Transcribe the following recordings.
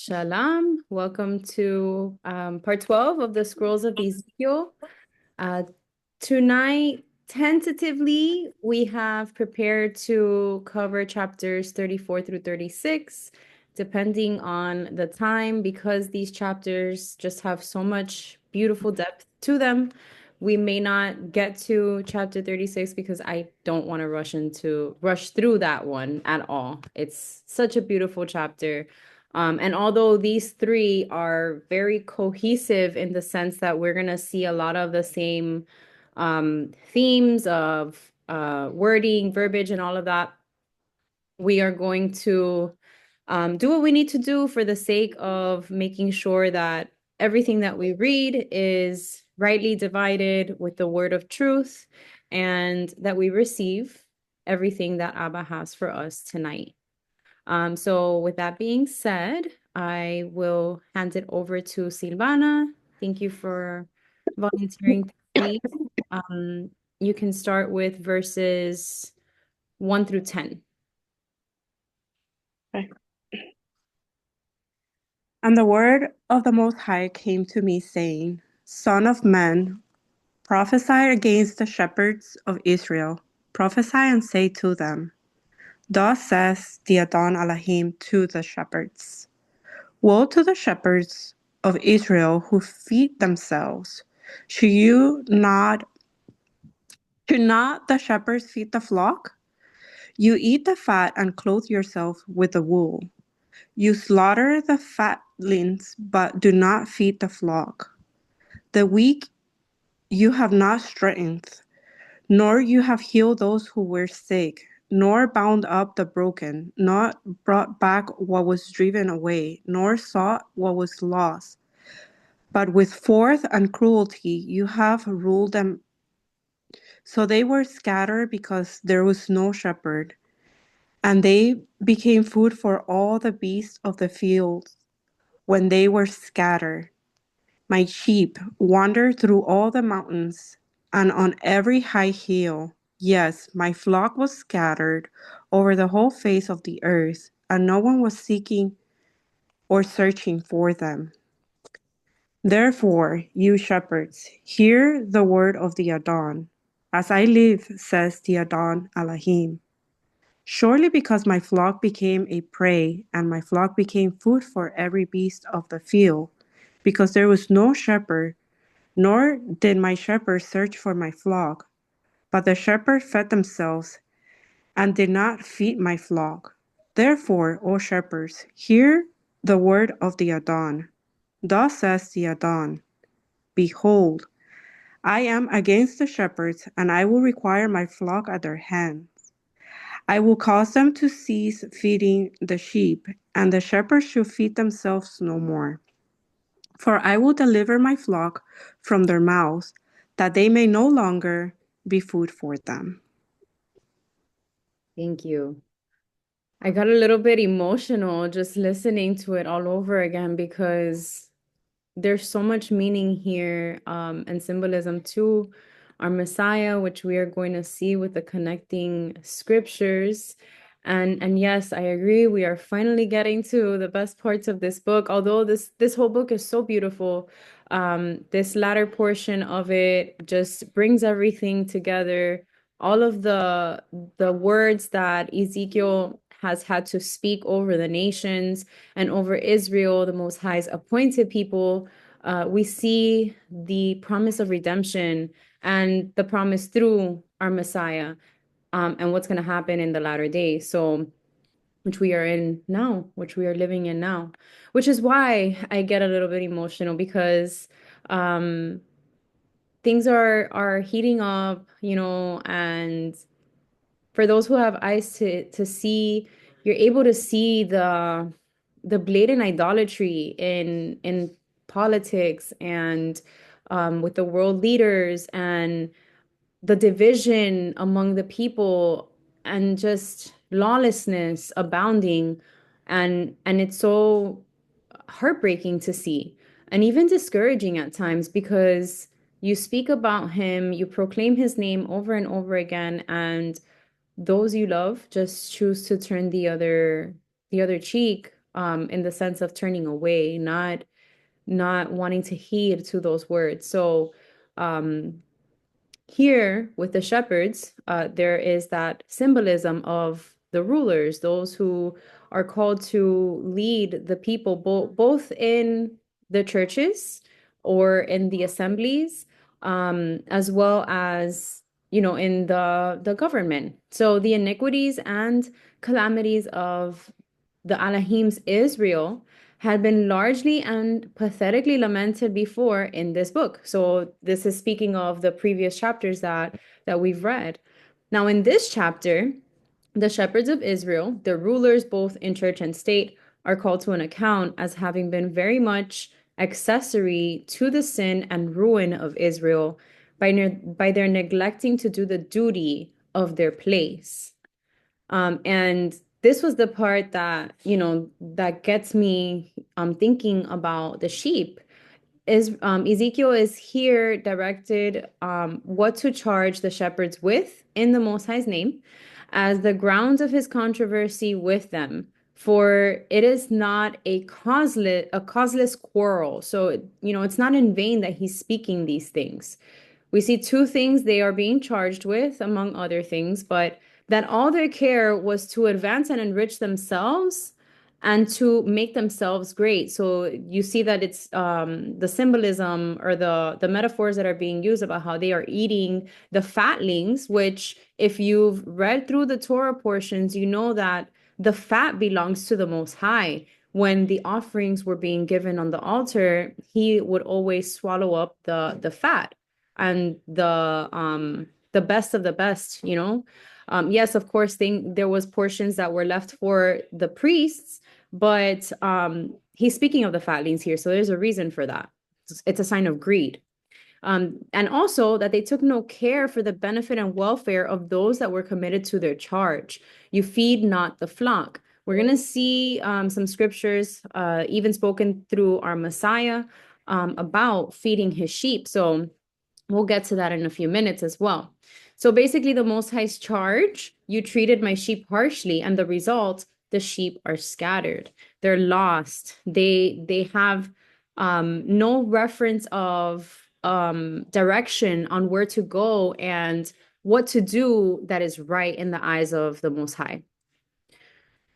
Shalom. Welcome to part 12 of the Scrolls of Ezekiel. Uh, Tonight, tentatively, we have prepared to cover chapters 34 through 36, depending on the time, because these chapters just have so much beautiful depth to them. We may not get to chapter 36 because I don't want to rush through that one at all. It's such a beautiful chapter. And although these three are very cohesive in the sense that we're going to see a lot of the same themes of wording, verbiage, and all of that, we are going to do what we need to do for the sake of making sure that everything that we read is rightly divided with the word of truth and that we receive everything that Abba has for us tonight. So with that being said, I will hand it over to Silvana. Thank you for volunteering to read. Um, you can start with verses 1 through 10. Okay. And the word of the Most High came to me, saying, Son of man, prophesy against the shepherds of Israel. Prophesy and say to them, Thus says the Adon Elohim to the shepherds. Woe to the shepherds of Israel who feed themselves. Should not the shepherds feed the flock? You eat the fat and clothe yourself with the wool. You slaughter the fatlings, but do not feed the flock. The weak you have not strengthened, nor you have healed those who were sick, nor bound up the broken, nor brought back what was driven away, nor sought what was lost. But with force and cruelty you have ruled them. So they were scattered because there was no shepherd, and they became food for all the beasts of the field when they were scattered. My sheep wandered through all the mountains and on every high hill. Yes, my flock was scattered over the whole face of the earth, and no one was seeking or searching for them. Therefore, you shepherds, hear the word of the Adon. As I live, says the Adon Elohim, surely because my flock became a prey, and my flock became food for every beast of the field, because there was no shepherd, nor did my shepherds search for my flock, but the shepherds fed themselves and did not feed my flock. Therefore, O shepherds, hear the word of the Adon. Thus says the Adon, Behold, I am against the shepherds, and I will require my flock at their hand. I will cause them to cease feeding the sheep, and the shepherds shall feed themselves no more. For I will deliver my flock from their mouths, that they may no longer be food for them. Thank you. I got a little bit emotional just listening to it all over again because there's so much meaning here and symbolism to our Messiah, which we are going to see with the connecting scriptures. And yes, I agree. We are finally getting to the best parts of this book. Although this whole book is so beautiful, this latter portion of it just brings everything together. All of the words that Ezekiel has had to speak over the nations and over Israel, the Most High's appointed people, we see the promise of redemption and the promise through our Messiah, and what's going to happen in the latter days. So, which we are in now, which we are living in now, which is why I get a little bit emotional because um, things are heating up, and for those who have eyes to see, you're able to see the blatant idolatry in politics and with the world leaders and the division among the people and just lawlessness abounding, and it's so heartbreaking to see and even discouraging at times because you speak about him, you proclaim his name over and over again, and those you love just choose to turn the other cheek, in the sense of turning away, not wanting to heed to those words. So um here with the shepherds, there is that symbolism of the rulers, those who are called to lead the people, both in the churches or in the assemblies, as well as, in the government. So the iniquities and calamities of the Alahim's Israel had been largely and pathetically lamented before in this book. So this is speaking of the previous chapters that we've read. Now in this chapter, the shepherds of Israel, the rulers both in church and state, are called to an account as having been very much accessory to the sin and ruin of Israel by their neglecting to do the duty of their place. And this was the part that, that gets me thinking about the sheep. Is Ezekiel is here directed what to charge the shepherds with in the Most High's name as the grounds of his controversy with them. For it is not a causeless quarrel. So, it's not in vain that he's speaking these things. We see two things they are being charged with, among other things, but that all their care was to advance and enrich themselves and to make themselves great. So you see that it's the symbolism or the metaphors that are being used about how they are eating the fatlings, which if you've read through the Torah portions, you know that the fat belongs to the Most High. When the offerings were being given on the altar, he would always swallow up the fat and the best of the best, yes, of course, there was portions that were left for the priests, but he's speaking of the fatlings here, so there's a reason for that. It's a sign of greed. And also that they took no care for the benefit and welfare of those that were committed to their charge. You feed not the flock. We're going to see some scriptures, even spoken through our Messiah, about feeding his sheep. So we'll get to that in a few minutes as well. So basically, the Most High's charge, you treated my sheep harshly, and the result, the sheep are scattered. They're lost. They have no reference of direction on where to go and what to do that is right in the eyes of the Most High.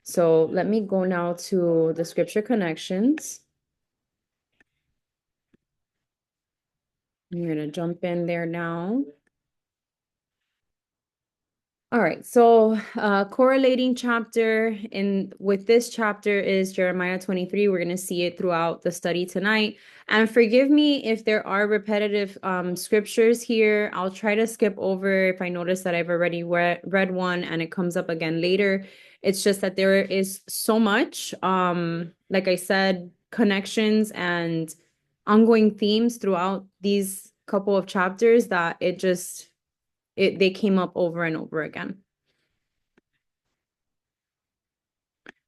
So let me go now to the scripture connections. I'm going to jump in there now. All right, so correlating chapter in with this chapter is Jeremiah 23. We're going to see it throughout the study tonight. And forgive me if there are repetitive scriptures here. I'll try to skip over if I notice that I've already read one and it comes up again later. It's just that there is so much, like I said, connections and ongoing themes throughout these couple of chapters that they came up over and over again.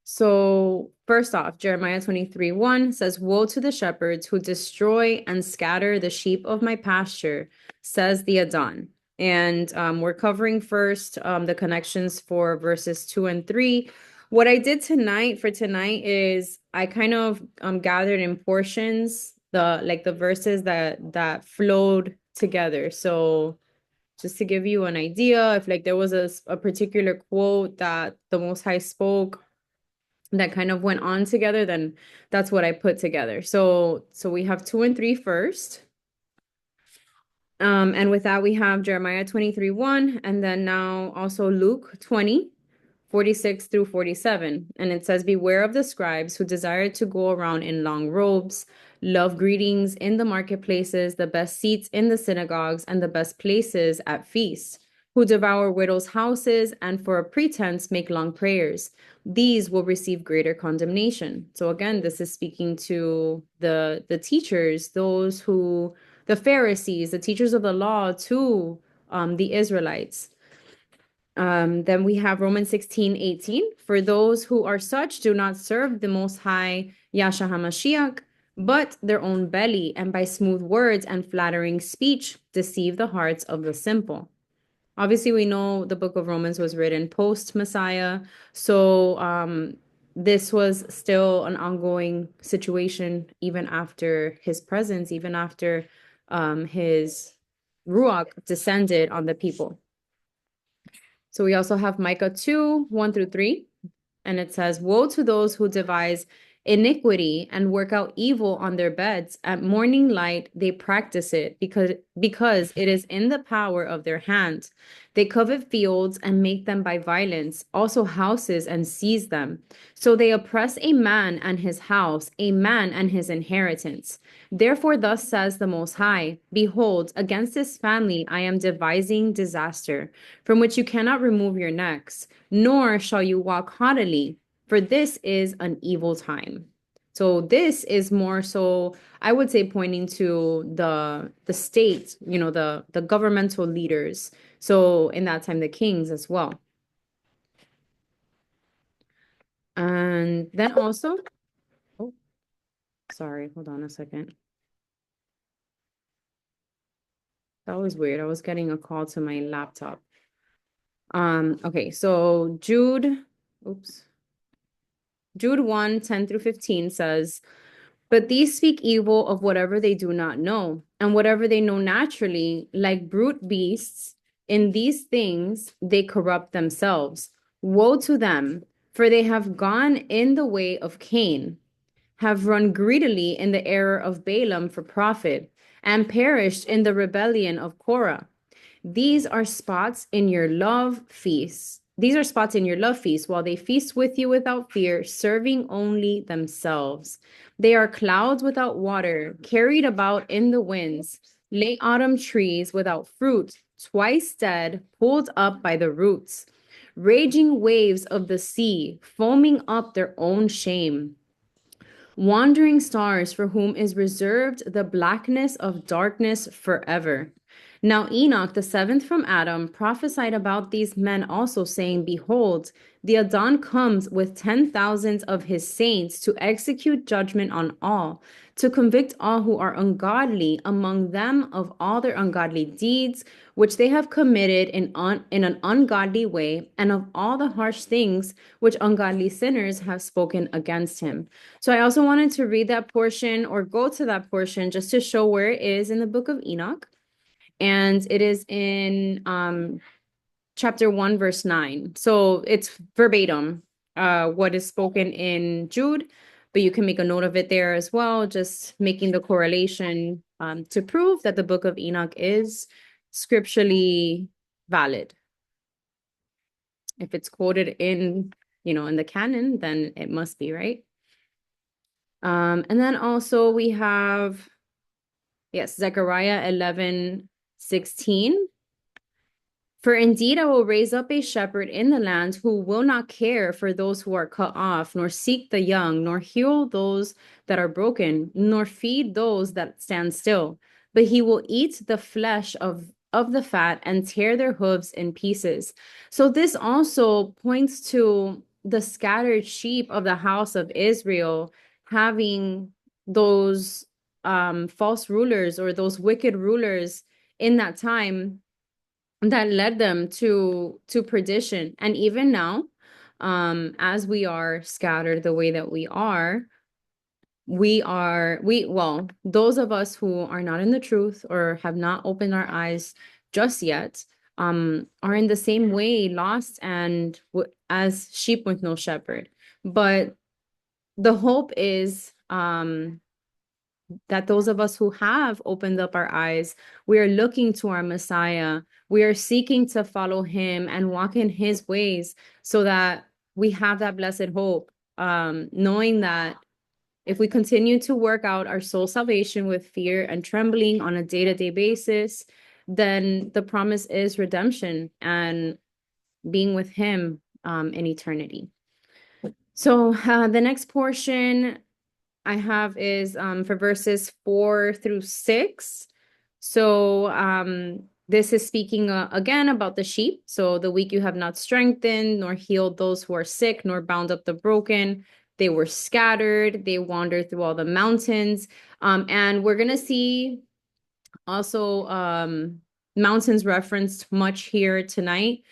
So first off, Jeremiah 23:1 says, "Woe to the shepherds who destroy and scatter the sheep of my pasture, says the Adon." And we're covering first the connections for verses 2 and 3. What I did for tonight is I kind of gathered in portions the verses that flowed together. So just to give you an idea, if like there was a particular quote that the Most High spoke that kind of went on together, then that's what I put together. So we have 2 and 3 first. And with that, we have Jeremiah 23:1, and then now also Luke 20:46 through 47. And it says, "Beware of the scribes who desire to go around in long robes, love greetings in the marketplaces, the best seats in the synagogues, and the best places at feasts, who devour widows' houses and for a pretense make long prayers. These will receive greater condemnation." So again, this is speaking to the teachers, the Pharisees, the teachers of the law to the Israelites. Then we have Romans 16:18. "For those who are such do not serve the Most High Yahshua HaMashiach, but their own belly, and by smooth words and flattering speech deceive the hearts of the simple." Obviously, we know the book of Romans was written post-Messiah. So this was still an ongoing situation even after his presence, even after his Ruach descended on the people. So we also have Micah 2, 1 through 3. And it says, woe to those who devise iniquity and work out evil on their beds. At morning light, they practice it because it is in the power of their hand. They covet fields and make them by violence, also houses and seize them. So they oppress a man and his house, a man and his inheritance. Therefore, thus says the Most High, behold, against this family I am devising disaster, from which you cannot remove your necks, nor shall you walk haughtily, for this is an evil time. So this is more so, I would say, pointing to the state, the governmental leaders. So in that time, the kings as well. And then also, oh, sorry, hold on a second. That was weird. I was getting a call to my laptop. Okay, so oops. Jude 1, 10 through 15 says, but these speak evil of whatever they do not know, and whatever they know naturally, like brute beasts, in these things they corrupt themselves. Woe to them, for they have gone in the way of Cain, have run greedily in the error of Balaam for profit, and perished in the rebellion of Korah. These are spots in your love feasts. These are spots in your love feast while they feast with you without fear, serving only themselves. They are clouds without water, carried about in the winds, late autumn trees without fruit, twice dead, pulled up by the roots, raging waves of the sea, foaming up their own shame. Wandering stars for whom is reserved the blackness of darkness forever. Now Enoch, the seventh from Adam, prophesied about these men also, saying, behold, the Adon comes with 10,000s of his saints to execute judgment on all, to convict all who are ungodly among them of all their ungodly deeds, which they have committed in an ungodly way, and of all the harsh things which ungodly sinners have spoken against him. So I also wanted to read that portion or go to that portion just to show where it is in the book of Enoch. And it is in chapter 1, verse 9. So it's verbatim what is spoken in Jude, but you can make a note of it there as well, just making the correlation to prove that the book of Enoch is scripturally valid. If it's quoted in the canon, then it must be, right? And then also we have, yes, Zechariah 11:16. For indeed, I will raise up a shepherd in the land who will not care for those who are cut off, nor seek the young, nor heal those that are broken, nor feed those that stand still. But he will eat the flesh of the fat and tear their hooves in pieces. So this also points to the scattered sheep of the house of Israel having those false rulers or those wicked rulers in that time that led them to perdition. And even now, as we are scattered the way that we those of us who are not in the truth or have not opened our eyes just yet, are in the same way lost and as sheep with no shepherd. But the hope is that those of us who have opened up our eyes, we are looking to our Messiah. We are seeking to follow him and walk in his ways so that we have that blessed hope, knowing that if we continue to work out our soul salvation with fear and trembling on a day-to-day basis, then the promise is redemption and being with him in eternity. So the next portion I have is for verses 4 through 6. So this is speaking again about the sheep. So the weak you have not strengthened, nor healed those who are sick, nor bound up the broken. They were scattered. They wandered through all the mountains. And we're going to see also mountains referenced much here tonight,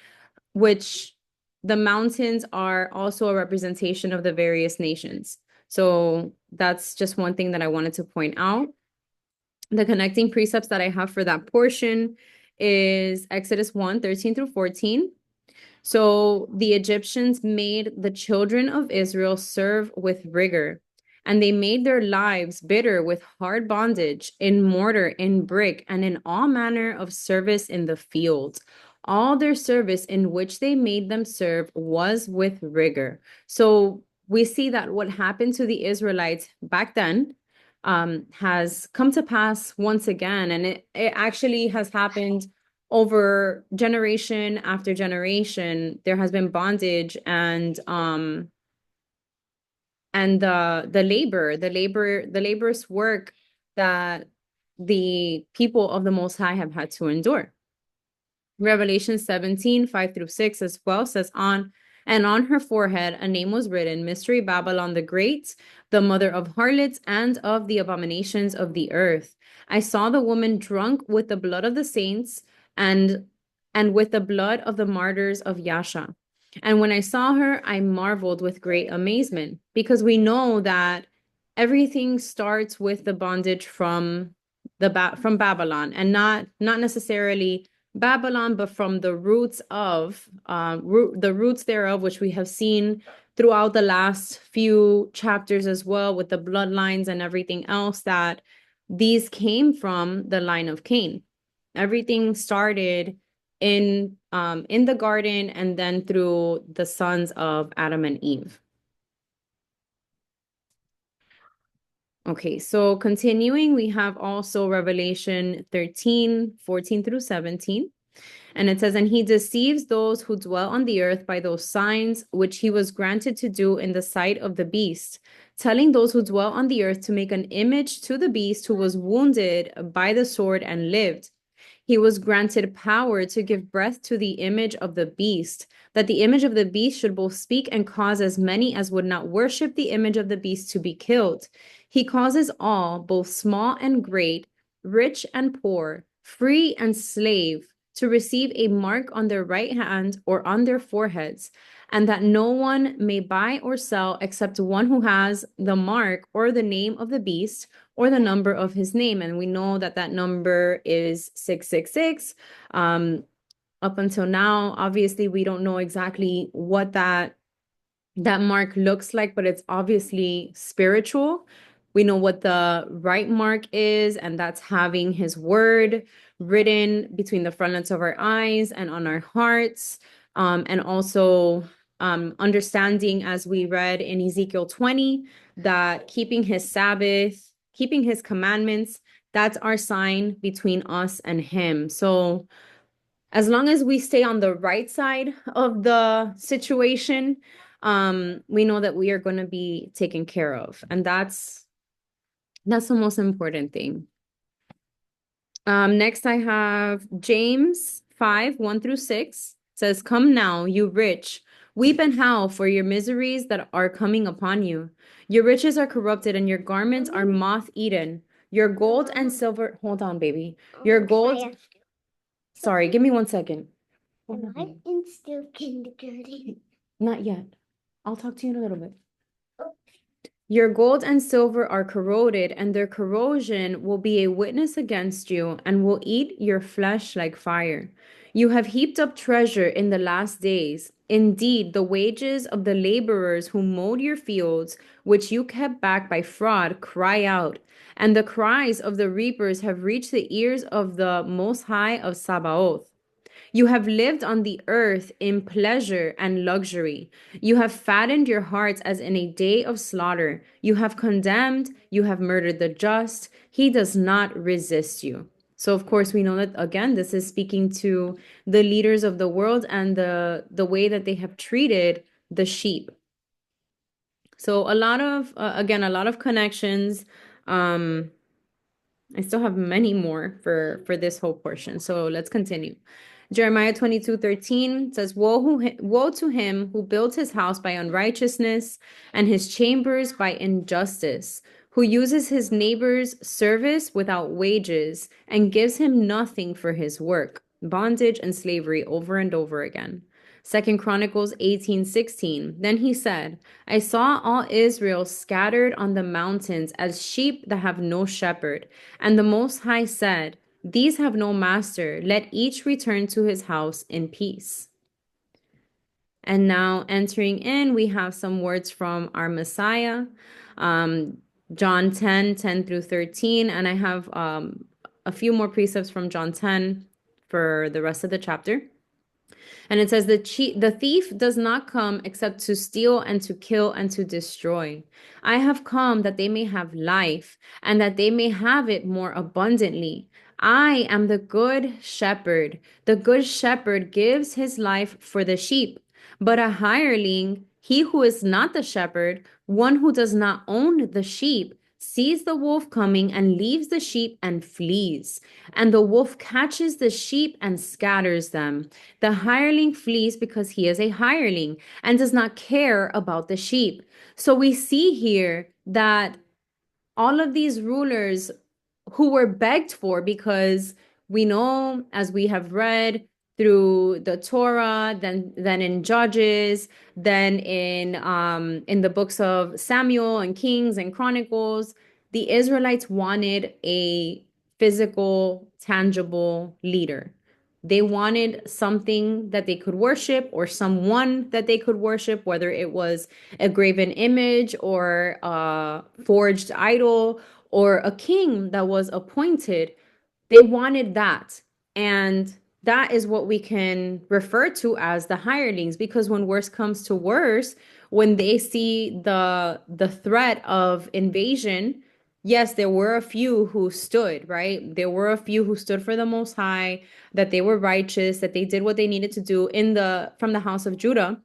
which the mountains are also a representation of the various nations. So that's just one thing that I wanted to point out. The connecting precepts that I have for that portion is Exodus 1:13 through 14. So the Egyptians made the children of Israel serve with rigor, and they made their lives bitter with hard bondage in mortar, in brick, and in all manner of service in the field. All their service in which they made them serve was with rigor. So we see that what happened to the Israelites back then has come to pass once again, and it actually has happened over generation after generation. There has been bondage and the laborious work that the people of the Most High have had to endure. Revelation 17:5 through 6 as well says, on her forehead a name was written, Mystery Babylon the Great, the mother of harlots and of the abominations of the earth. I saw the woman drunk with the blood of the saints and with the blood of the martyrs of Yasha. And when I saw her, I marveled with great amazement, because we know that everything starts with the bondage from from Babylon, and not necessarily Babylon, but from the roots of the roots thereof, which we have seen throughout the last few chapters as well, with the bloodlines and everything else, that these came from the line of Cain. Everything started in the garden and then through the sons of Adam and Eve. Okay, so continuing, we have also Revelation 13:14 through 17. And it says, and he deceives those who dwell on the earth by those signs which he was granted to do in the sight of the beast, telling those who dwell on the earth to make an image to the beast who was wounded by the sword and lived. He was granted power to give breath to the image of the beast, that the image of the beast should both speak and cause as many as would not worship the image of the beast to be killed. He causes all, both small and great, rich and poor, free and slave, to receive a mark on their right hand or on their foreheads, and that no one may buy or sell except one who has the mark or the name of the beast or the number of his name. And we know that that number is 666. Up until now, obviously, we don't know exactly what that mark looks like, but it's obviously spiritual. We know what the right mark is, and that's having his word written between the frontlets of our eyes and on our hearts. And also understanding, as we read in Ezekiel 20, that keeping his Sabbath, keeping his commandments, that's our sign between us and him. So as long as we stay on the right side of the situation, we know that we are going to be taken care of. And that's the most important thing. Next I have James 5:1 through 6 says, come now, you rich, weep and howl for your miseries that are coming upon you. Your riches are corrupted and your garments are moth-eaten. Your gold and silver, hold on, baby. Your gold, sorry, give me 1 second. Am I in still kindergarten? Not yet. I'll talk to you in a little bit. Your gold and silver are corroded, and their corrosion will be a witness against you and will eat your flesh like fire. You have heaped up treasure in the last days. Indeed, the wages of the laborers who mowed your fields, which you kept back by fraud, cry out. And the cries of the reapers have reached the ears of the Most High of Sabaoth. You have lived on the earth in pleasure and luxury. You have fattened your hearts as in a day of slaughter. You have condemned, you have murdered the just. He does not resist you. So of course we know that again this is speaking to the leaders of the world and the way that they have treated the sheep. So a lot of again a lot of connections. I still have many more for this whole portion. So let's continue. Jeremiah 22:13 says, woe to him who builds his house by unrighteousness and his chambers by injustice, who uses his neighbor's service without wages and gives him nothing for his work, bondage and slavery over and over again. Second Chronicles 18:16. Then he said, I saw all Israel scattered on the mountains as sheep that have no shepherd. And the Most High said, these have no master. Let each return to his house in peace. And now entering in, we have some words from our Messiah, um, John 10 through 13. And I have a few more precepts from John 10 for the rest of the chapter. And it says, the thief does not come except to steal and to kill and to destroy. I have come that they may have life and that they may have it more abundantly. I am the good shepherd. The good shepherd gives his life for the sheep. But a hireling, he who is not the shepherd, one who does not own the sheep, sees the wolf coming and leaves the sheep and flees. And the wolf catches the sheep and scatters them. The hireling flees because he is a hireling and does not care about the sheep. So we see here that all of these rulers who were begged for, because we know, as we have read through the Torah, then in Judges, then in the books of Samuel and Kings and Chronicles, the Israelites wanted a physical, tangible leader. They wanted something that they could worship or someone that they could worship, whether it was a graven image or a forged idol or a king that was appointed. They wanted that. And that is what we can refer to as the hirelings, because when worse comes to worse, when they see the threat of invasion, yes, there were a few who stood, right? There were a few who stood for the Most High, that they were righteous, that they did what they needed to do in the from the house of Judah.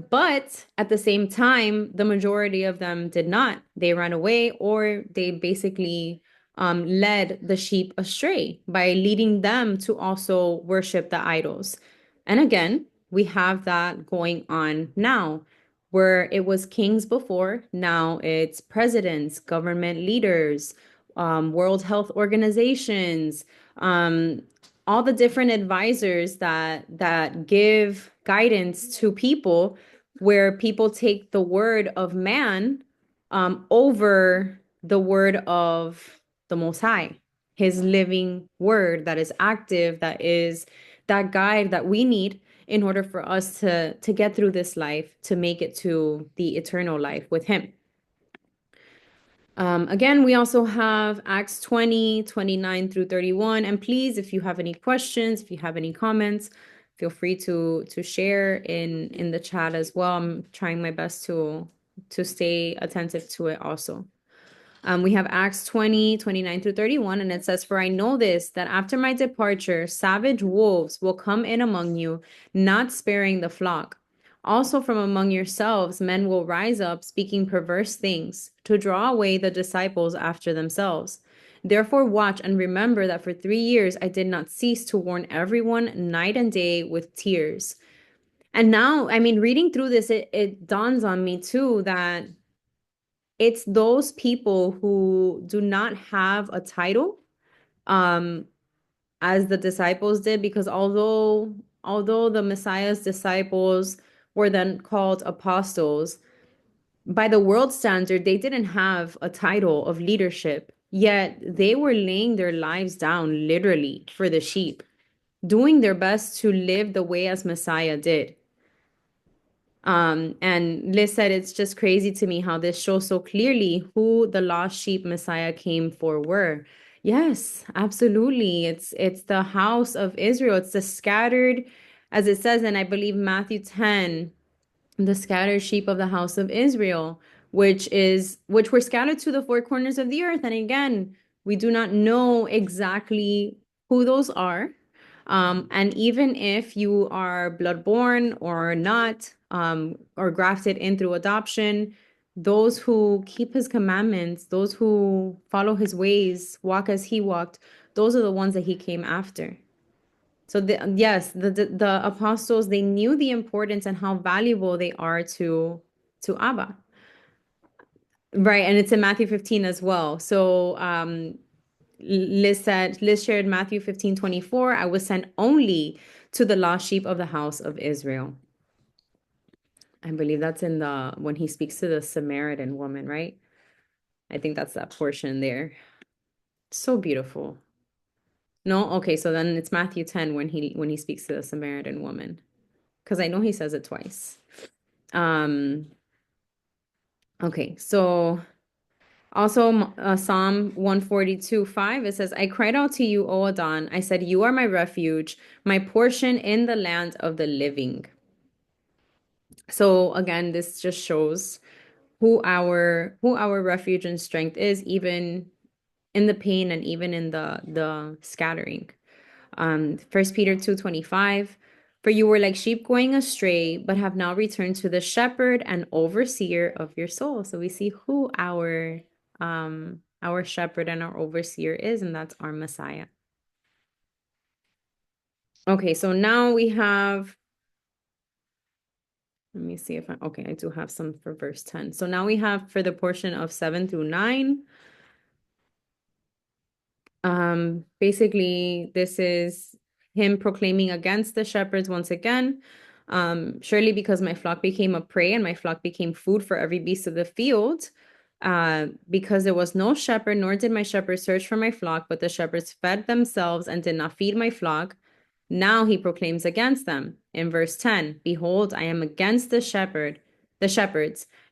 But at the same time, the majority of them did not. They ran away, or they basically led the sheep astray by leading them to also worship the idols. And again, we have that going on now, where it was kings before, now it's presidents, government leaders, World Health Organizations, um, all the different advisors that give guidance to people, where people take the word of man over the word of the Most High, his living word that is active, that is that guide that we need in order for us to get through this life, to make it to the eternal life with him. Again, we also have Acts 20, 29 through 31. And please, if you have any questions, if you have any comments, feel free to share in the chat as well. I'm trying my best to stay attentive to it also. We have Acts 20, 29 through 31, and it says, for I know this, that after my departure, savage wolves will come in among you, not sparing the flock. Also from among yourselves, men will rise up, speaking perverse things, to draw away the disciples after themselves. Therefore, watch and remember that for 3 years I did not cease to warn everyone night and day with tears. And now, I mean, reading through this, it dawns on me too that it's those people who do not have a title, um, as the disciples did, because although the Messiah's disciples were then called apostles, by the world standard, they didn't have a title of leadership, yet they were laying their lives down literally for the sheep, doing their best to live the way as Messiah did. And Liz said, it's just crazy to me how this shows so clearly who the lost sheep Messiah came for were. Yes, absolutely. It's the house of Israel. It's the scattered, as it says, and I believe Matthew 10, the scattered sheep of the house of Israel, which were scattered to the four corners of the earth. And again, we do not know exactly who those are. And even if you are bloodborn or not, or grafted in through adoption, those who keep his commandments, those who follow his ways, walk as he walked, those are the ones that he came after. So yes, the apostles, they knew the importance and how valuable they are to Abba. Right, and it's in Matthew 15 as well. So Liz shared Matthew 15:24. I was sent only to the lost sheep of the house of Israel. I believe that's in the when he speaks to the Samaritan woman, right? I think that's that portion there. So beautiful. No, okay, so then it's Matthew 10 when he speaks to the Samaritan woman. Because I know he says it twice. Um, okay, so also Psalm 142:5, it says, I cried out to you, O Adon. I said, you are my refuge, my portion in the land of the living. So again, this just shows who our refuge and strength is, even in the pain and even in the scattering. 1 Peter 2:25, for you were like sheep going astray, but have now returned to the shepherd and overseer of your soul. So we see who our shepherd and our overseer is, and that's our Messiah. Okay, so now we have, let me see if okay, I do have some for verse 10. So now we have for the portion of 7 through 9. Basically, this is him proclaiming against the shepherds once again. Surely because my flock became a prey and my flock became food for every beast of the field, because there was no shepherd, nor did my shepherds search for my flock, but the shepherds fed themselves and did not feed my flock. Now he proclaims against them in verse 10, behold, I am against the shepherds,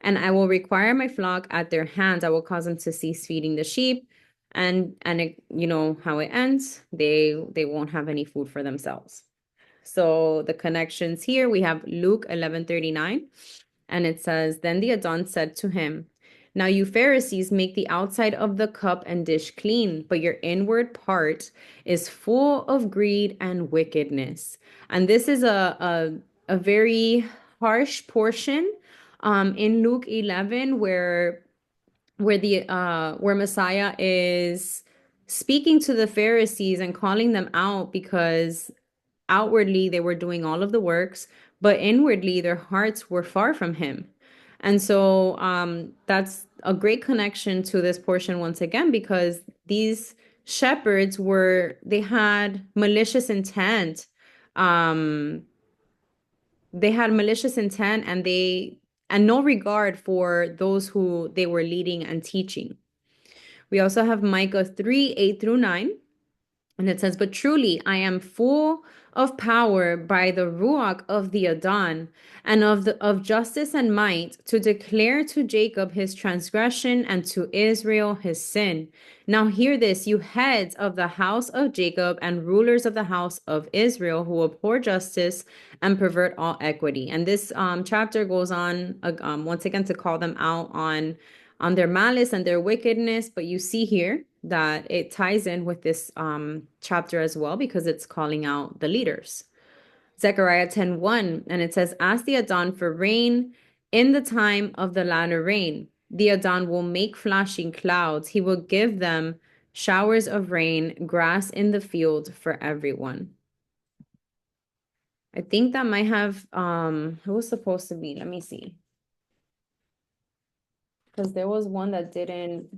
and I will require my flock at their hands. I will cause them to cease feeding the sheep, and it, you know how it ends. They won't have any food for themselves. So the connections here, we have Luke 11:39, and it says, then the Adon said to him, now you Pharisees make the outside of the cup and dish clean, but your inward part is full of greed and wickedness. And this is a very harsh portion in Luke 11, where Messiah is speaking to the Pharisees and calling them out because outwardly they were doing all of the works, but inwardly their hearts were far from him. And so that's a great connection to this portion once again, because these shepherds they had malicious intent. Um, they had malicious intent, and no regard for those who they were leading and teaching. We also have Micah 3:8 through 9. And it says, but truly I am full of power by the Ruach of the Adon, and of justice and might, to declare to Jacob his transgression and to Israel his sin. Now hear this, you heads of the house of Jacob and rulers of the house of Israel, who abhor justice and pervert all equity. And this chapter goes on once again to call them out on their malice and their wickedness. But you see here that it ties in with this chapter as well, because it's calling out the leaders. Zechariah 10:1, and it says, ask the Adon for rain in the time of the latter rain. The Adon will make flashing clouds. He will give them showers of rain, grass in the field for everyone. I think that might have it was supposed to be, let me see. Because there was one that didn't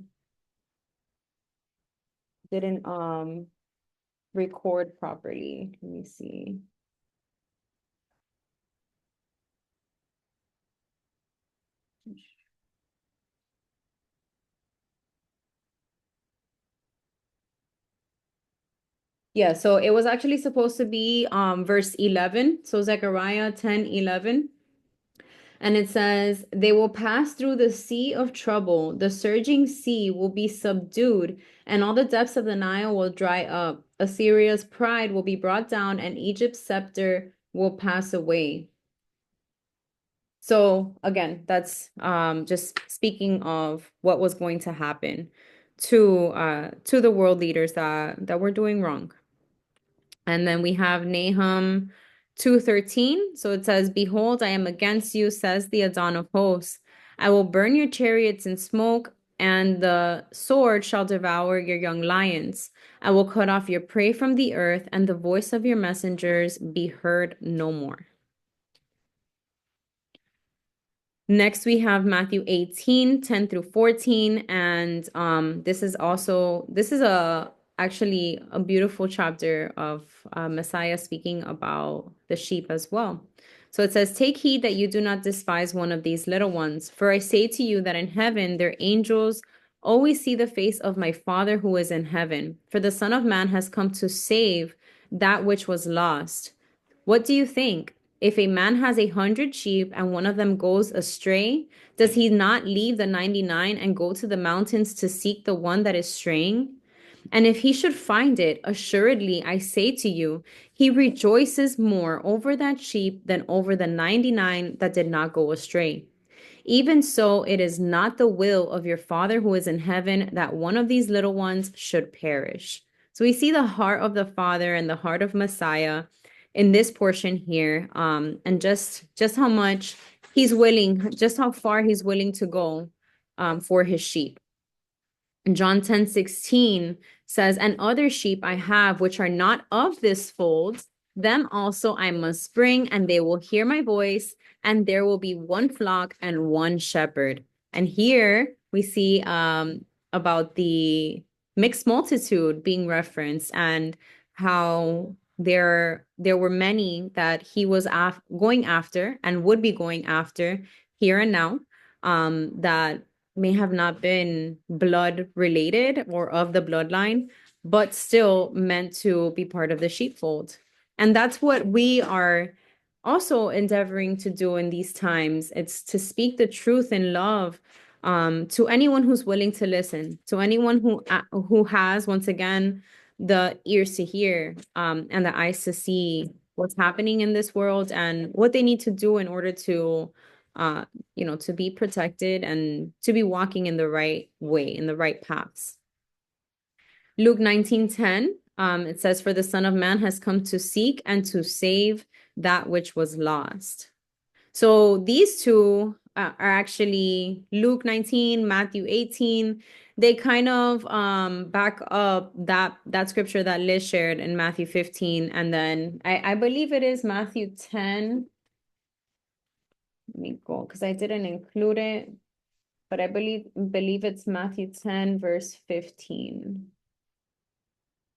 record properly. Let me see. Yeah, so it was actually supposed to be verse 11. So Zechariah 10:11. And it says, they will pass through the sea of trouble. The surging sea will be subdued, and all the depths of the Nile will dry up. Assyria's pride will be brought down, and Egypt's scepter will pass away. So again, that's just speaking of what was going to happen to the world leaders that were doing wrong. And then we have Nahum 2:13. So it says, behold, I am against you, says the Adon of hosts. I will burn your chariots in smoke, and the sword shall devour your young lions. I will cut off your prey from the earth, and the voice of your messengers be heard no more. Next, we have Matthew 18:10 through 14. And this is a actually a beautiful chapter of Messiah speaking about the sheep as well. So it says, take heed that you do not despise one of these little ones. For I say to you that in heaven their angels always see the face of my Father who is in heaven. For the Son of Man has come to save that which was lost. What do you think? If a man has 100 sheep and one of them goes astray, does he not leave the 99 and go to the mountains to seek the one that is straying? And if he should find it, assuredly, I say to you, he rejoices more over that sheep than over the 99 that did not go astray. Even so, it is not the will of your Father who is in heaven that one of these little ones should perish. So we see the heart of the Father and the heart of Messiah in this portion here, and just how much he's willing, just how far he's willing to go for his sheep. John 10:16 says, and other sheep I have which are not of this fold, them also I must bring, and they will hear my voice, and there will be one flock and one shepherd. And here we see about the mixed multitude being referenced, and how there were many that he was going after and would be going after here and now, that may have not been blood related or of the bloodline, but still meant to be part of the sheepfold. And that's what we are also endeavoring to do in these times. It's to speak the truth in love, to anyone who's willing to listen, to anyone who has, once again, the ears to hear, and the eyes to see what's happening in this world and what they need to do in order to uh, to be protected and to be walking in the right way, in the right paths. Luke 19:10, it says, for the Son of Man has come to seek and to save that which was lost. So these two are actually Luke 19, Matthew 18. They kind of back up that scripture that Liz shared in Matthew 15. And then I believe it is Matthew 10. Let me go because I didn't include it, but I believe it's Matthew 10, verse 15.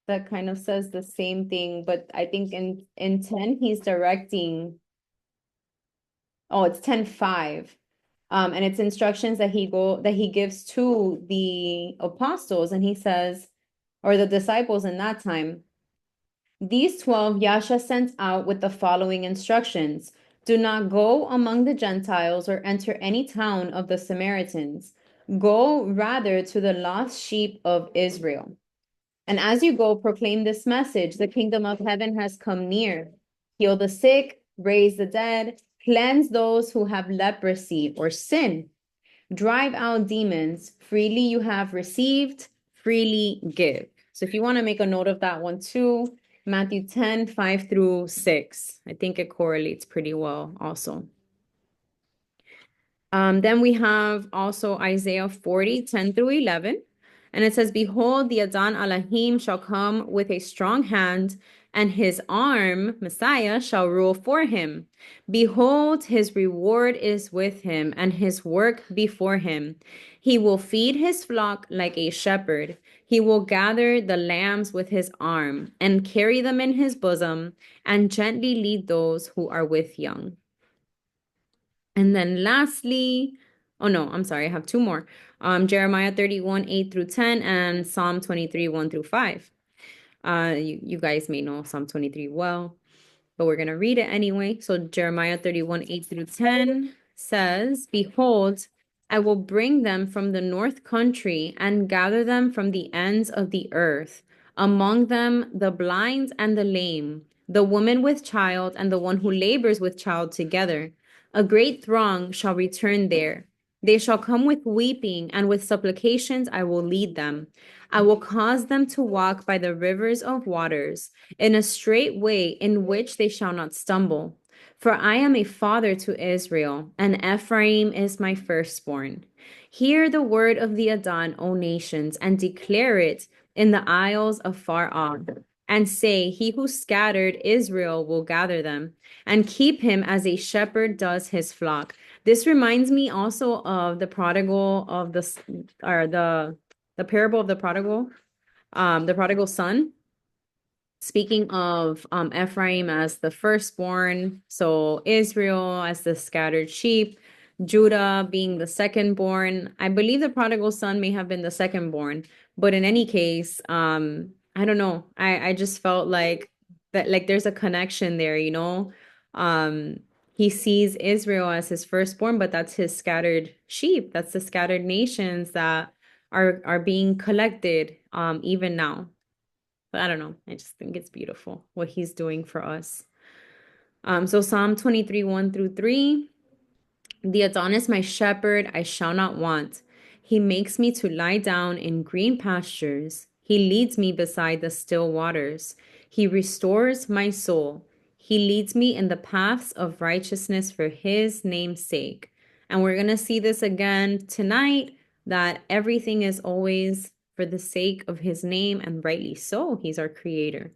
That kind of says the same thing, but I think in 10 he's directing, oh, it's 10:5. And it's instructions that he gives to the apostles, and he says, or the disciples in that time, these 12 Yasha sent out with the following instructions. Do not go among the Gentiles or enter any town of the Samaritans. Go rather to the lost sheep of Israel. And as you go, proclaim this message: the kingdom of heaven has come near. Heal the sick, raise the dead, cleanse those who have leprosy or sin, drive out demons. Freely you have received, freely give. So if you want to make a note of that one too, Matthew 10:5-6. I think it correlates pretty well also. Then we have also Isaiah 40:10-11. And it says, behold, the Adon Elohim shall come with a strong hand, and his arm, Messiah, shall rule for him. Behold, his reward is with him, and his work before him. He will feed his flock like a shepherd. He will gather the lambs with his arm, and carry them in his bosom, and gently lead those who are with young. And then lastly, oh no, I'm sorry, I have two more. Jeremiah 31:8-10 and Psalm 23, 1-5. You guys may know Psalm 23 well, but we're gonna read it anyway. So Jeremiah 31:8-10 says, behold, I will bring them from the north country and gather them from the ends of the earth, among them the blind and the lame, the woman with child and the one who labors with child together. A great throng shall return there. They shall come with weeping, and with supplications I will lead them. I will cause them to walk by the rivers of waters, in a straight way in which they shall not stumble. For I am a father to Israel, and Ephraim is my firstborn. Hear the word of the Adon, O nations, and declare it in the isles afar off, and say, he who scattered Israel will gather them, and keep him as a shepherd does his flock. This reminds me also of the parable of the prodigal, The prodigal son. Speaking of Ephraim as the firstborn, so Israel as the scattered sheep, Judah being the secondborn. I believe the prodigal son may have been the secondborn, but in any case, I don't know. I just felt like that, like there's a connection there, you know. Um, he sees Israel as his firstborn, but that's his scattered sheep. That's the scattered nations that are being collected even now. But I don't know. I just think it's beautiful what he's doing for us. So Psalm 23, 1 through 3. The Adon is my shepherd, I shall not want. He makes me to lie down in green pastures. He leads me beside the still waters. He restores my soul. He leads me in the paths of righteousness for his name's sake. And we're going to see this again tonight, that everything is always for the sake of his name, and rightly so. He's our creator.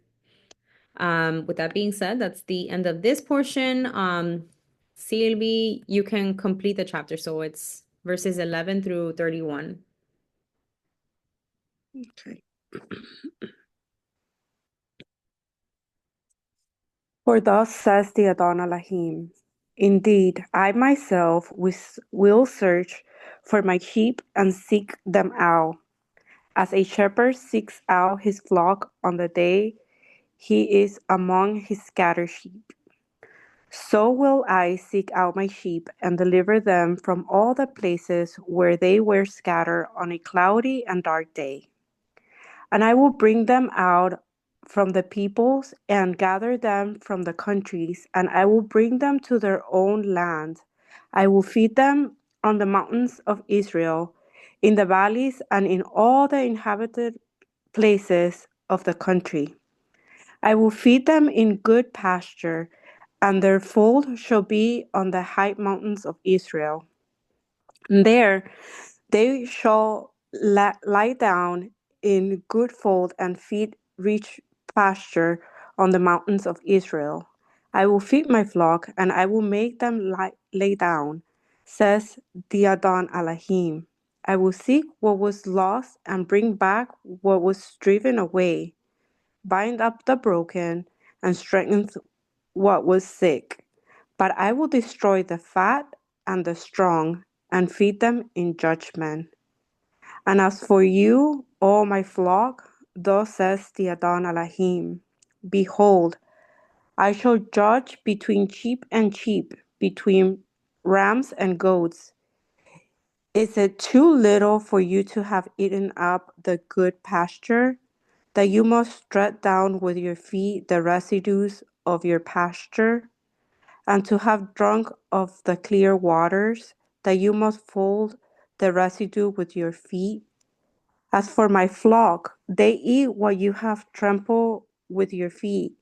With that being said, that's the end of this portion. Sylvie, you can complete the chapter. So it's verses 11 through 31. Okay. For thus says the Adon Elohim, indeed, I myself will search for my sheep and seek them out, as a shepherd seeks out his flock on the day he is among his scattered sheep. So will I seek out my sheep and deliver them from all the places where they were scattered on a cloudy and dark day. And I will bring them out from the peoples and gather them from the countries, and I will bring them to their own land. I will feed them on the mountains of Israel, in the valleys, and in all the inhabited places of the country. I will feed them in good pasture, and their fold shall be on the high mountains of Israel. And there they shall lie down in good fold and feed rich pasture on the mountains of Israel. I will feed my flock, and I will make them lay down, says the Adon Elohim. I will seek what was lost and bring back what was driven away, bind up the broken, and strengthen what was sick. But I will destroy the fat and the strong, and feed them in judgment. And as for you, O my flock, thus says the Adon Elohim, behold, I shall judge between sheep and sheep, between rams and goats. Is it too little for you to have eaten up the good pasture, that you must tread down with your feet the residues of your pasture, and to have drunk of the clear waters, that you must fold the residue with your feet? As for my flock, they eat what you have trampled with your feet,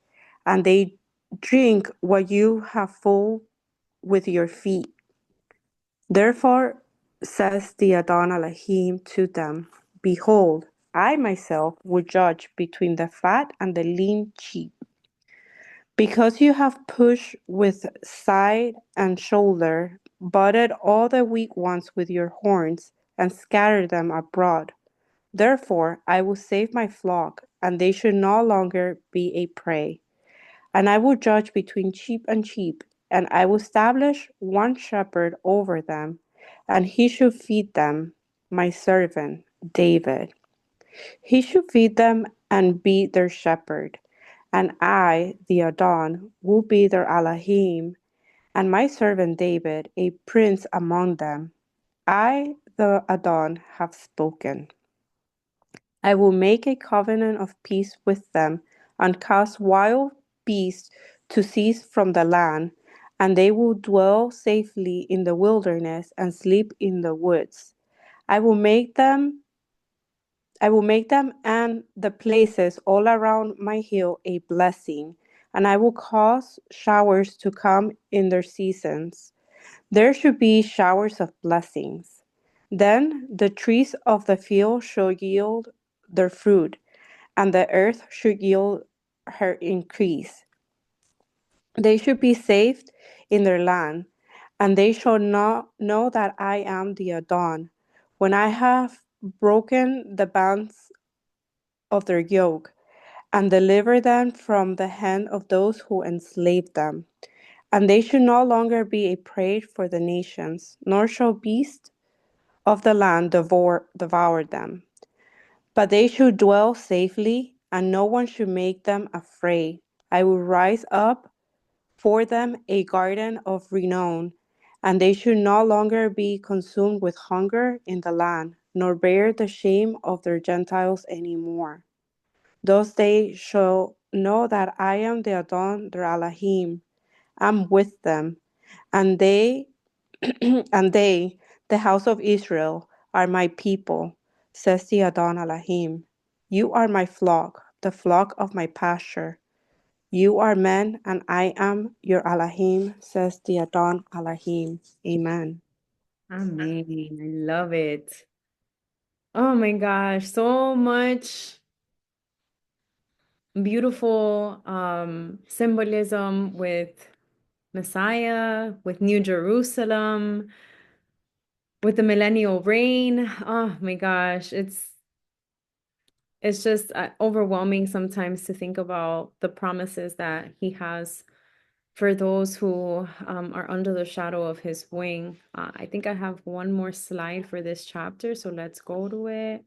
and they drink what you have full with your feet. Therefore says the Adon Elohim to them, behold, I myself will judge between the fat and the lean sheep. Because you have pushed with side and shoulder, butted all the weak ones with your horns, and scattered them abroad. Therefore I will save my flock, and they should no longer be a prey. And I will judge between sheep and sheep, and I will establish one shepherd over them, and he should feed them, my servant David. He should feed them and be their shepherd. And I, the Adon, will be their Elohim, and my servant David, a prince among them. I, the Adon, have spoken. I will make a covenant of peace with them, and cause wild beasts to cease from the land, and they will dwell safely in the wilderness and sleep in the woods. I will make them I will make them and the places all around my hill a blessing, and I will cause showers to come in their seasons. There should be showers of blessings. Then the trees of the field shall yield their fruit, and the earth should yield her increase. They should be saved in their land, and they shall not know that I am the Adon, when I have broken the bands of their yoke, and deliver them from the hand of those who enslaved them. And they should no longer be a prey for the nations, nor shall beasts of the land devour them. But they should dwell safely, and no one should make them afraid. I will rise up for them a garden of renown, and they should no longer be consumed with hunger in the land, nor bear the shame of their Gentiles any more. Thus they shall know that I am the Adon their Elohim, am with them, and they and they, the house of Israel, are my people, says the Adon Elohim. You are my flock, the flock of my pasture. You are men, and I am your Elohim, says the Adon Elohim. Amen. Amen. I love it. Oh my gosh, so much beautiful symbolism with Messiah, with New Jerusalem, with the millennial reign. Oh my gosh, it's just overwhelming sometimes to think about the promises that he has for those who are under the shadow of his wing. I think I have one more slide for this chapter, so let's go to it.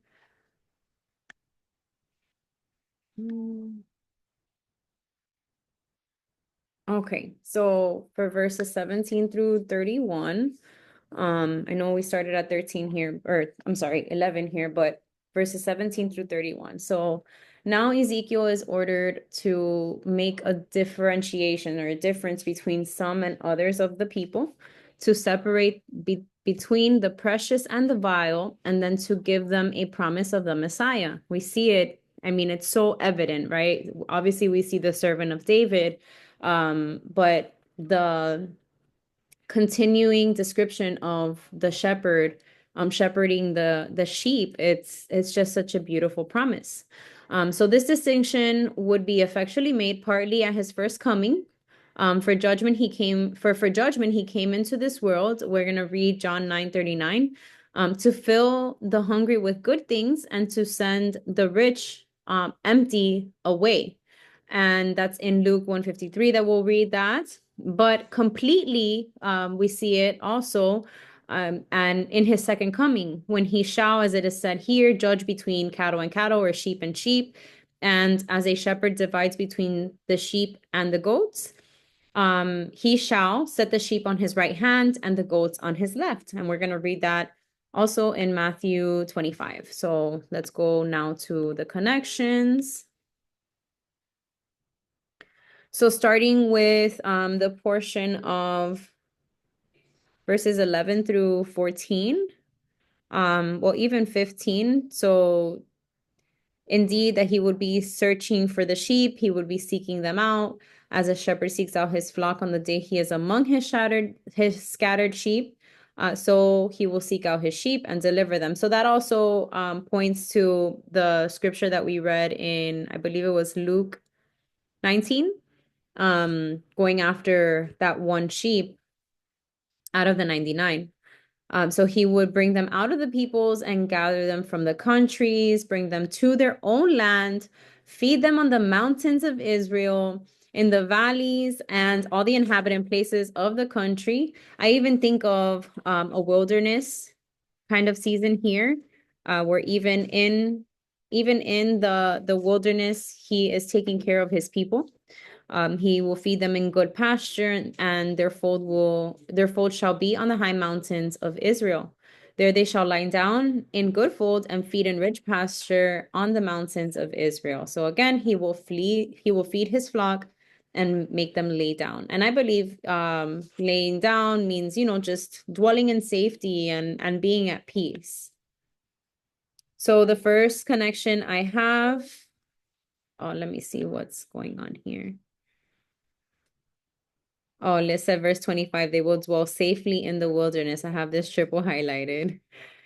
Hmm. Okay, so for verses 17 through 31, I know we started at 13 here, or I'm sorry, 11 here, but verses 17 through 31. So now Ezekiel is ordered to make a differentiation or a difference between some and others of the people, to separate between the precious and the vile, and then to give them a promise of the Messiah. We see it, I mean, it's so evident, right? Obviously, we see the servant of David, but the continuing description of the shepherd shepherding the sheep, it's just such a beautiful promise. So this distinction would be effectually made partly at his first coming. For judgment he came into this world. We're going to read John 9:39, to fill the hungry with good things and to send the rich empty away. And that's in Luke 153 that we'll read that. But completely, we see it also, and in his second coming, when he shall, as it is said here, judge between cattle and cattle, or sheep and sheep. And as a shepherd divides between the sheep and the goats, he shall set the sheep on his right hand and the goats on his left. And we're going to read that also in Matthew 25. So let's go now to the connections. So starting with the portion of verses 11 through 14, well, even 15. So indeed, that he would be searching for the sheep, he would be seeking them out, as a shepherd seeks out his flock on the day he is among his scattered sheep. So he will seek out his sheep and deliver them. So that also points to the scripture that we read in, I believe it was Luke 19, going after that one sheep out of the 99. So he would bring them out of the peoples and gather them from the countries, bring them to their own land, feed them on the mountains of Israel, in the valleys, and all the inhabited places of the country. I even think of a wilderness kind of season here, where even in the wilderness, he is taking care of his people. He will feed them in good pasture, and their fold shall be on the high mountains of Israel. There they shall lie down in good fold and feed in rich pasture on the mountains of Israel. So again, he will feed his flock and make them lay down. And I believe laying down means, just dwelling in safety and being at peace. So the first connection I have, oh, let me see what's going on here. Oh, let's say verse 25, they will dwell safely in the wilderness. I have this triple highlighted.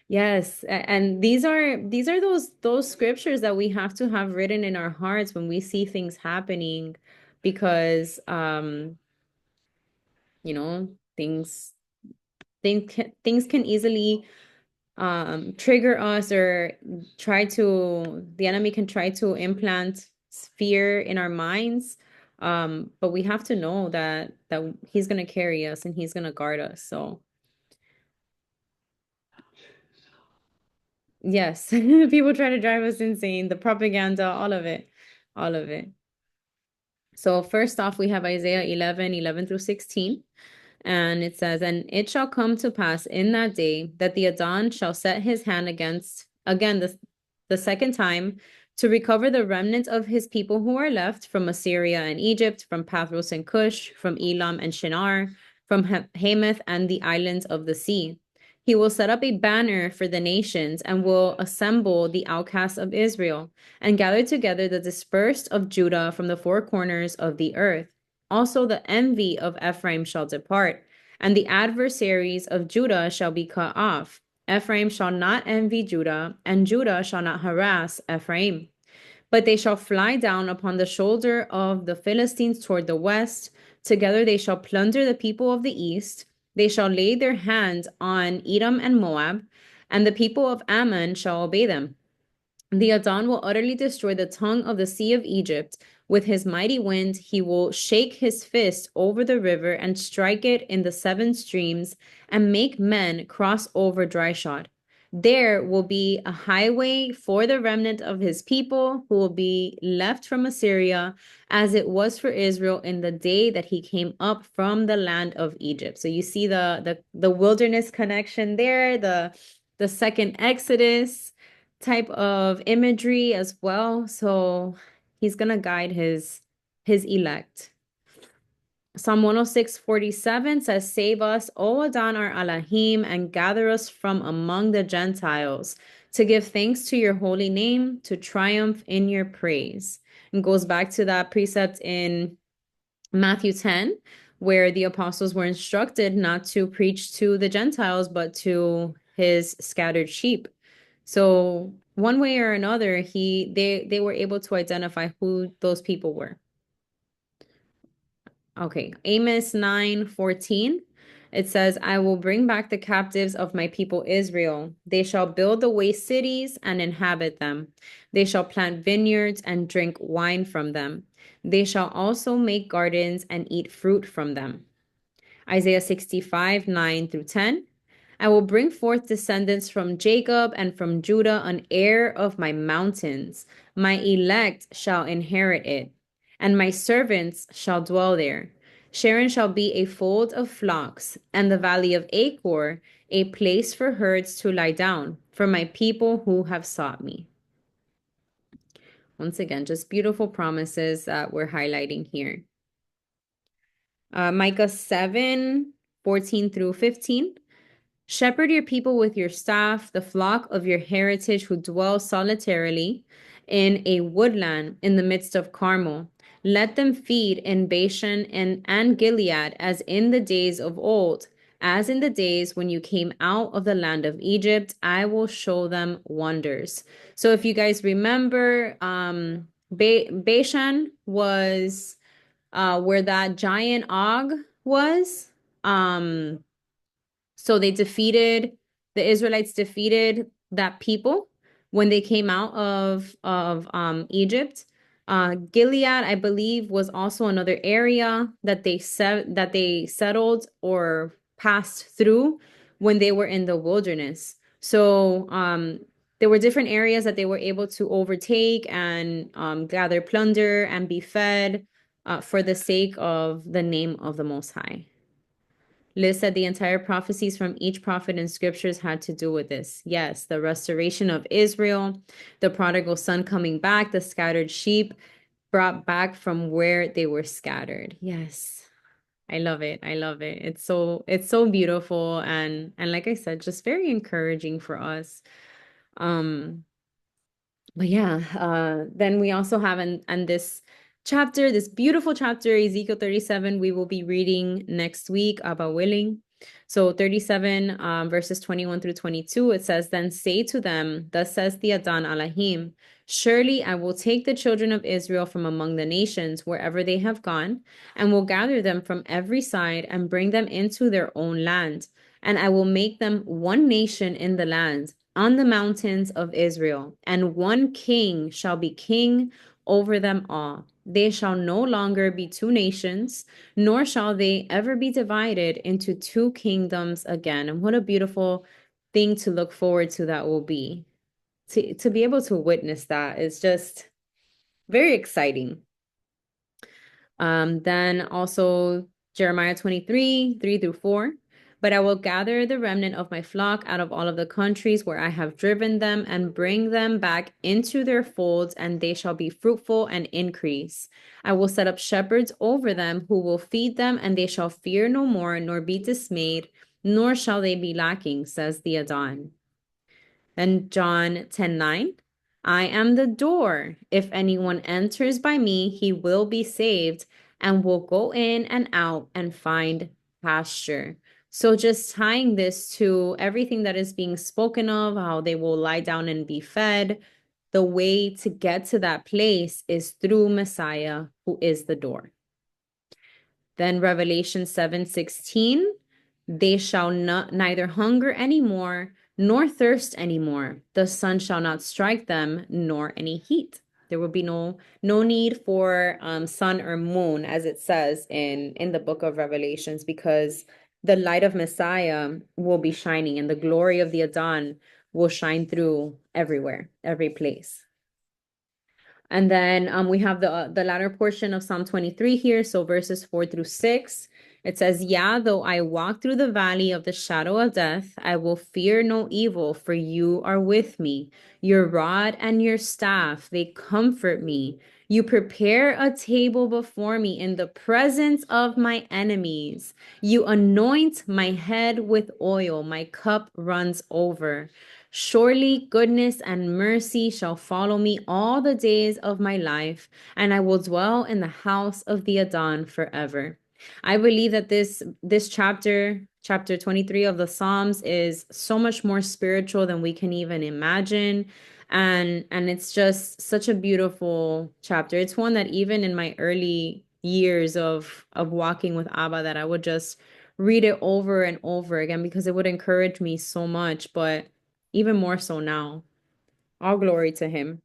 Yes, and these are those scriptures that we have to have written in our hearts when we see things happening, because you know, things can easily trigger us or the enemy can try to implant fear in our minds. But we have to know that he's gonna carry us and he's gonna guard us. So yes, people try to drive us insane, the propaganda, all of it, all of it. So first off, we have Isaiah 11 through 16. And it says, and it shall come to pass in that day that the Adon shall set his hand against, again, the second time, to recover the remnant of his people who are left from Assyria and Egypt, from Pathros and Cush, from Elam and Shinar, from Hamath and the islands of the sea. He will set up a banner for the nations and will assemble the outcasts of Israel and gather together the dispersed of Judah from the four corners of the earth. Also, the envy of Ephraim shall depart, and the adversaries of Judah shall be cut off. Ephraim shall not envy Judah, and Judah shall not harass Ephraim. But they shall fly down upon the shoulder of the Philistines toward the west. Together they shall plunder the people of the east. They shall lay their hands on Edom and Moab, and the people of Ammon shall obey them. The Adon will utterly destroy the tongue of the sea of Egypt. With his mighty wind, he will shake his fist over the river and strike it in the seven streams and make men cross over dry shod. There will be a highway for the remnant of his people who will be left from Assyria, as it was for Israel in the day that he came up from the land of Egypt. So you see the wilderness connection there, the second Exodus type of imagery as well. So he's gonna guide his elect. Psalm 106:47 says, Save us, O Adon our Elohim, and gather us from among the Gentiles, to give thanks to your holy name, to triumph in your praise. And goes back to that precept in Matthew 10, where the apostles were instructed not to preach to the Gentiles, but to his scattered sheep. So one way or another, they were able to identify who those people were. Okay, Amos 9:14. It says, I will bring back the captives of my people Israel. They shall build the waste cities and inhabit them. They shall plant vineyards and drink wine from them. They shall also make gardens and eat fruit from them. Isaiah 65:9 through 10. I will bring forth descendants from Jacob and from Judah, an heir of my mountains. My elect shall inherit it, and my servants shall dwell there. Sharon shall be a fold of flocks, and the valley of Achor a place for herds to lie down, for my people who have sought me. Once again, just beautiful promises that we're highlighting here. Micah 7:14 through 15. Shepherd your people with your staff, the flock of your heritage who dwell solitarily in a woodland in the midst of Carmel. Let them feed in Bashan and Gilead as in the days of old, as in the days when you came out of the land of Egypt. I will show them wonders. So if you guys remember, Bashan was where that giant Og was. So the Israelites defeated that people when they came out of Egypt. Gilead, I believe, was also another area that they settled or passed through when they were in the wilderness. So there were different areas that they were able to overtake and gather plunder and be fed for the sake of the name of the Most High. Liz said the entire prophecies from each prophet in scriptures had to do with this. Yes, the restoration of Israel, the prodigal son coming back, the scattered sheep brought back from where they were scattered. Yes. I love it. I love it. It's so beautiful and like I said, just very encouraging for us. Um but yeah, then we also have in this chapter, this beautiful chapter, Ezekiel 37, we will be reading next week, Abba willing. So 37, verses 21 through 22, it says, Then say to them, Thus says the Adon Elohim, Surely I will take the children of Israel from among the nations, wherever they have gone, and will gather them from every side and bring them into their own land. and I will make them one nation in the land, on the mountains of Israel, and one king shall be king over them all. They shall no longer be two nations, nor shall they ever be divided into two kingdoms again. And what a beautiful thing to look forward to that will be. To be able to witness that is just very exciting. Then also Jeremiah 23, 3 through 4. But I will gather the remnant of my flock out of all of the countries where I have driven them and bring them back into their folds, and they shall be fruitful and increase. I will set up shepherds over them who will feed them, and they shall fear no more, nor be dismayed, nor shall they be lacking, says the Adon. And John 10:9, I am the door. If anyone enters by me, he will be saved and will go in and out and find pasture. So just tying this to everything that is being spoken of, how they will lie down and be fed, the way to get to that place is through Messiah, who is the door. Then Revelation 7:16, they shall not neither hunger anymore nor thirst anymore. The sun shall not strike them, nor any heat. There will be no need for sun or moon, as it says in the book of Revelations, because the light of Messiah will be shining, and the glory of the Adon will shine through everywhere, every place. And then we have the latter portion of Psalm 23 here, so verses 4 through 6. It says, yeah, though I walk through the valley of the shadow of death, I will fear no evil, for you are with me. Your rod and your staff, they comfort me. You prepare a table before me in the presence of my enemies. You anoint my head with oil. My cup runs over. Surely goodness and mercy shall follow me all the days of my life, and I will dwell in the house of the Adon forever. I believe that this chapter 23 of the Psalms is so much more spiritual than we can even imagine. And it's just such a beautiful chapter. It's one that even in my early years of walking with Abba, that I would just read it over and over again because it would encourage me so much. But even more so now. All glory to him.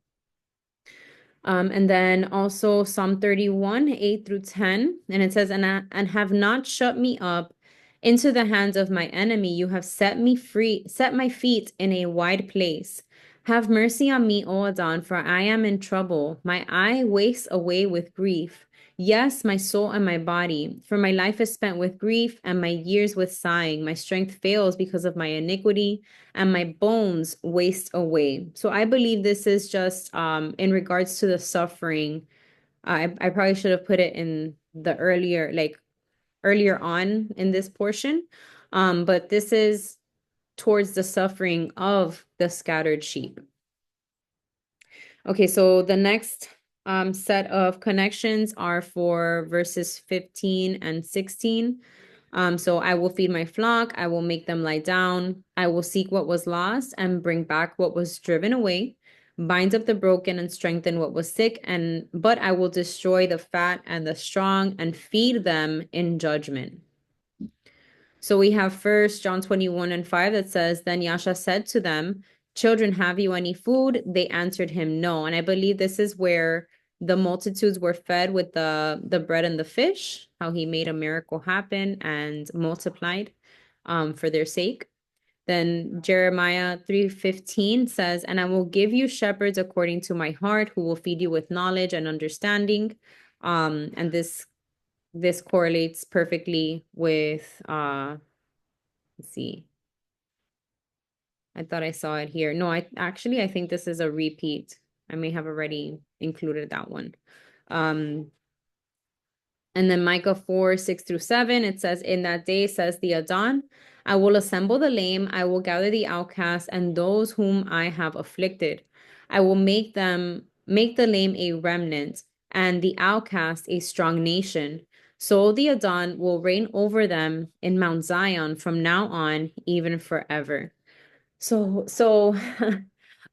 And then also Psalm 31, 8 through 10. And it says, and have not shut me up into the hands of my enemy. You have set me free, set my feet in a wide place. Have mercy on me, O Adon, for I am in trouble. My eye wastes away with grief. Yes, my soul and my body, for my life is spent with grief and my years with sighing. My strength fails because of my iniquity and my bones waste away. So I believe this is just in regards to the suffering. I probably should have put it in the earlier on in this portion. But this is towards the suffering of the scattered sheep. Okay, so the next set of connections are for verses 15 and 16. So I will feed my flock, I will make them lie down, I will seek what was lost and bring back what was driven away, bind up the broken and strengthen what was sick, but I will destroy the fat and the strong and feed them in judgment. So we have first John 21 and 5 that says, then Yasha said to them, children, have you any food? They answered him, no. And I believe this is where the multitudes were fed with the bread and the fish, how he made a miracle happen and multiplied for their sake. Then Jeremiah 3:15 says, and I will give you shepherds according to my heart, who will feed you with knowledge and understanding. And this correlates perfectly with let's see. I thought I saw it here. No, I think this is a repeat. I may have already included that one. And then Micah 4, 6 through 7, it says, in that day, says the Adon, I will assemble the lame, I will gather the outcasts and those whom I have afflicted. I will make the lame a remnant and the outcast a strong nation. So the Adon will reign over them in Mount Zion from now on, even forever. So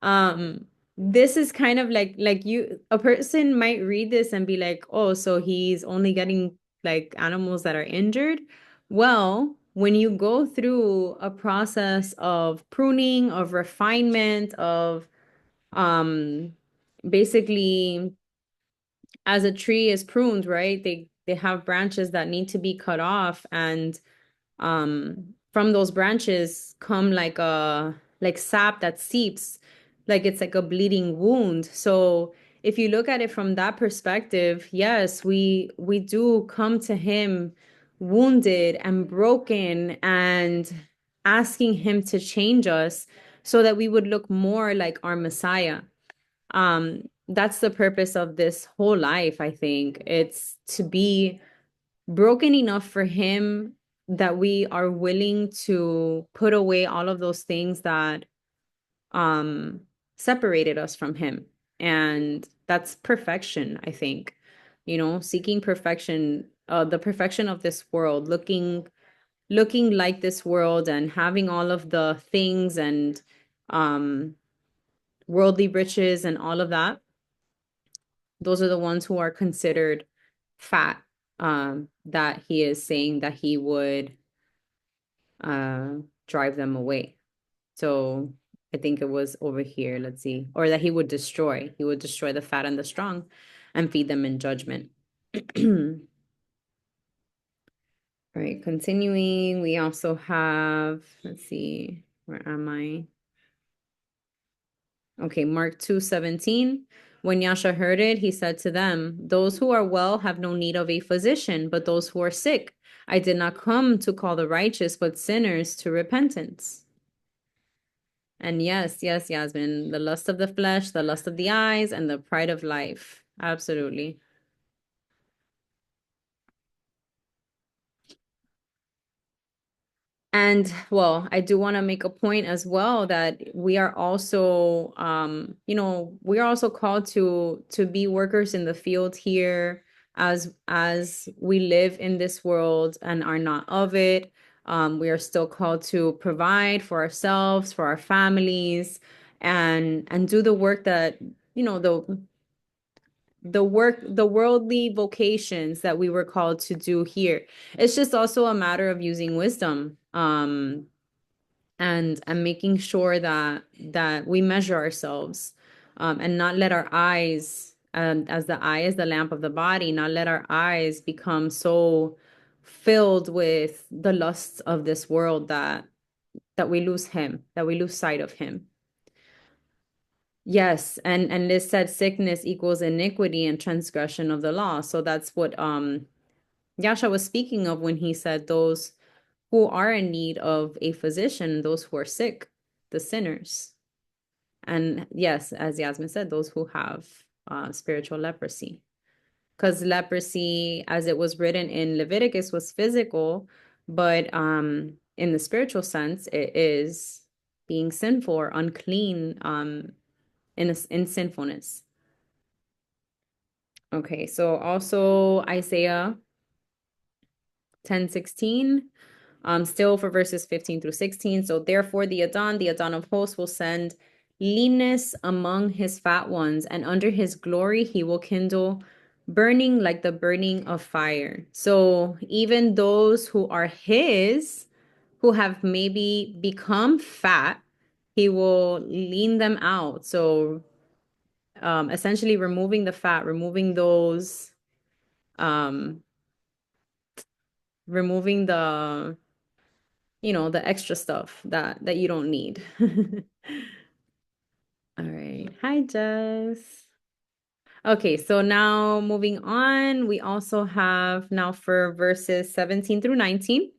um this is kind of like a person might read this and be like, "Oh, so he's only getting like animals that are injured." Well, when you go through a process of pruning, of refinement, of um basically as a tree is pruned, right? They have branches that need to be cut off, and from those branches come like sap that seeps, like it's like a bleeding wound. So if you look at it from that perspective, yes, we do come to him wounded and broken and asking him to change us so that we would look more like our Messiah. That's the purpose of this whole life, I think. It's to be broken enough for him that we are willing to put away all of those things that um separated us from him. And that's perfection, I think. Seeking perfection, the perfection of this world, looking like this world and having all of the things and um worldly riches and all of that. Those are the ones who are considered fat, that he is saying that he would uh drive them away. So I think it was over here, let's see, or that he would destroy the fat and the strong and feed them in judgment. All right, continuing, we also have, let's see, where am I? Okay, Mark 2:17. When Yasha heard it, he said to them, those who are well have no need of a physician, but those who are sick. I did not come to call the righteous, but sinners to repentance. And yes, yes, Yasmin, the lust of the flesh, the lust of the eyes, and the pride of life. Absolutely. And well, I do want to make a point as well that we are also, we are also called to be workers in the field here as we live in this world and are not of it. We are still called to provide for ourselves, for our families, and do the work that, the worldly vocations that we were called to do here. It's just also a matter of using wisdom, and making sure that we measure ourselves, and not let our eyes, as the eye is the lamp of the body, not let our eyes become so filled with the lusts of this world that we lose him, that we lose sight of him. Yes, and Liz said sickness equals iniquity and transgression of the law. So that's what Yasha was speaking of when he said those who are in need of a physician, those who are sick, the sinners. And yes, as Yasmin said, those who have spiritual leprosy. Because leprosy, as it was written in Leviticus, was physical, but in the spiritual sense, it is being sinful or unclean, in sinfulness. Okay, so also Isaiah 10:16, still for verses 15 through 16. So therefore the Adon of hosts will send leanness among his fat ones, and under his glory he will kindle burning like the burning of fire. So even those who are his, who have maybe become fat, he will lean them out. So essentially removing the fat, removing those, um, removing the extra stuff that you don't need. All right. Hi, Jess. Okay, so now moving on, we also have now for verses 17 through 19.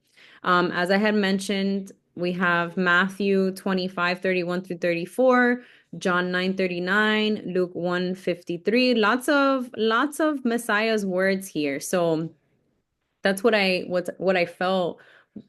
As I had mentioned, we have Matthew 25:31 through 34, John 9:39, Luke 1:53. Lots of Messiah's words here. So that's what I felt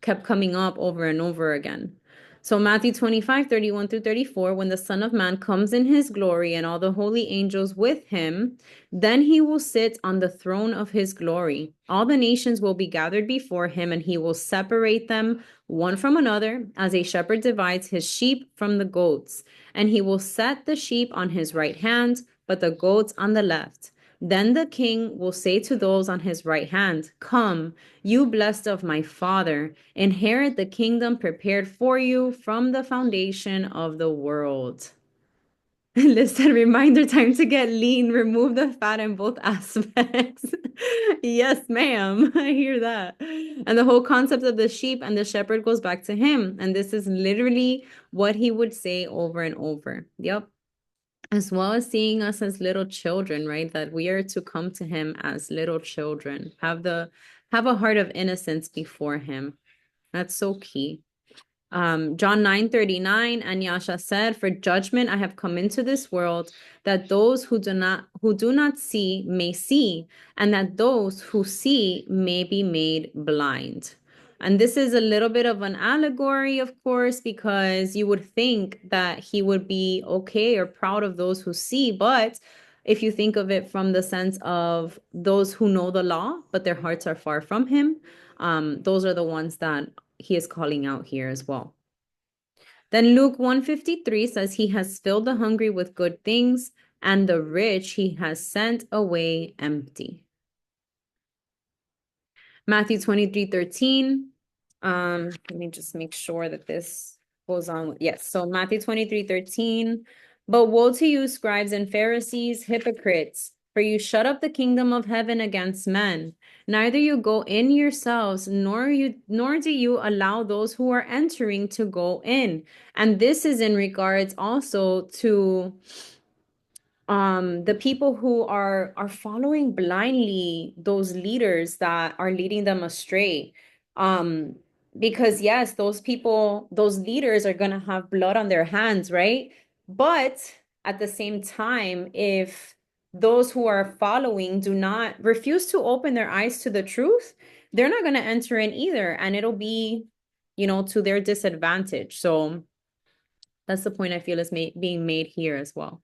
kept coming up over and over again. So Matthew 25:31 through 34, when the Son of Man comes in his glory and all the holy angels with him, then he will sit on the throne of his glory. All the nations will be gathered before him, and he will separate them one from another, as a shepherd divides his sheep from the goats. And he will set the sheep on his right hand, but the goats on the left. Then the king will say to those on his right hand, come, you blessed of my father, inherit the kingdom prepared for you from the foundation of the world. Listen, reminder time to get lean. Remove the fat in both aspects. Yes, ma'am. I hear that. And the whole concept of the sheep and the shepherd goes back to him. And this is literally what he would say over and over. Yep. As well as seeing us as little children, right? That we are to come to him as little children. Have a heart of innocence before him. That's so key. John 9:39, and Yasha said, for judgment I have come into this world, that those who do not see may see, and that those who see may be made blind. And this is a little bit of an allegory, of course, because you would think that he would be okay or proud of those who see, but if you think of it from the sense of those who know the law, but their hearts are far from him, those are the ones that he is calling out here as well. Then Luke 153 says he has filled the hungry with good things, and the rich he has sent away empty. Matthew 23:13. Let me just make sure that this goes on. Yes, so Matthew 23:13. But woe to you, scribes and Pharisees, hypocrites, for you shut up the kingdom of heaven against men. Neither you go in yourselves, nor do you allow those who are entering to go in. And this is in regards also to the people who are following blindly those leaders that are leading them astray. um because yes, those people, those leaders are going to have blood on their hands, right? But at the same time, if those who are following do not refuse to open their eyes to the truth, they're not going to enter in either, and it'll be, to their disadvantage. So that's the point I feel is being made here as well.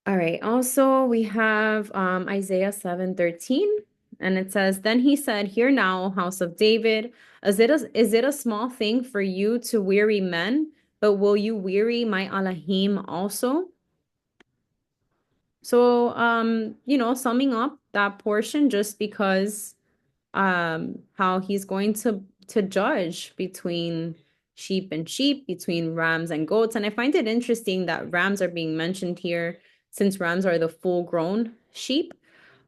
All right. Also, we have Isaiah 7:13, and it says, then he said, hear now, house of David, is it a small thing for you to weary men, but will you weary my Elohim also? So, summing up that portion, just because how he's going to judge between sheep and sheep, between rams and goats. And I find it interesting that rams are being mentioned here, since rams are the full grown sheep.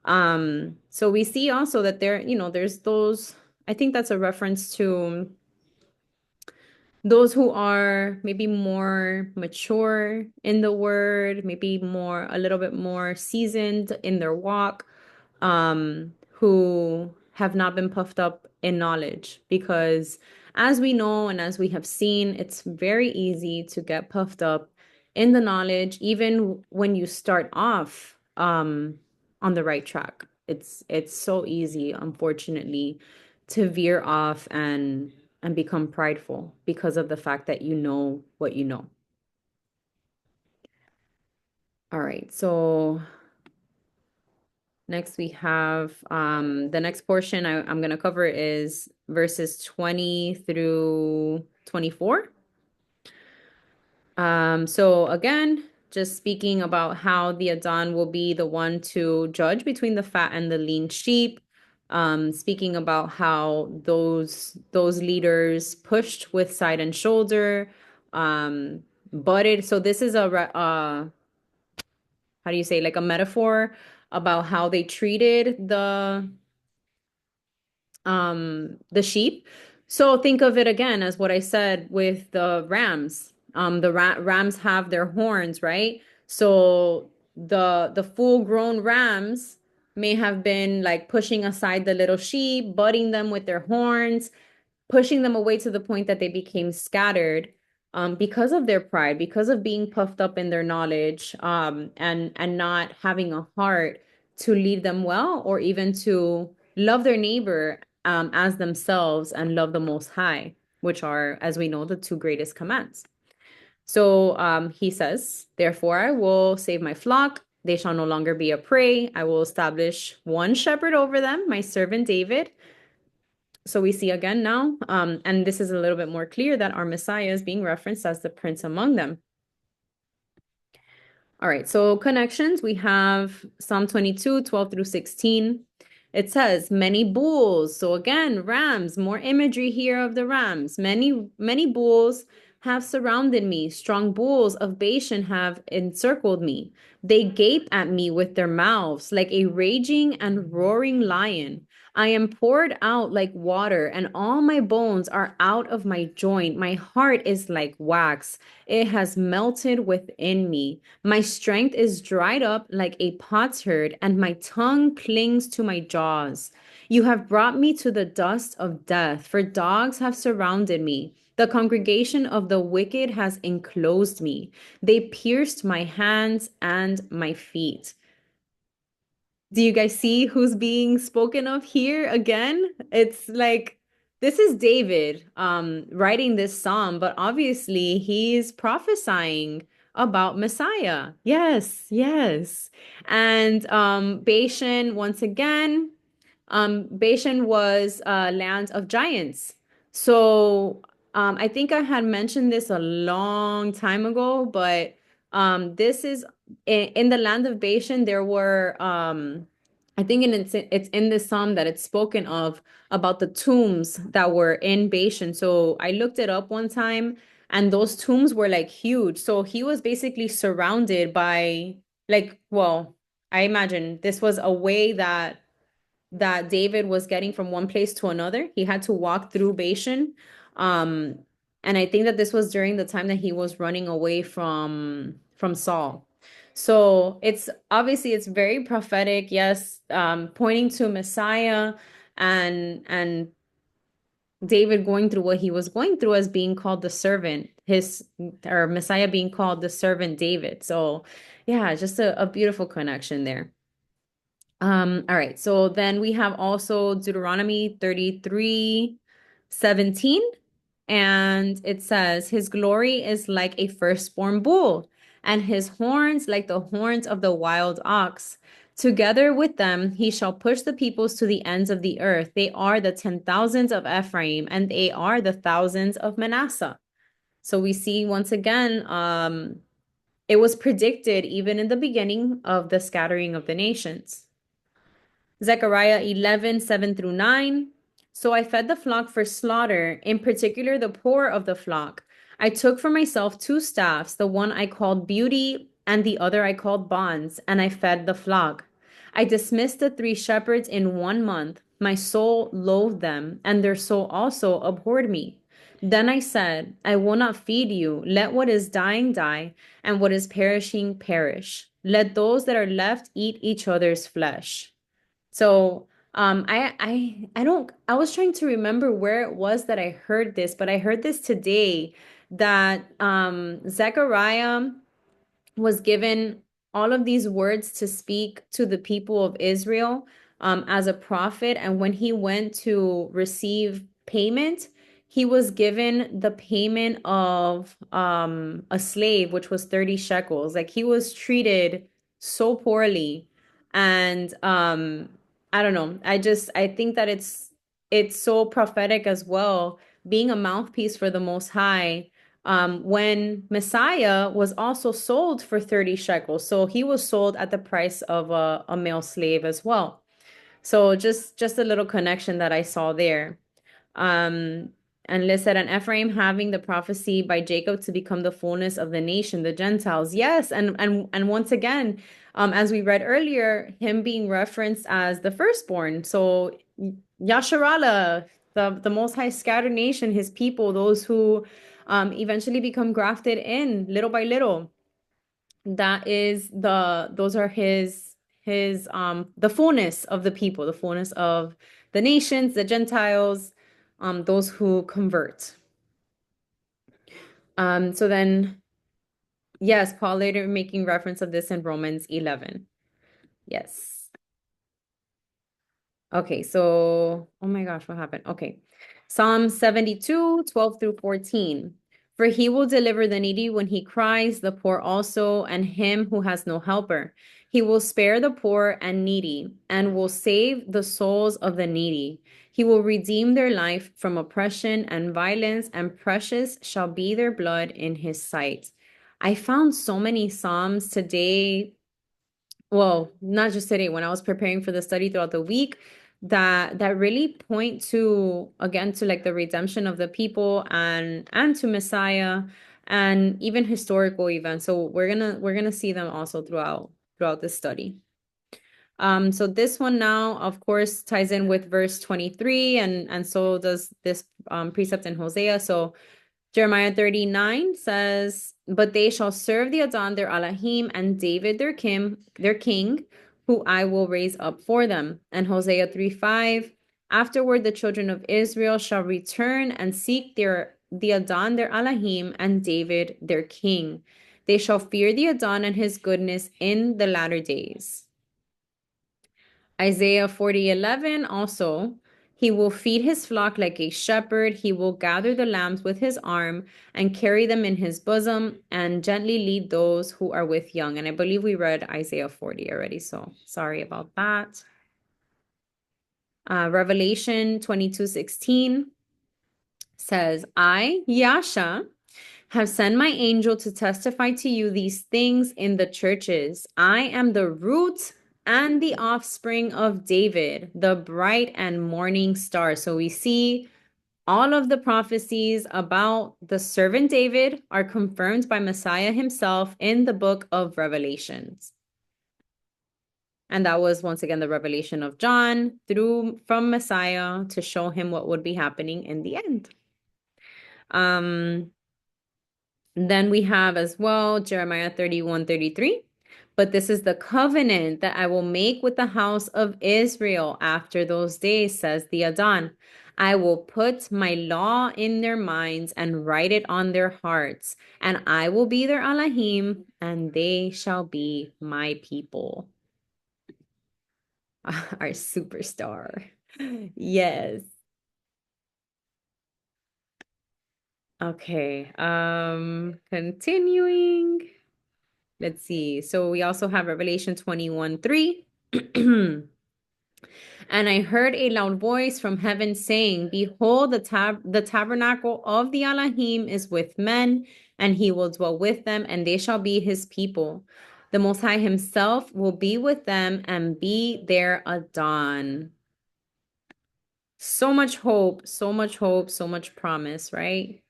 So we see also that there's those, I think that's a reference to those who are maybe more mature in the word, maybe a little bit more seasoned in their walk, who have not been puffed up in knowledge. Because as we know and as we have seen, it's very easy to get puffed up in the knowledge, even when you start off on the right track. It's so easy, unfortunately, to veer off and become prideful because of the fact that you know what you know. All right, so next we have the next portion I'm going to cover is verses 20 through 24. So again, just speaking about how the Adon will be the one to judge between the fat and the lean sheep. Speaking about how those leaders pushed with side and shoulder, butted. So this is how do you say, like a metaphor about how they treated the sheep. So think of it again as what I said with the rams. The rams have their horns, right? So the full grown rams may have been like pushing aside the little sheep, butting them with their horns, pushing them away to the point that they became scattered, because of their pride, because of being puffed up in their knowledge, and not having a heart to lead them well, or even to love their neighbor as themselves, and love the Most High, which are, as we know, the two greatest commands. So he says, therefore, I will save my flock. They shall no longer be a prey. I will establish one shepherd over them, my servant David. So we see again now, and this is a little bit more clear, that our Messiah is being referenced as the prince among them. All right, so connections, we have Psalm 22, 12 through 16. It says, many bulls. So again, rams, more imagery here of the rams. Many bulls have surrounded me. Strong bulls of Bashan have encircled me. They gape at me with their mouths like a raging and roaring lion. I am poured out like water, and all my bones are out of my joint. My heart is like wax. It has melted within me. My strength is dried up like a potsherd, and my tongue clings to my jaws. You have brought me to the dust of death, for dogs have surrounded me. The congregation of the wicked has enclosed me. They pierced my hands and my feet. Do you guys see who's being spoken of here again? It's like this is David writing this psalm, but obviously he's prophesying about Messiah. Yes, yes. And Bashan once again, Bashan was a land of giants. So I think I had mentioned this a long time ago, but this is in the land of Bashan, there were I think it's in this psalm that it's spoken of about the tombs that were in Bashan. So I looked it up one time, and those tombs were like huge. So he was basically surrounded by like, well, I imagine this was a way that David was getting from one place to another. He had to walk through Bashan. Um, and I think that this was during the time that he was running away from Saul. So it's obviously it's very prophetic, yes, pointing to Messiah and David going through what he was going through as being called the servant, his or Messiah being called the servant David. So yeah, just a beautiful connection there. All right. So then we have also Deuteronomy 33:17, and it says, his glory is like a firstborn bull, and his horns like the horns of the wild ox. Together with them, he shall push the peoples to the ends of the earth. They are the 10,000s of Ephraim, and they are the thousands of Manasseh. So we see once again, it was predicted even in the beginning of the scattering of the nations. Zechariah 11:7 through 9. So I fed the flock for slaughter, in particular the poor of the flock. I took for myself two staffs, the one I called beauty and the other I called bonds, and I fed the flock. I dismissed the three shepherds in 1 month. My soul loathed them, and their soul also abhorred me. Then I said, I will not feed you. Let what is dying die, and what is perishing perish. Let those that are left eat each other's flesh. So I don't I was trying to remember where it was that I heard this, but I heard this today that Zechariah was given all of these words to speak to the people of Israel as a prophet. And when he went to receive payment, he was given the payment of a slave, which was 30 shekels. Like he was treated so poorly. And I don't know. I think that it's so prophetic as well, being a mouthpiece for the Most High when Messiah was also sold for 30 shekels. So he was sold at the price of a male slave as well. So just a little connection that I saw there. Um, and Liz said, and Ephraim having the prophecy by Jacob to become the fullness of the nation, the Gentiles. Yes, and once again, as we read earlier, him being referenced as the firstborn. So Yasharala, the Most High scattered nation, his people, those who eventually become grafted in little by little. That is those are his the fullness of the people, the fullness of the nations, the Gentiles, those who convert. So then yes, Paul later making reference of this in Romans 11. Yes. Okay, so, oh my gosh, what happened? Okay. Psalm 72, 12 through 14. For he will deliver the needy when he cries, the poor also, and him who has no helper. He will spare the poor and needy, and will save the souls of the needy. He will redeem their life from oppression and violence, and precious shall be their blood in his sight. I found so many Psalms today, well, not just today, when I was preparing for the study throughout the week, that really point to, again, to like the redemption of the people and to Messiah and even historical events. So we're gonna see them also throughout this study. So this one now, of course, ties in with verse 23, and so does this precept in Hosea. So Jeremiah 39 says, "But they shall serve the Adon their Elohim and David their king, who I will raise up for them." And Hosea 3:5, "Afterward the children of Israel shall return and seek the Adon their Elohim and David their king. They shall fear the Adon and his goodness in the latter days." Isaiah 40:11 also, "He will feed his flock like a shepherd. He will gather the lambs with his arm and carry them in his bosom and gently lead those who are with young." And I believe we read Isaiah 40 already, so sorry about that. Revelation 22:16 says, "I, Yasha, have sent my angel to testify to you these things in the churches. I am the root and the offspring of David, the bright and morning star." So we see all of the prophecies about the servant David are confirmed by Messiah himself in the book of Revelations. And that was once again the revelation of John through from Messiah to show him what would be happening in the end. Then we have as well Jeremiah 31:33. "But this is the covenant that I will make with the house of Israel after those days, says the Adon. I will put my law in their minds and write it on their hearts, and I will be their Elohim, and they shall be my people." Our superstar. Yes. Okay. Continuing. Let's see. So we also have Revelation 21:3. "And I heard a loud voice from heaven saying, Behold, the tabernacle of the Elohim is with men, and he will dwell with them, and they shall be his people. The Most High himself will be with them and be their Adon." So much hope, so much hope, so much promise, right?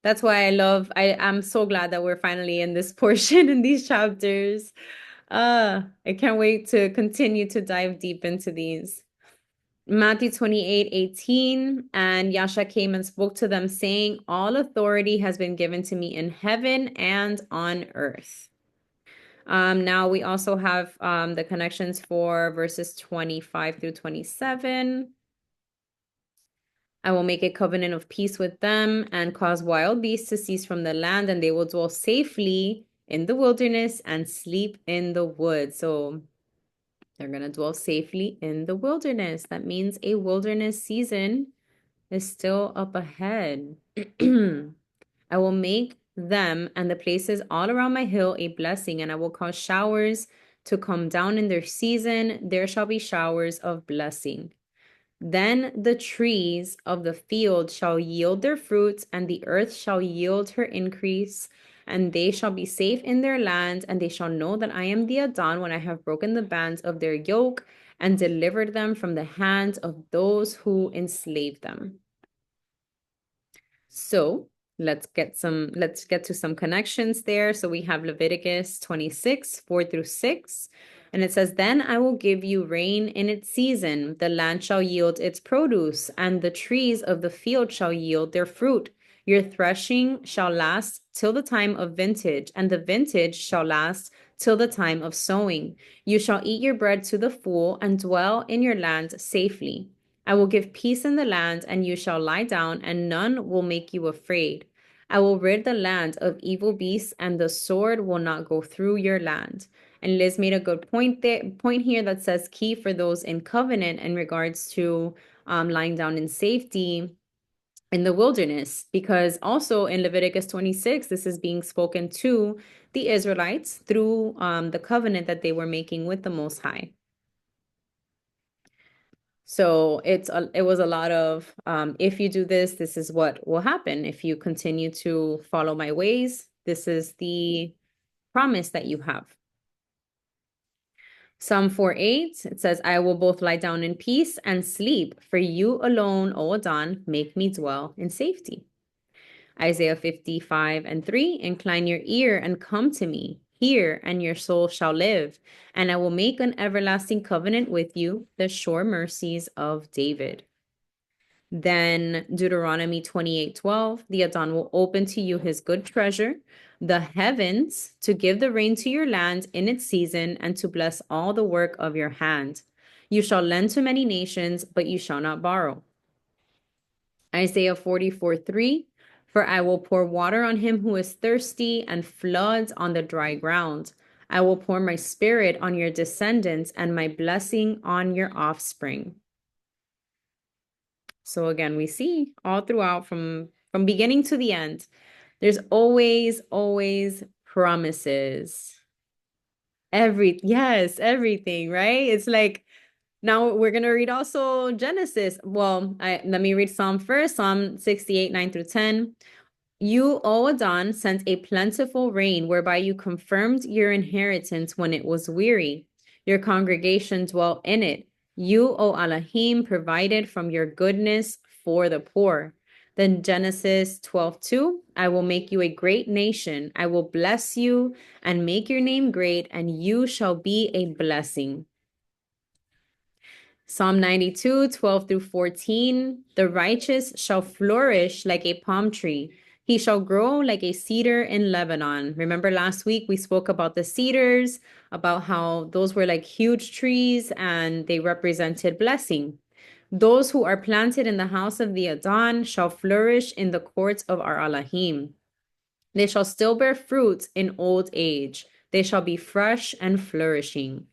That's why I'm so glad that we're finally in this portion in these chapters. I can't wait to continue to dive deep into these. Matthew 28:18, "And Yasha came and spoke to them, saying, All authority has been given to me in heaven and on earth." Now we also have the connections for verses 25 through 27. "I will make a covenant of peace with them and cause wild beasts to cease from the land, and they will dwell safely in the wilderness and sleep in the woods." So they're going to dwell safely in the wilderness. That means a wilderness season is still up ahead. "I will make them and the places all around my hill a blessing, and I will cause showers to come down in their season. There shall be showers of blessing. Then the trees of the field shall yield their fruits, and the earth shall yield her increase, and they shall be safe in their land, and they shall know that I am the Adon when I have broken the bands of their yoke and delivered them from the hands of those who enslave them." So let's get to some connections there. So we have Leviticus 26:4-6. And it says, "Then I will give you rain in its season. The land shall yield its produce, and the trees of the field shall yield their fruit. Your threshing shall last till the time of vintage, and the vintage shall last till the time of sowing. You shall eat your bread to the full and dwell in your land safely. I will give peace in the land, and you shall lie down, and none will make you afraid. I will rid the land of evil beasts, and the sword will not go through your land." And Liz made a good point here that says key for those in covenant in regards to lying down in safety in the wilderness, because also in Leviticus 26, this is being spoken to the Israelites through the covenant that they were making with the Most High. So it was a lot of if you do this, this is what will happen. If you continue to follow my ways, this is the promise that you have. Psalm 4:8, it says, I will both lie down in peace and sleep, for you alone, O Adon, make me dwell in safety. Isaiah 55:3, incline your ear and come to me. Hear, and your soul shall live, and I will make an everlasting covenant with you, the sure mercies of David. Then Deuteronomy 28:12, the Adon will open to you his good treasure, the heavens, to give the rain to your land in its season, and to bless all the work of your hand. You shall lend to many nations, but you shall not borrow. Isaiah 44:3, for I will pour water on him who is thirsty and floods on the dry ground. I will pour my spirit on your descendants and my blessing on your offspring. So again, we see all throughout from beginning to the end, there's always promises. Yes, everything, right? It's like now we're gonna read also Genesis. Well, let me read Psalm first, Psalm 68, 9 through 10. You, O Adon, sent a plentiful rain whereby you confirmed your inheritance when it was weary. Your congregation dwelt in it. You, O Elohim, provided from your goodness for the poor. Then Genesis 12:2, I will make you a great nation. I will bless you and make your name great, and you shall be a blessing. Psalm 92, 12 through 14. The righteous shall flourish like a palm tree. He shall grow like a cedar in Lebanon. Remember last week we spoke about the cedars, about how those were like huge trees and they represented blessing. Those who are planted in the house of the Adon shall flourish in the courts of our Elohim. They shall still bear fruit in old age. They shall be fresh and flourishing.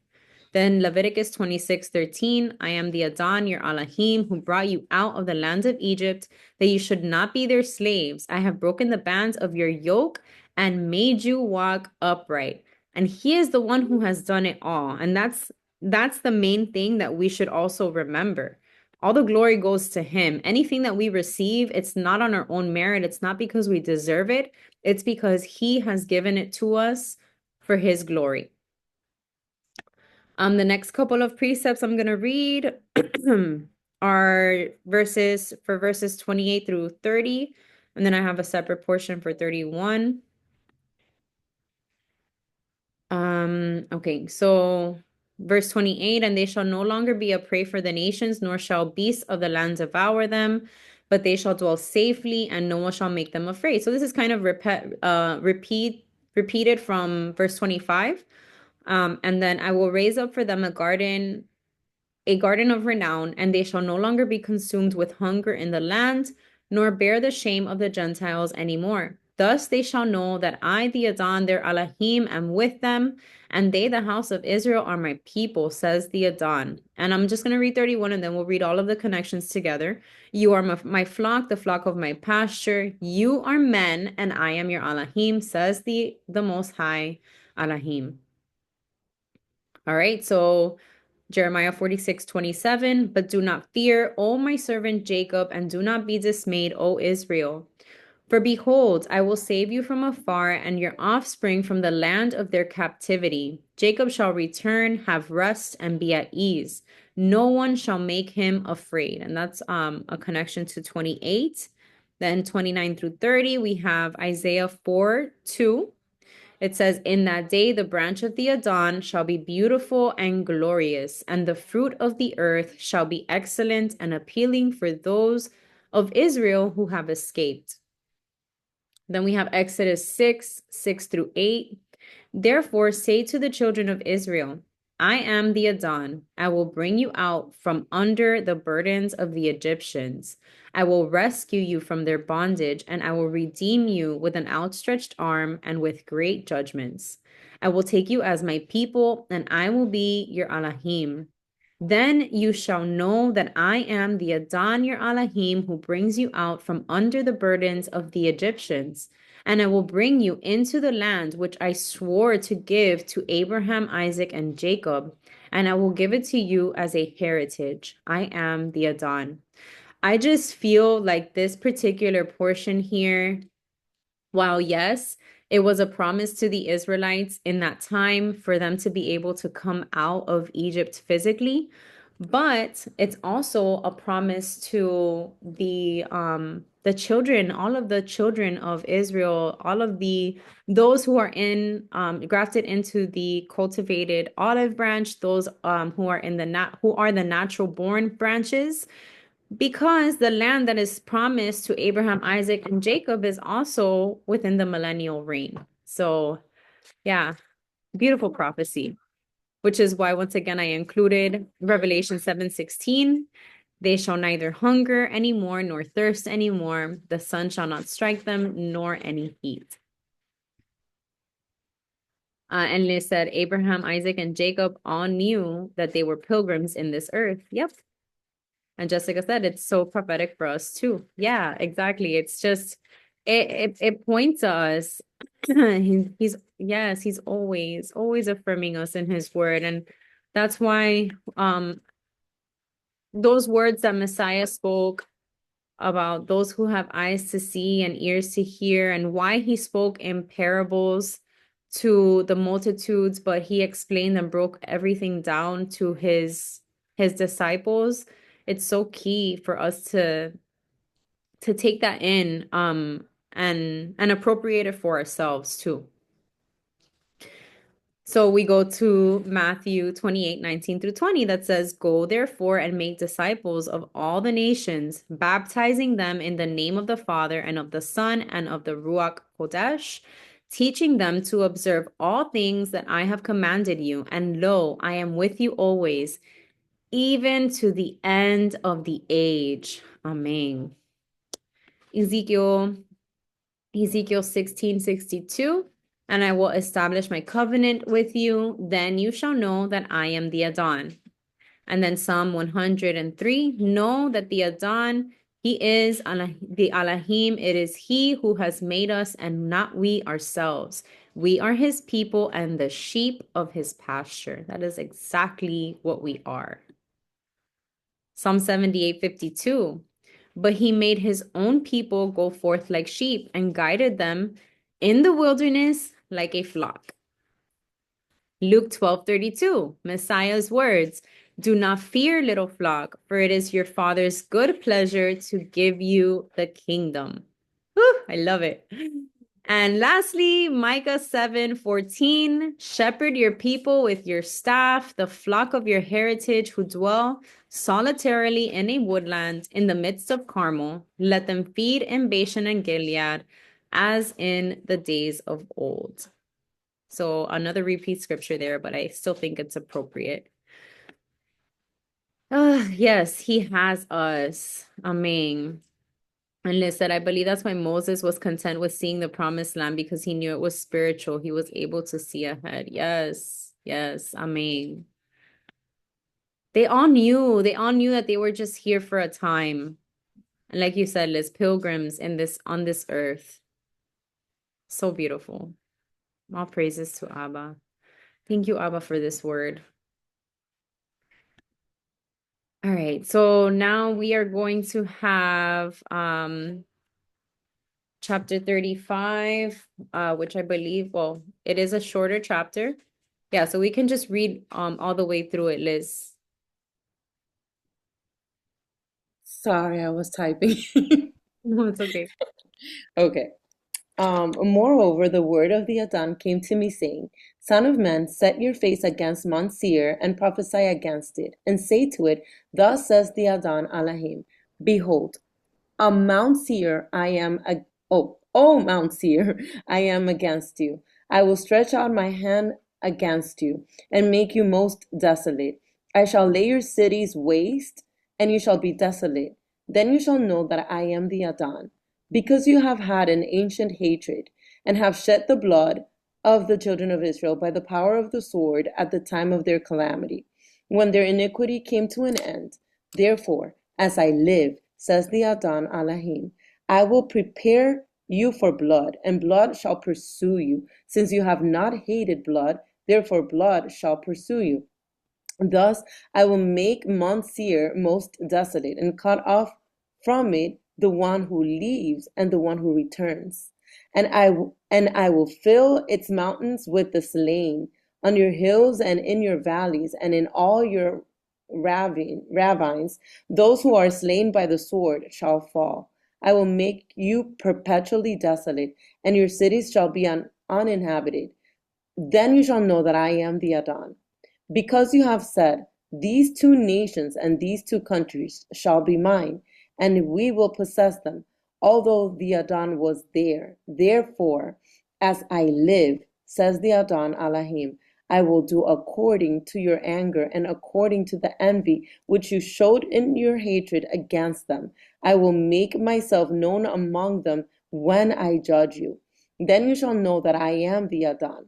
Then Leviticus 26:13, I am the Adon, your Elohim, who brought you out of the land of Egypt, that you should not be their slaves. I have broken the bands of your yoke and made you walk upright. And he is the one who has done it all. And that's the main thing that we should also remember. All the glory goes to him. Anything that we receive, it's not on our own merit. It's not because we deserve it. It's because he has given it to us for his glory. The next couple of precepts I'm going to read are verses 28 through 30, and then I have a separate portion for 31. Okay, so verse 28, and they shall no longer be a prey for the nations, nor shall beasts of the land devour them, but they shall dwell safely, and no one shall make them afraid. So this is kind of repeated from verse 25. And then I will raise up for them a garden of renown, and they shall no longer be consumed with hunger in the land, nor bear the shame of the Gentiles any more. Thus they shall know that I, the Adon, their Elohim, am with them, and they, the house of Israel, are my people, says the Adon. And I'm just going to read 31, and then we'll read all of the connections together. You are my flock, the flock of my pasture. You are men, and I am your Elohim, says the Most High Elohim. All right, so Jeremiah 46:27, but do not fear, O my servant Jacob, and do not be dismayed, O Israel. For behold, I will save you from afar, and your offspring from the land of their captivity. Jacob shall return, have rest, and be at ease. No one shall make him afraid. And that's a connection to 28. Then 29 through 30, we have Isaiah 4:2. It says, in that day, the branch of the Adon shall be beautiful and glorious, and the fruit of the earth shall be excellent and appealing for those of Israel who have escaped. Then we have Exodus 6 through 8. Therefore, say to the children of Israel, I am the Adon. I will bring you out from under the burdens of the Egyptians. I will rescue you from their bondage, and I will redeem you with an outstretched arm and with great judgments. I will take you as my people, and I will be your Elohim. Then you shall know that I am the Adon your Elohim, who brings you out from under the burdens of the Egyptians. And I will bring you into the land which I swore to give to Abraham, Isaac, and Jacob. and I will give it to you as a heritage. I am the Adon. I just feel like this particular portion here, while yes, it was a promise to the Israelites in that time for them to be able to come out of Egypt physically, but it's also a promise to the children, all of the children of Israel, all of the those who are in grafted into the cultivated olive branch, those who are in the who are the natural born branches, because the land that is promised to Abraham, Isaac, and Jacob is also within the millennial reign. So, yeah, beautiful prophecy, which is why once again I included Revelation 7:16. They shall neither hunger anymore nor thirst anymore. The sun shall not strike them, nor any heat. And they said Abraham, Isaac, and Jacob all knew that they were pilgrims in this earth. Yep. And Jessica said it's so prophetic for us too. Yeah, exactly. It's just it points us. He's yes, he's always affirming us in his word. And that's why those words that Messiah spoke about those who have eyes to see and ears to hear, and why he spoke in parables to the multitudes, but he explained and broke everything down to his disciples. It's so key for us to take that in and appropriate it for ourselves too. So we go to Matthew 28:19-20 that says, Go therefore and make disciples of all the nations, baptizing them in the name of the Father and of the Son and of the Ruach Kodesh, teaching them to observe all things that I have commanded you. And lo, I am with you always, even to the end of the age. Amen. Ezekiel 16:62, and I will establish my covenant with you. Then you shall know that I am the Adon. And then Psalm 103, know that the Adon, he is the Elohim. It is he who has made us and not we ourselves. We are his people and the sheep of his pasture. That is exactly what we are. Psalm 78:52. But he made his own people go forth like sheep and guided them in the wilderness like a flock. Luke 12:32, Messiah's words, do not fear, little flock, for it is your Father's good pleasure to give you the kingdom. Whew, I love it. And lastly, Micah 7:14, shepherd your people with your staff, the flock of your heritage who dwell solitarily in a woodland in the midst of Carmel. Let them feed in Bashan and Gilead, as in the days of old. So another repeat scripture there, but I still think it's appropriate. Yes, he has us. Amen. And Liz said, I believe that's why Moses was content with seeing the promised land because he knew it was spiritual. He was able to see ahead. Yes, yes, amen. They all knew that they were just here for a time. And like you said, Liz, pilgrims in this on this earth. So beautiful. All praises to Abba. Thank you, Abba, for this word. All right, so now we are going to have chapter 35, which I believe, well, it is a shorter chapter. Yeah, so we can just read all the way through it, Liz. Sorry, I was typing. No, it's okay. Okay. Moreover, the word of the Adon came to me, saying, Son of man, set your face against Mount Seir, and prophesy against it, and say to it, Thus says the Adon Elohim, Behold, on Mount Seir I am Mount Seir, I am against you. I will stretch out my hand against you, and make you most desolate. I shall lay your cities waste, and you shall be desolate. Then you shall know that I am the Adon. Because you have had an ancient hatred, and have shed the blood of the children of Israel by the power of the sword at the time of their calamity, when their iniquity came to an end. Therefore, as I live, says the Adon Elohim, I will prepare you for blood, and blood shall pursue you. Since you have not hated blood, therefore blood shall pursue you. Thus I will make Mount Seir most desolate, and cut off from it the one who leaves and the one who returns. And I will fill its mountains with the slain, on your hills and in your valleys, and in all your ravines. Those who are slain by the sword shall fall. I will make you perpetually desolate, and your cities shall be uninhabited. Then you shall know that I am the Adon. Because you have said, these two nations and these two countries shall be mine, and we will possess them, although the Adon was there. Therefore, as I live, says the Adon Elohim, I will do according to your anger and according to the envy which you showed in your hatred against them. I will make myself known among them when I judge you. Then you shall know that I am the Adon.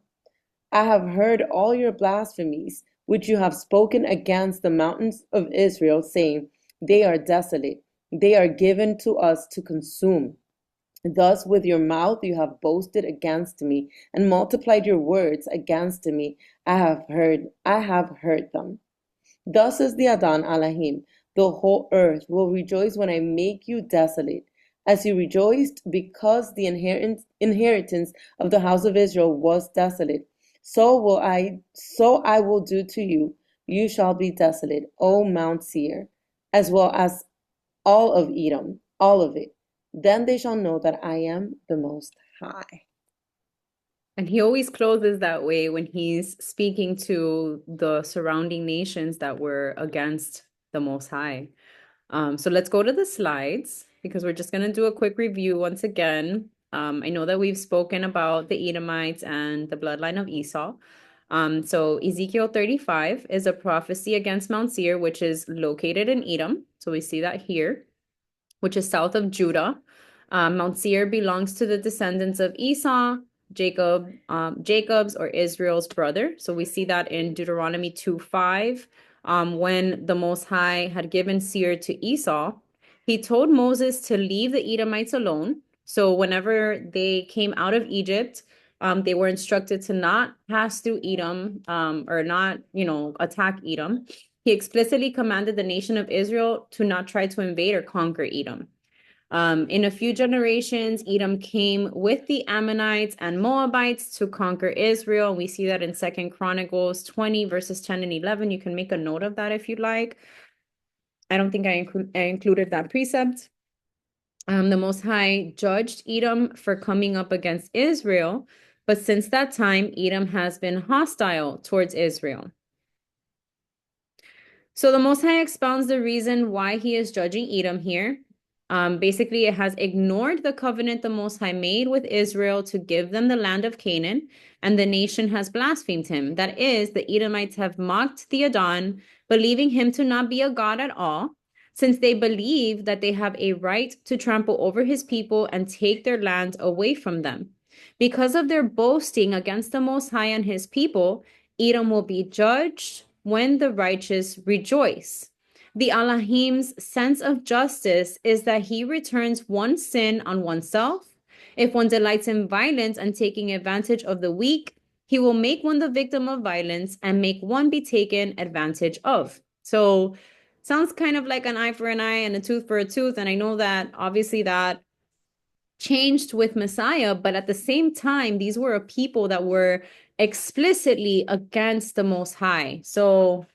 I have heard all your blasphemies, which you have spoken against the mountains of Israel, saying, they are desolate, they are given to us to consume. Thus with your mouth you have boasted against me, and multiplied your words against me. I have heard them. Thus is the Adon Elohim, the whole earth will rejoice when I make you desolate, as you rejoiced because the inheritance of the house of Israel was desolate. So I will do to you. You shall be desolate, O Mount Seir, as well as all of Edom, all of it. Then they shall know that I am the Most High. And he always closes that way when he's speaking to the surrounding nations that were against the Most High. So let's go to the slides because we're just going to do a quick review once again. I know that we've spoken about the Edomites and the bloodline of Esau. So Ezekiel 35 is a prophecy against Mount Seir, which is located in Edom. So we see that here, which is south of Judah. Mount Seir belongs to the descendants of Esau, Jacob's or Israel's brother. So we see that in Deuteronomy 2:5. When the Most High had given Seir to Esau, he told Moses to leave the Edomites alone. So whenever they came out of Egypt, they were instructed to not pass through Edom, or not, attack Edom. He explicitly commanded the nation of Israel to not try to invade or conquer Edom. In a few generations, Edom came with the Ammonites and Moabites to conquer Israel. We see that in 2 Chronicles 20, verses 10 and 11. You can make a note of that if you'd like. I don't think I included that precept. The Most High judged Edom for coming up against Israel, but since that time, Edom has been hostile towards Israel. So the Most High expounds the reason why he is judging Edom here. Basically, it has ignored the covenant the Most High made with Israel to give them the land of Canaan, and the nation has blasphemed him. That is, the Edomites have mocked the Adon, believing him to not be a god at all, since they believe that they have a right to trample over his people and take their land away from them. Because of their boasting against the Most High and his people, Edom will be judged when the righteous rejoice. The Elohim's sense of justice is that he returns one's sin on oneself. If one delights in violence and taking advantage of the weak, he will make one the victim of violence and make one be taken advantage of. So sounds kind of like an eye for an eye and a tooth for a tooth. And I know that obviously that changed with Messiah, but at the same time, these were a people that were explicitly against the Most High. So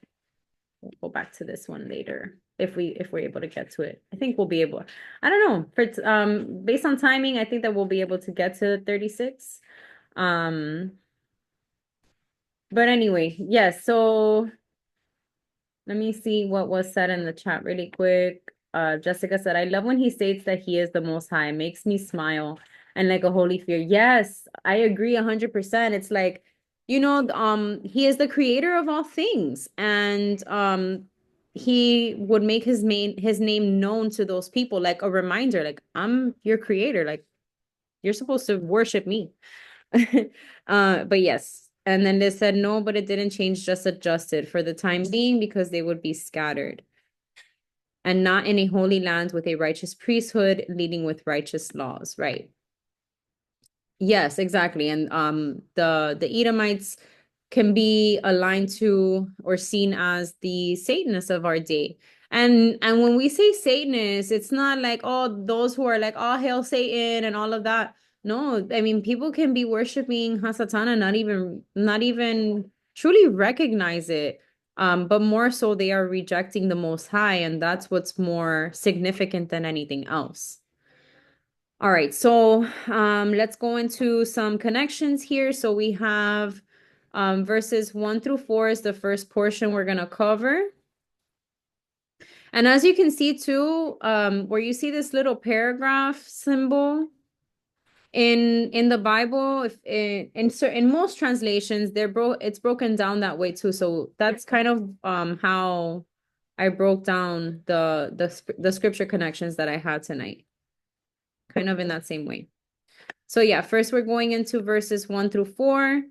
we'll go back to this one later if we're able to get to it. I think we'll be able. I don't know. For based on timing, I think that we'll be able to get to 36. But anyway, yes. So let me see what was said in the chat really quick. Jessica said, I love when he states that he is the Most High. It makes me smile and like a holy fear. Yes, I agree 100%. It's like, he is the creator of all things. And he would make his name known to those people, like a reminder, like, I'm your creator. Like, you're supposed to worship me. But yes. And then they said, no, but it didn't change, just adjusted for the time being because they would be scattered and not in a holy land with a righteous priesthood leading with righteous laws. Right. Yes, exactly. And the Edomites, can be aligned to or seen as the Satanists of our day. And when we say Satanists, it's not like, oh, those who are like, oh, hail Satan and all of that. No, I mean, people can be worshiping Hasatan and not even truly recognize it. But more so they are rejecting the Most High, and that's what's more significant than anything else. All right, so let's go into some connections here. So we have verses 1 through 4 is the first portion we're gonna cover. And as you can see too, where you see this little paragraph symbol in the Bible, if in most translations, it's broken down that way too. So that's kind of how I broke down the scripture connections that I had tonight, kind of in that same way. So yeah, first we're going into verses 1 through 4,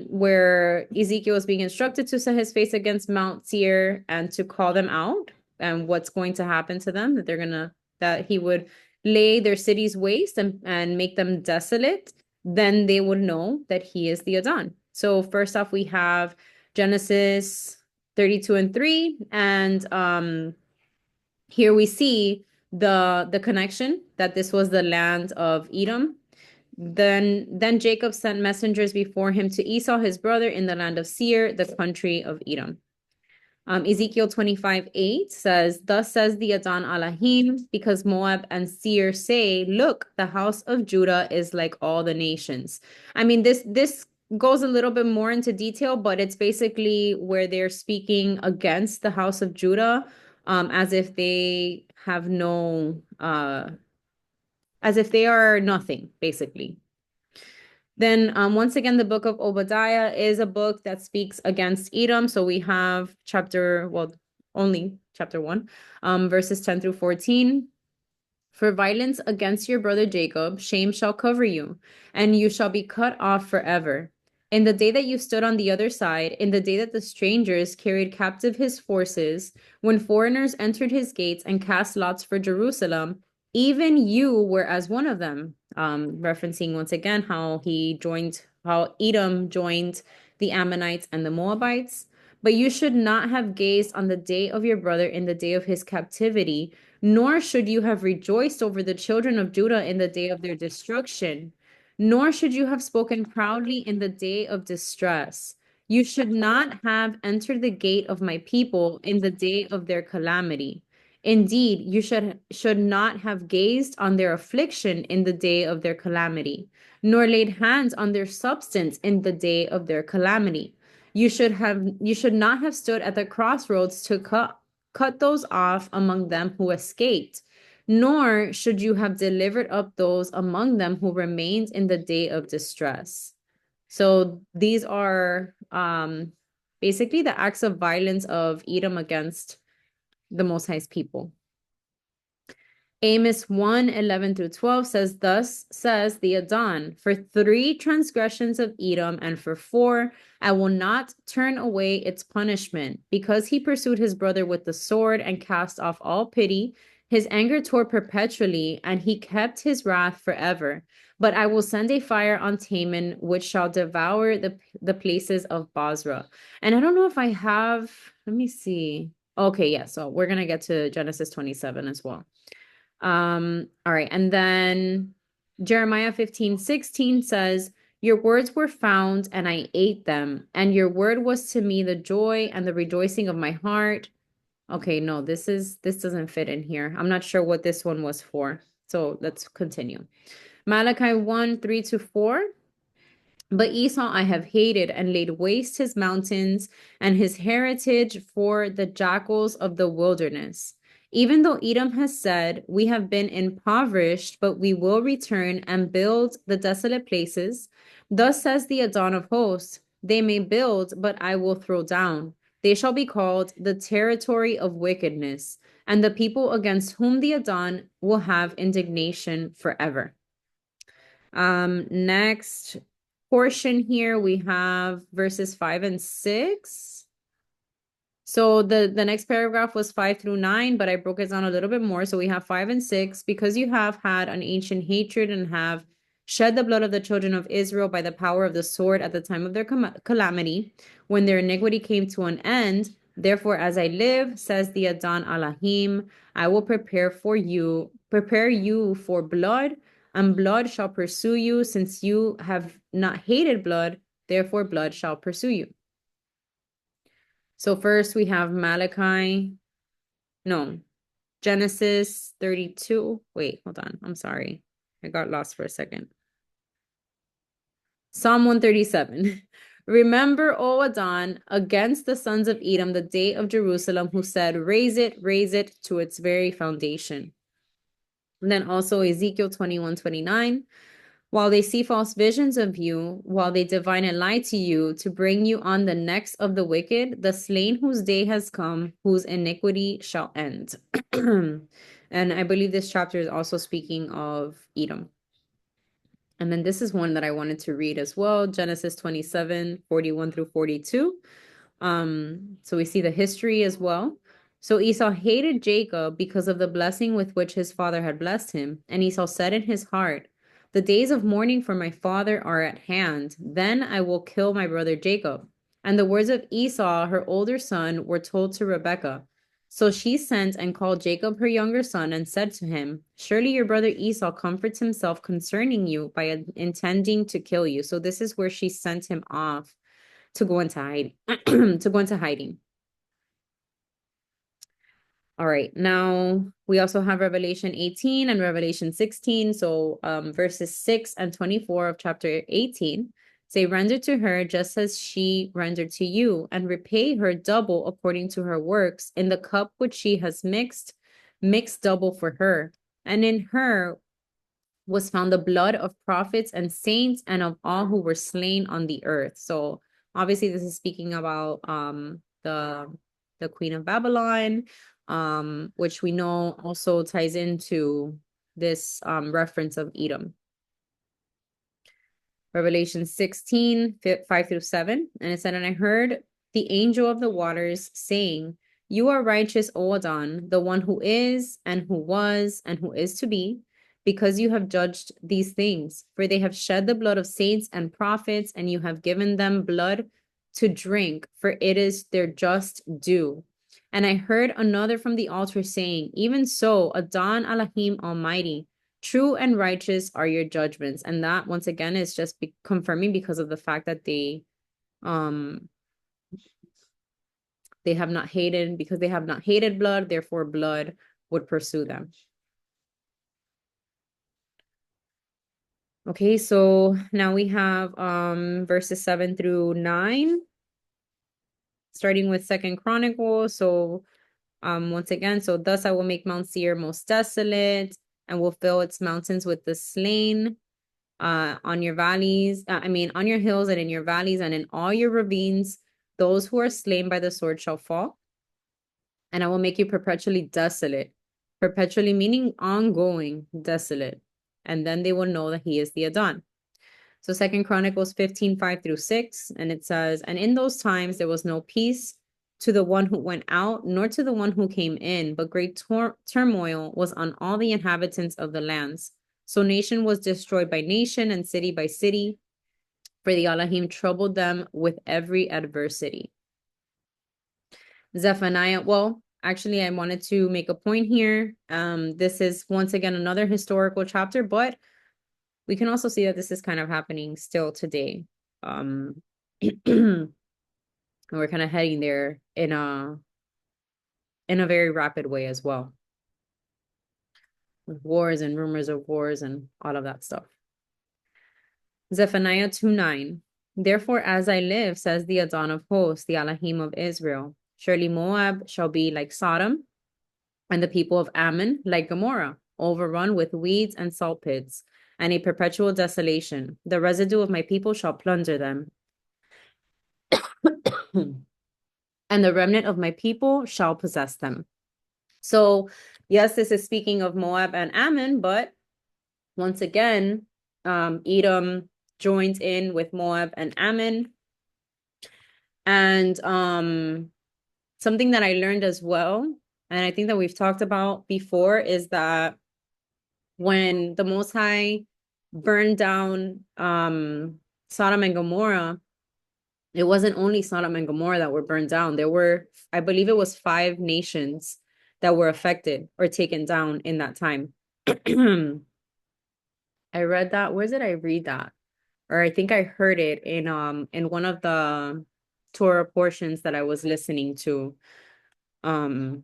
where Ezekiel is being instructed to set his face against Mount Seir and to call them out and what's going to happen to them, that he would lay their cities waste and make them desolate. Then they would know that he is the Adon. So first off, we have Genesis 32:3, and here we see the connection that this was the land of Edom. Then Jacob sent messengers before him to Esau his brother in the land of Seir, the country of Edom. Ezekiel 25:8 says, "Thus says the Adon Elohim, because Moab and Seir say, look, the house of Judah is like all the nations." I mean, this goes a little bit more into detail, but it's basically where they're speaking against the house of Judah, as if they have no, as if they are nothing, basically. Then once again, the book of Obadiah is a book that speaks against Edom. So we have only chapter 1, verses 10 through 14. For violence against your brother Jacob, shame shall cover you, and you shall be cut off forever. In the day that you stood on the other side, in the day that the strangers carried captive his forces, when foreigners entered his gates and cast lots for Jerusalem, even you were as one of them. Referencing once again how Edom joined the Ammonites and the Moabites. But you should not have gazed on the day of your brother in the day of his captivity, nor should you have rejoiced over the children of Judah in the day of their destruction, nor should you have spoken proudly in the day of distress. You should not have entered the gate of my people in the day of their calamity. Indeed, you should not have gazed on their affliction in the day of their calamity, nor laid hands on their substance in the day of their calamity. You should not have stood at the crossroads to cut those off among them who escaped, nor should you have delivered up those among them who remained in the day of distress. So these are basically the acts of violence of Edom against the Most High's people. Amos 1:11-12 says, thus says the Adon, for 3 transgressions of Edom and for 4, I will not turn away its punishment, because he pursued his brother with the sword and cast off all pity. His anger tore perpetually, and he kept his wrath forever. But I will send a fire on Taman, which shall devour the places of Basra. And I don't know if I have, let me see. Okay, yeah, so we're going to get to Genesis 27 as well. All right, and then Jeremiah 15:16 says, your words were found and I ate them, and your word was to me the joy and the rejoicing of my heart. Okay, no, this doesn't fit in here. I'm not sure what this one was for. So let's continue. Malachi 1:3-4. But Esau I have hated and laid waste his mountains and his heritage for the jackals of the wilderness. Even though Edom has said, we have been impoverished, but we will return and build the desolate places. Thus says the Adon of hosts, they may build, but I will throw down. They shall be called the territory of wickedness, and the people against whom the Adon will have indignation forever. Next portion here, we have verses 5 and 6. So the next paragraph was 5-9, but I broke it down a little bit more. So we have 5 and 6. Because you have had an ancient hatred and have shed the blood of the children of Israel by the power of the sword at the time of their calamity, when their iniquity came to an end. Therefore, as I live, says the Adon Elohim, I will prepare you for blood, and blood shall pursue you, since you have not hated blood, therefore blood shall pursue you. So first we have Genesis 32. Wait, hold on. I'm sorry. I got lost for a second. Psalm 137. Remember, O Adon, against the sons of Edom, the day of Jerusalem, who said, raise it to its very foundation. And then also Ezekiel 21:29. While they see false visions of you, while they divine a lie to you, to bring you on the necks of the wicked, the slain whose day has come, whose iniquity shall end. And I believe this chapter is also speaking of Edom. And then this is one that I wanted to read as well, Genesis 27:41 through 42. So we see the history as well. So Esau hated Jacob because of the blessing with which his father had blessed him. And Esau said in his heart, the days of mourning for my father are at hand. Then I will kill my brother Jacob. And the words of Esau, her older son, were told to Rebekah. So she sent and called Jacob, her younger son, and said to him, surely your brother Esau comforts himself concerning you by intending to kill you. So this is where she sent him off to go into hiding. All right, now we also have Revelation 18 and Revelation 16. So verses 6 and 24 of chapter 18 say, render to her just as she rendered to you, and repay her double according to her works. In the cup which she has mix double for her. And in her was found the blood of prophets and saints and of all who were slain on the earth. So obviously this is speaking about the Queen of Babylon, which we know also ties into this reference of Edom. Revelation 16, 5 through 7. And it said, and I heard the angel of the waters saying, you are righteous, O Adon, the one who is, and who was, and who is to be, because you have judged these things. For they have shed the blood of saints and prophets, and you have given them blood to drink, for it is their just due. And I heard another from the altar saying, even so, Adon Elohim Almighty, true and righteous are your judgments. And that, once again, is just confirming because of the fact that they have not hated, because they have not hated blood, therefore blood would pursue them. Okay, so now we have verses 7 through 9, starting with Second Chronicles. So once again, so thus I will make Mount Seir most desolate, and will fill its mountains with the slain. On your valleys, on your hills and in your valleys and in all your ravines, those who are slain by the sword shall fall. And I will make you perpetually desolate, perpetually meaning ongoing, desolate. And then they will know that he is the Adon. So Second Chronicles 15, 5 through 6, and it says, and in those times there was no peace to the one who went out, nor to the one who came in, but great turmoil was on all the inhabitants of the lands. So nation was destroyed by nation and city by city, for the Elohim troubled them with every adversity. Zephaniah, well, actually, I wanted to make a point here. This is once again another historical chapter, but we can also see that this is kind of happening still today. We're kind of heading there in a very rapid way as well, with wars and rumors of wars and all of that stuff. Zephaniah 2:9. Therefore, as I live, says the Adon of hosts, the Elohim of Israel, surely Moab shall be like Sodom, and the people of Ammon like Gomorrah, overrun with weeds and salt pits, and a perpetual desolation. The residue of my people shall plunder them, and the remnant of my people shall possess them. So, yes, this is speaking of Moab and Ammon, but once again, Edom joins in with Moab and Ammon. And something that I learned as well, and I think that we've talked about before, is that when the Most High burned down Sodom and Gomorrah, it wasn't only Sodom and Gomorrah that were burned down. There were, I believe it was 5 nations that were affected or taken down in that time. I read that. Where did I read that? Or I think I heard it in one of the Torah portions that I was listening to. No,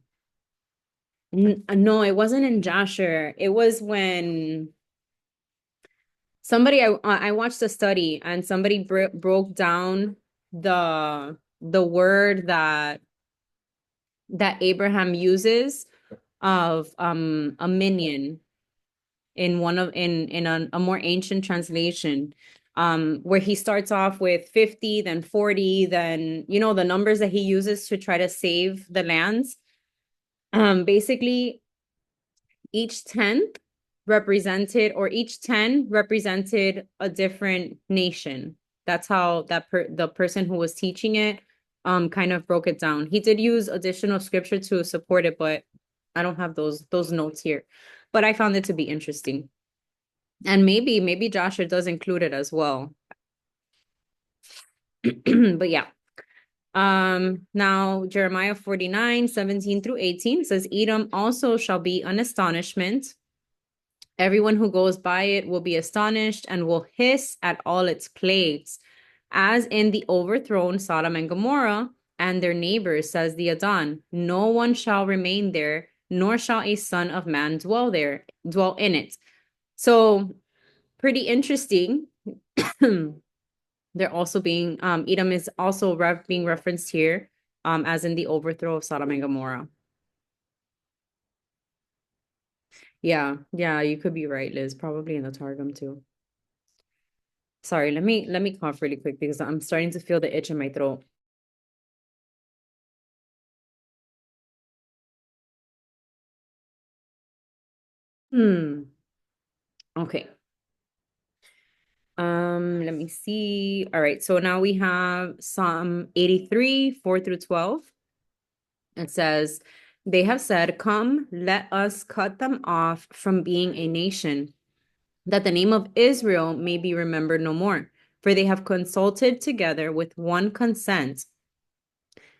it wasn't in Jasher. It was when somebody I watched a study and somebody broke down the word that Abraham uses of a minion in one of in a more ancient translation, where he starts off with 50, then 40, then the numbers that he uses to try to save the lands. Basically each tenth represented, or each 10 represented a different nation. That's how the person who was teaching it kind of broke it down. He did use additional scripture to support it, but I don't have those notes here. But I found it to be interesting. And maybe Joshua does include it as well. But yeah. Now Jeremiah 49:17-18 says, Edom also shall be an astonishment. Everyone who goes by it will be astonished and will hiss at all its plagues, as in the overthrown Sodom and Gomorrah and their neighbors, says the Adon. No one shall remain there, nor shall a son of man dwell in it. So pretty interesting. They're also being Edom is also being referenced here, as in the overthrow of Sodom and Gomorrah. Yeah, you could be right, Liz. Probably in the Targum too. Sorry, let me cough really quick because I'm starting to feel the itch in my throat. Okay. Let me see. All right, so now we have Psalm 83, 4-12. It says, they have said, come, let us cut them off from being a nation, that the name of Israel may be remembered no more. For they have consulted together with one consent.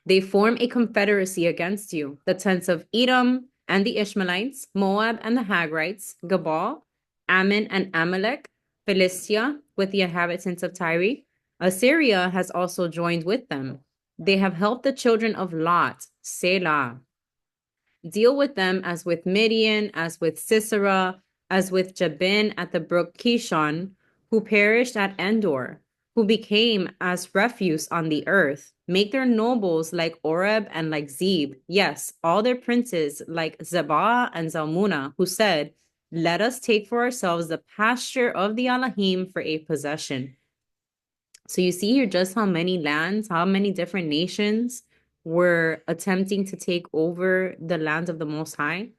They form a confederacy against you, the tents of Edom and the Ishmaelites, Moab and the Hagrites, Gabal, Ammon and Amalek, Philistia with the inhabitants of Tyre. Assyria has also joined with them. They have helped the children of Lot, Selah. Deal with them as with Midian, as with Sisera, as with Jabin at the brook Kishon, who perished at Endor, who became as refuse on the earth. Make their nobles like Oreb and like Zeb, yes, all their princes like Zebah and Zalmunna, who said, let us take for ourselves the pasture of the Elohim for a possession. So you see here just how many lands, how many different nations were attempting to take over the land of the Most High.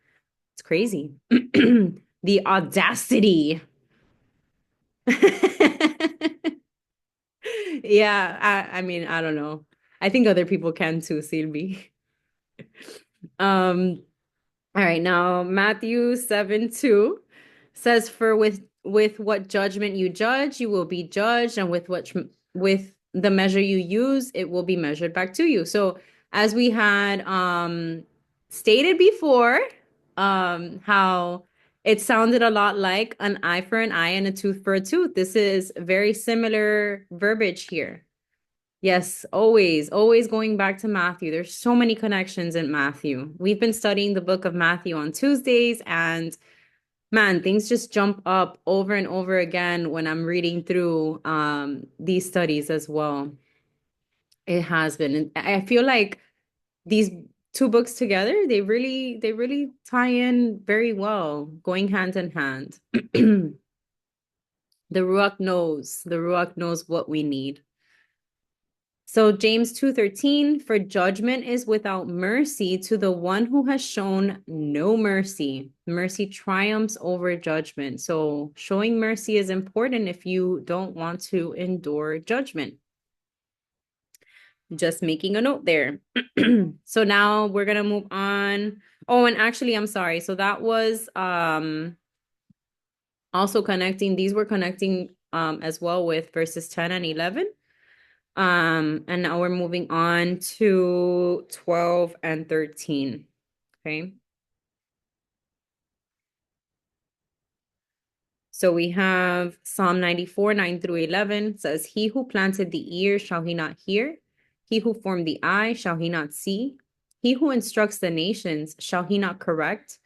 It's crazy. The audacity. Yeah, I mean, I don't know. I think other people can too, Silvi. Um, all right, now Matthew 7:2 says, for with what judgment you judge, you will be judged, and with the measure you use, it will be measured back to you. So as we had stated before, how it sounded a lot like an eye for an eye and a tooth for a tooth. This is very similar verbiage here. Yes, always going back to Matthew. There's so many connections in Matthew. We've been studying the book of Matthew on Tuesdays, and man, things just jump up over and over again when I'm reading through these studies as well. It has been. And I feel like these two books together, they really tie in very well, going hand in hand. The Ruach knows what we need. So James 2:13, for judgment is without mercy to the one who has shown no mercy. Mercy triumphs over judgment. So showing mercy is important if you don't want to endure judgment. Just making a note there. So now we're gonna move on. Oh, and actually, I'm sorry. So that was Also connecting, these were connecting as well with verses 10 and 11. And now we're moving on to 12 and 13. Okay. So we have Psalm 94, 9 through 11 says, He who planted the ear, shall he not hear? He who formed the eye, shall he not see? He who instructs the nations, shall he not correct?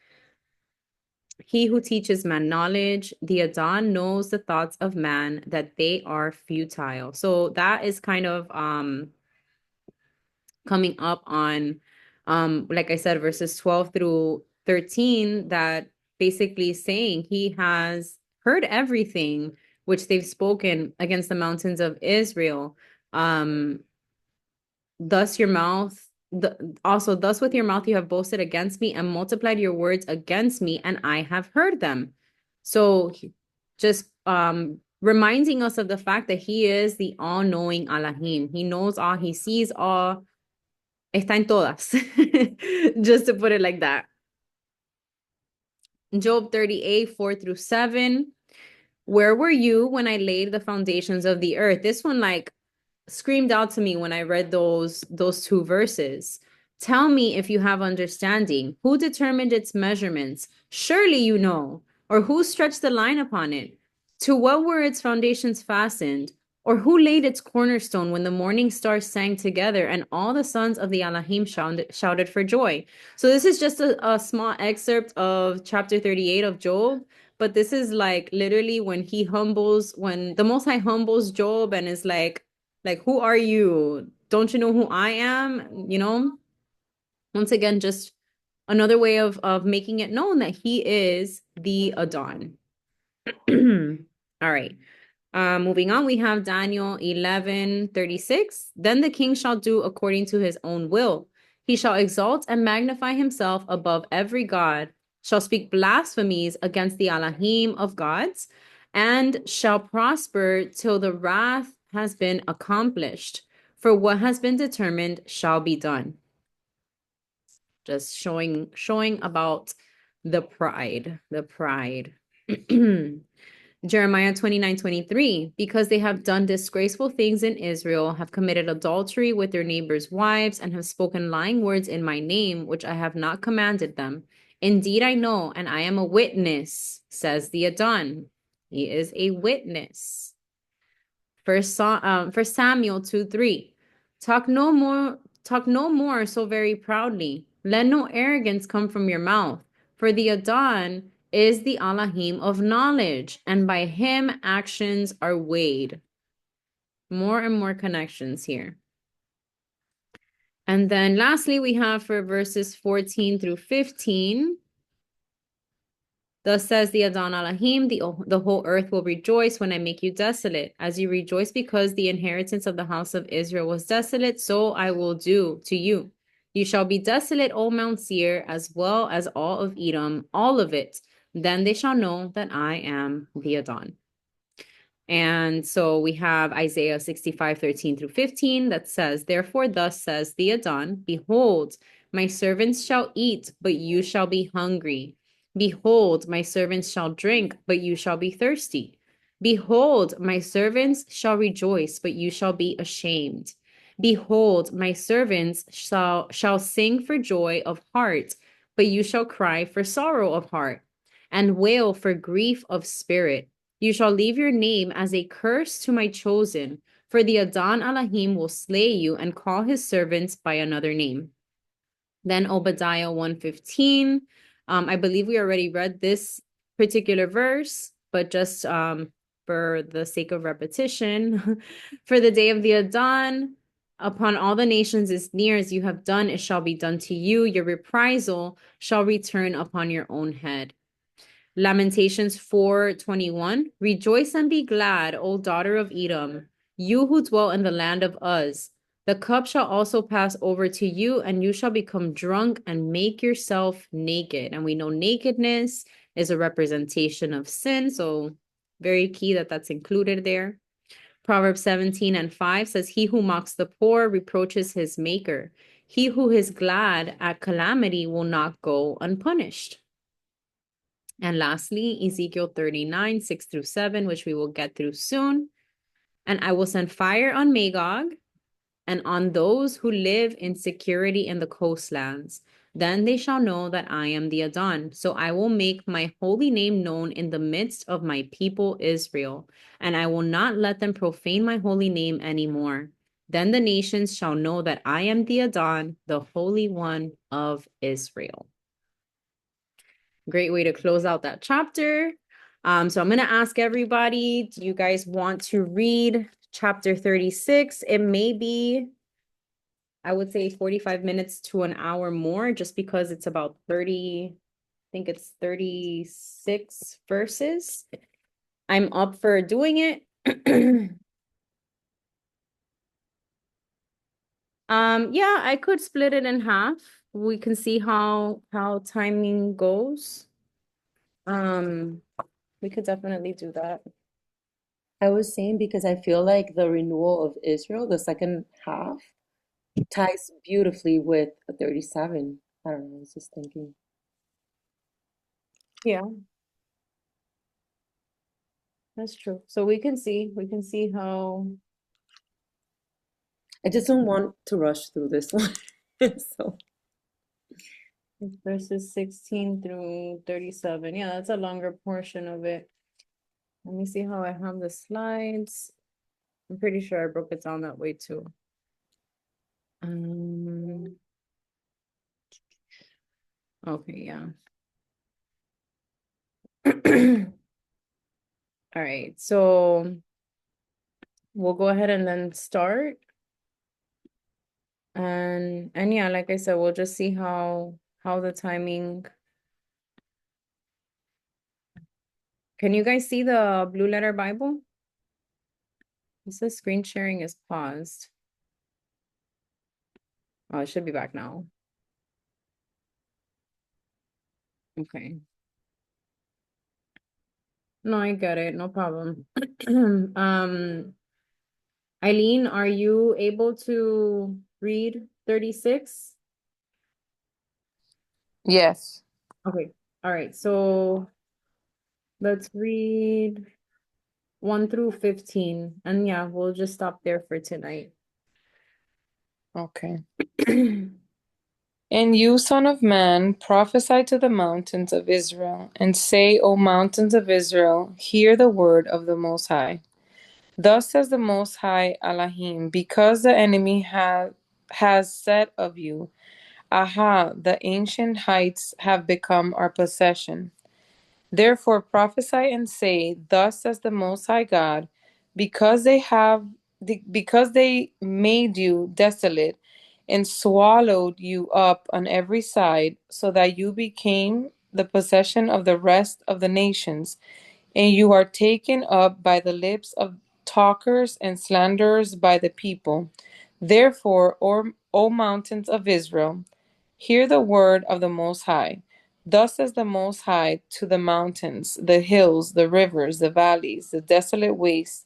He who teaches man knowledge, the Adon knows the thoughts of man, that they are futile. So that is kind of coming up on like I said, verses 12 through 13, that basically saying he has heard everything which they've spoken against the mountains of Israel. Thus your mouth, also thus with your mouth you have boasted against me and multiplied your words against me, and I have heard them. So just reminding us of the fact that he is the all-knowing Elohim. He knows all, he sees all, está en todas, just to put it like that. Job 38, 4 through 7. Where were you when I laid the foundations of the earth? This one, like, screamed out to me when I read those two verses. Tell me if you have understanding. Who determined its measurements? Surely you know. Or who stretched the line upon it? To what were its foundations fastened? Or who laid its cornerstone when the morning stars sang together and all the sons of the Elohim shouted for joy? So this is just a small excerpt of chapter 38 of Job. But this is like literally when when the Most High humbles Job and is like, who are you? Don't you know who I am? You know, once again, just another way of making it known that he is the Adon. All right. Moving on, we have Daniel 11:36. Then the king shall do according to his own will. He shall exalt and magnify himself above every god, shall speak blasphemies against the Elohim of gods, and shall prosper till the wrath has been accomplished. For what has been determined shall be done. Just showing about the pride. Jeremiah 29:23, because they have done disgraceful things in Israel, have committed adultery with their neighbors' wives, and have spoken lying words in my name, which I have not commanded them. Indeed, I know, and I am a witness, says the Adon. He is a witness. First Samuel 2:3. Talk no more so very proudly. Let no arrogance come from your mouth, for the Adon is the Elohim of knowledge, and by him actions are weighed. More and more connections here. And then lastly, we have for verses 14 through 15. Thus says the Adon Elohim, the whole earth will rejoice when I make you desolate. As you rejoice because the inheritance of the house of Israel was desolate, so I will do to you. You shall be desolate, O Mount Seir, as well as all of Edom, all of it. Then they shall know that I am the Adon. And so we have Isaiah 65:13 through 15 that says, Therefore thus says the Adon, Behold, my servants shall eat, but you shall be hungry. Behold, my servants shall drink, but you shall be thirsty. Behold, my servants shall rejoice, but you shall be ashamed. Behold, my servants shall sing for joy of heart, but you shall cry for sorrow of heart, and wail for grief of spirit. You shall leave your name as a curse to my chosen, for the Adon Elohim will slay you and call his servants by another name. Then Obadiah 1:15. I believe we already read this particular verse, but just for the sake of repetition, for the day of the Adon upon all the nations is near, as you have done, it shall be done to you. Your reprisal shall return upon your own head. Lamentations 4:21. Rejoice and be glad, O daughter of Edom, you who dwell in the land of Uz. The cup shall also pass over to you, and you shall become drunk and make yourself naked. And we know nakedness is a representation of sin, so very key that that's included there. Proverbs 17:5 says, He who mocks the poor reproaches his maker. He who is glad at calamity will not go unpunished. And lastly, Ezekiel 39, 6 through 7, which we will get through soon. And I will send fire on Magog and on those who live in security in the coastlands. Then they shall know that I am the Adon. So I will make my holy name known in the midst of my people Israel, and I will not let them profane my holy name anymore. Then the nations shall know that I am the Adon, the Holy One of Israel. Great way to close out that chapter. So I'm going to ask everybody, do you guys want to read chapter 36? It may be, I would say 45 minutes to an hour more, just because it's about 30, I think it's 36 verses. I'm up for doing it. Yeah, I could split it in half. We can see how timing goes. Um, we could definitely do that. I was saying because I feel like the renewal of Israel, the second half, ties beautifully with 37. I don't know, I was just thinking. Yeah, that's true. So we can see how. I just don't want to rush through this one. So Verses 16 through 37. Yeah, that's a longer portion of it. Let me see how I have the slides. I'm pretty sure I broke it down that way too. Um, okay, yeah. All right, so we'll go ahead and then start. And yeah, like I said, we'll just see how the timing. Can you guys see the Blue Letter Bible? It says screen sharing is paused. Oh, it should be back now. Okay. No, I get it. No problem. Eileen, are you able to read 36? Yes. Okay. All right. So let's read 1 through 15. And yeah, we'll just stop there for tonight. Okay. And you, son of man, prophesy to the mountains of Israel, and say, O mountains of Israel, hear the word of the Most High. Thus says the Most High Elohim, because the enemy has said of you, Aha, the ancient heights have become our possession. Therefore prophesy and say, Thus says the Most High God, because they made you desolate and swallowed you up on every side, so that you became the possession of the rest of the nations, and you are taken up by the lips of talkers and slanderers by the people. Therefore, O mountains of Israel, hear the word of the Most High. Thus says the Most High to the mountains, the hills, the rivers, the valleys, the desolate wastes,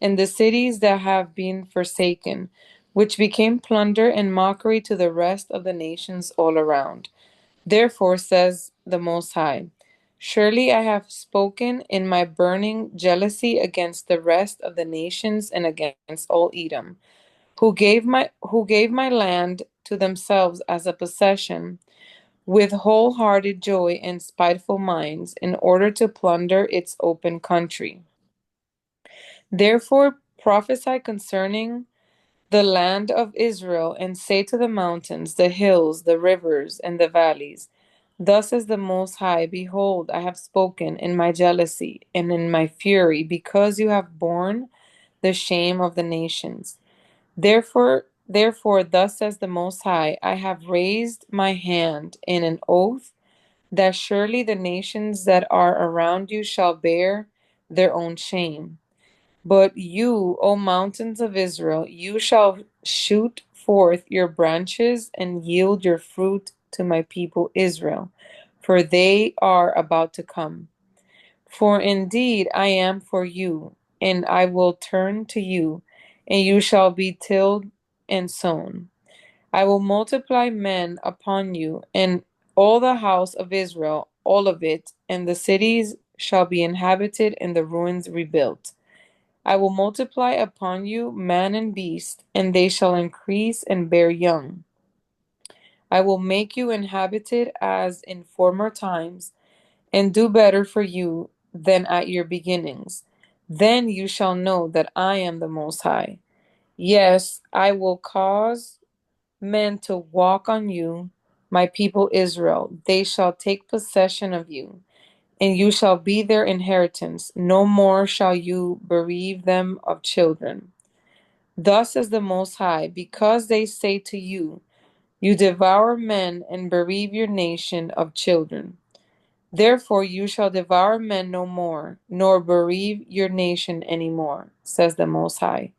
and the cities that have been forsaken, which became plunder and mockery to the rest of the nations all around. Therefore says the Most High, Surely I have spoken in my burning jealousy against the rest of the nations and against all Edom, who gave my land to themselves as a possession, with wholehearted joy and spiteful minds, in order to plunder its open country. Therefore prophesy concerning the land of Israel, and say to the mountains, the hills, the rivers, and the valleys, Thus says the Most High, Behold, I have spoken in my jealousy and in my fury, because you have borne the shame of the nations. Therefore, thus says the Most High, I have raised my hand in an oath, that surely the nations that are around you shall bear their own shame. But you, O mountains of Israel, you shall shoot forth your branches and yield your fruit to my people Israel, for they are about to come. For indeed I am for you, and I will turn to you, and you shall be tilled and sown. I will multiply men upon you, and all the house of Israel all of it, and the cities shall be inhabited and the ruins rebuilt. I will multiply upon you man and beast, and they shall increase and bear young. I will make you inhabited as in former times, and do better for you than at your beginnings. Then you shall know that I am the Most High. Yes, I will cause men to walk on you, my people Israel. They shall take possession of you, and you shall be their inheritance. No more shall you bereave them of children. Thus says the Most High, because they say to you, you devour men and bereave your nation of children. Therefore you shall devour men no more, nor bereave your nation any more, says the Most High.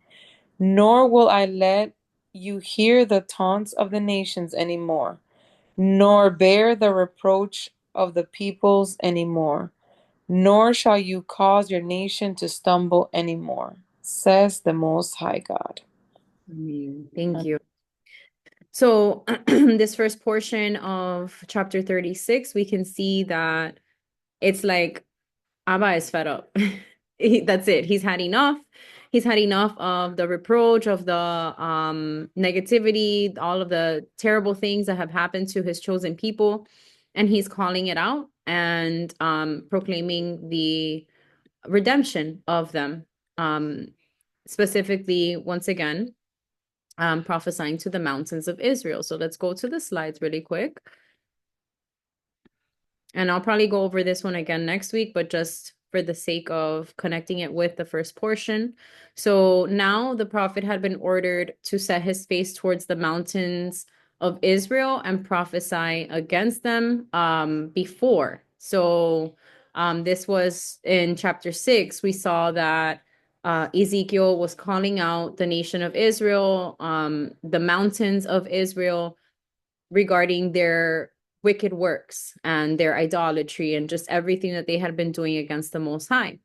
Nor will I let you hear the taunts of the nations any more, nor bear the reproach of the peoples any more, nor shall you cause your nation to stumble any more, says the Most High God. Thank you. So this first portion of chapter 36, we can see that it's like Abba is fed up. That's it. He's had enough. He's had enough of the reproach, of the negativity, all of the terrible things that have happened to his chosen people. And he's calling it out and proclaiming the redemption of them. Specifically, once again, prophesying to the mountains of Israel. So let's go to the slides really quick. And I'll probably go over this one again next week, but just for the sake of connecting it with the first portion. So now the prophet had been ordered to set his face towards the mountains of Israel and prophesy against them before. So this was in chapter 6. We saw that Ezekiel was calling out the nation of Israel, the mountains of Israel, regarding their wicked works and their idolatry and just everything that they had been doing against the Most High.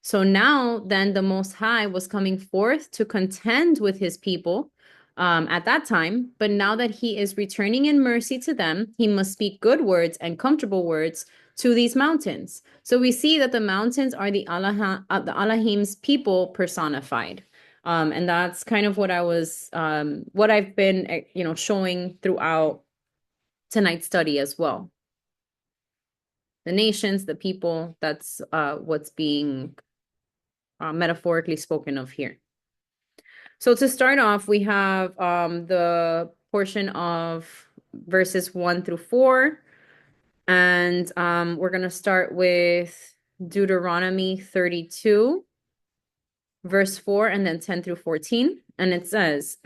So now, then, the Most High was coming forth to contend with his people at that time. But now that he is returning in mercy to them, he must speak good words and comfortable words to these mountains. So we see that the mountains are the Elohim's people personified. And that's kind of what what I've been, showing throughout tonight's study as well. The nations, the people, that's what's being metaphorically spoken of here. So to start off, we have the portion of verses 1 through 4. And we're going to start with Deuteronomy 32, verse 4, and then 10 through 14. And it says,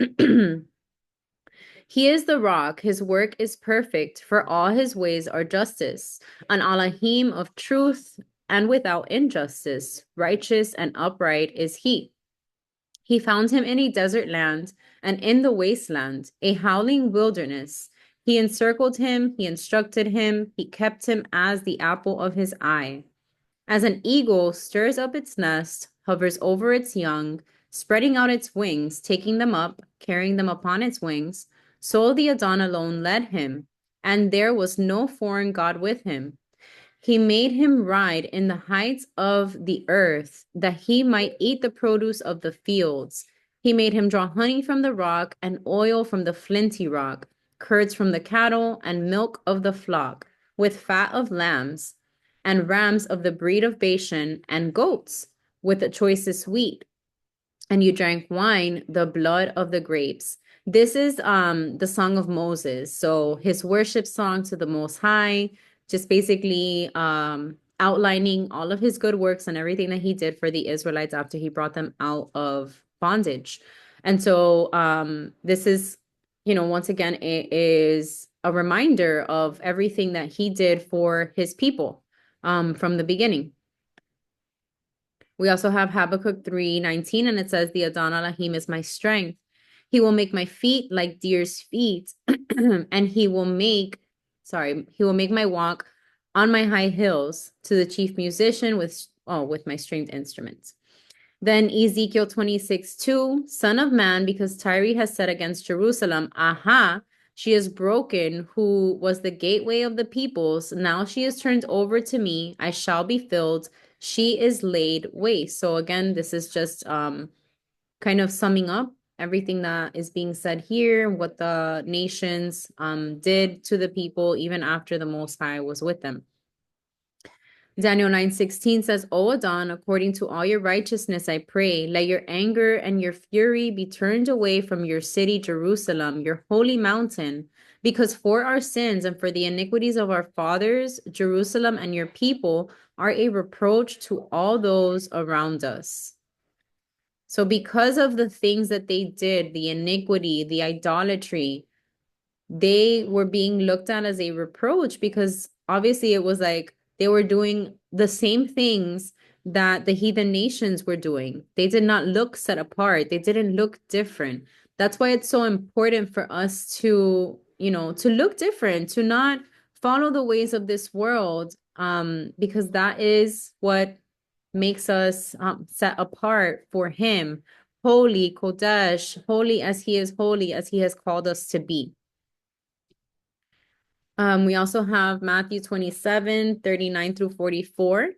He is the rock, his work is perfect, for all his ways are justice. An Elohim of truth and without injustice, righteous and upright is he. He found him in a desert land and in the wasteland, a howling wilderness. He encircled him, he instructed him, he kept him as the apple of his eye. As an eagle stirs up its nest, hovers over its young, spreading out its wings, taking them up, carrying them upon its wings, so the Adon alone led him, and there was no foreign god with him. He made him ride in the heights of the earth, that he might eat the produce of the fields. He made him draw honey from the rock, and oil from the flinty rock, curds from the cattle, and milk of the flock, with fat of lambs, and rams of the breed of Bashan, and goats, with the choicest wheat. And you drank wine, the blood of the grapes. This is the song of Moses. So his worship song to the Most High, just basically outlining all of his good works and everything that he did for the Israelites after he brought them out of bondage. And so this is, once again, it is a reminder of everything that he did for his people from the beginning. We also have Habakkuk 3:19, and it says, The Adon Elohim is my strength. He will make my feet like deer's feet, and he will make my walk on my high hills to the chief musician with my stringed instruments. Then Ezekiel 26:2, Son of man, because Tyre has said against Jerusalem, Aha, She is broken, who was the gateway of the peoples. Now she is turned over to me. I shall be filled. She is laid waste. So again, this is just kind of summing up everything that is being said here, what the nations did to the people even after the Most High was with them. Daniel 9:16 says, O Adon, according to all your righteousness, I pray, let your anger and your fury be turned away from your city, Jerusalem, your holy mountain, because for our sins and for the iniquities of our fathers, Jerusalem and your people are a reproach to all those around us. So because of the things that they did, the iniquity, the idolatry, they were being looked at as a reproach because obviously it was like they were doing the same things that the heathen nations were doing. They did not look set apart. They didn't look different. That's why it's so important for us to, to look different, to not follow the ways of this world, because that is what makes us set apart for him, holy, Kodesh, holy as he is holy, as he has called us to be. We also have Matthew 27:39 through 44.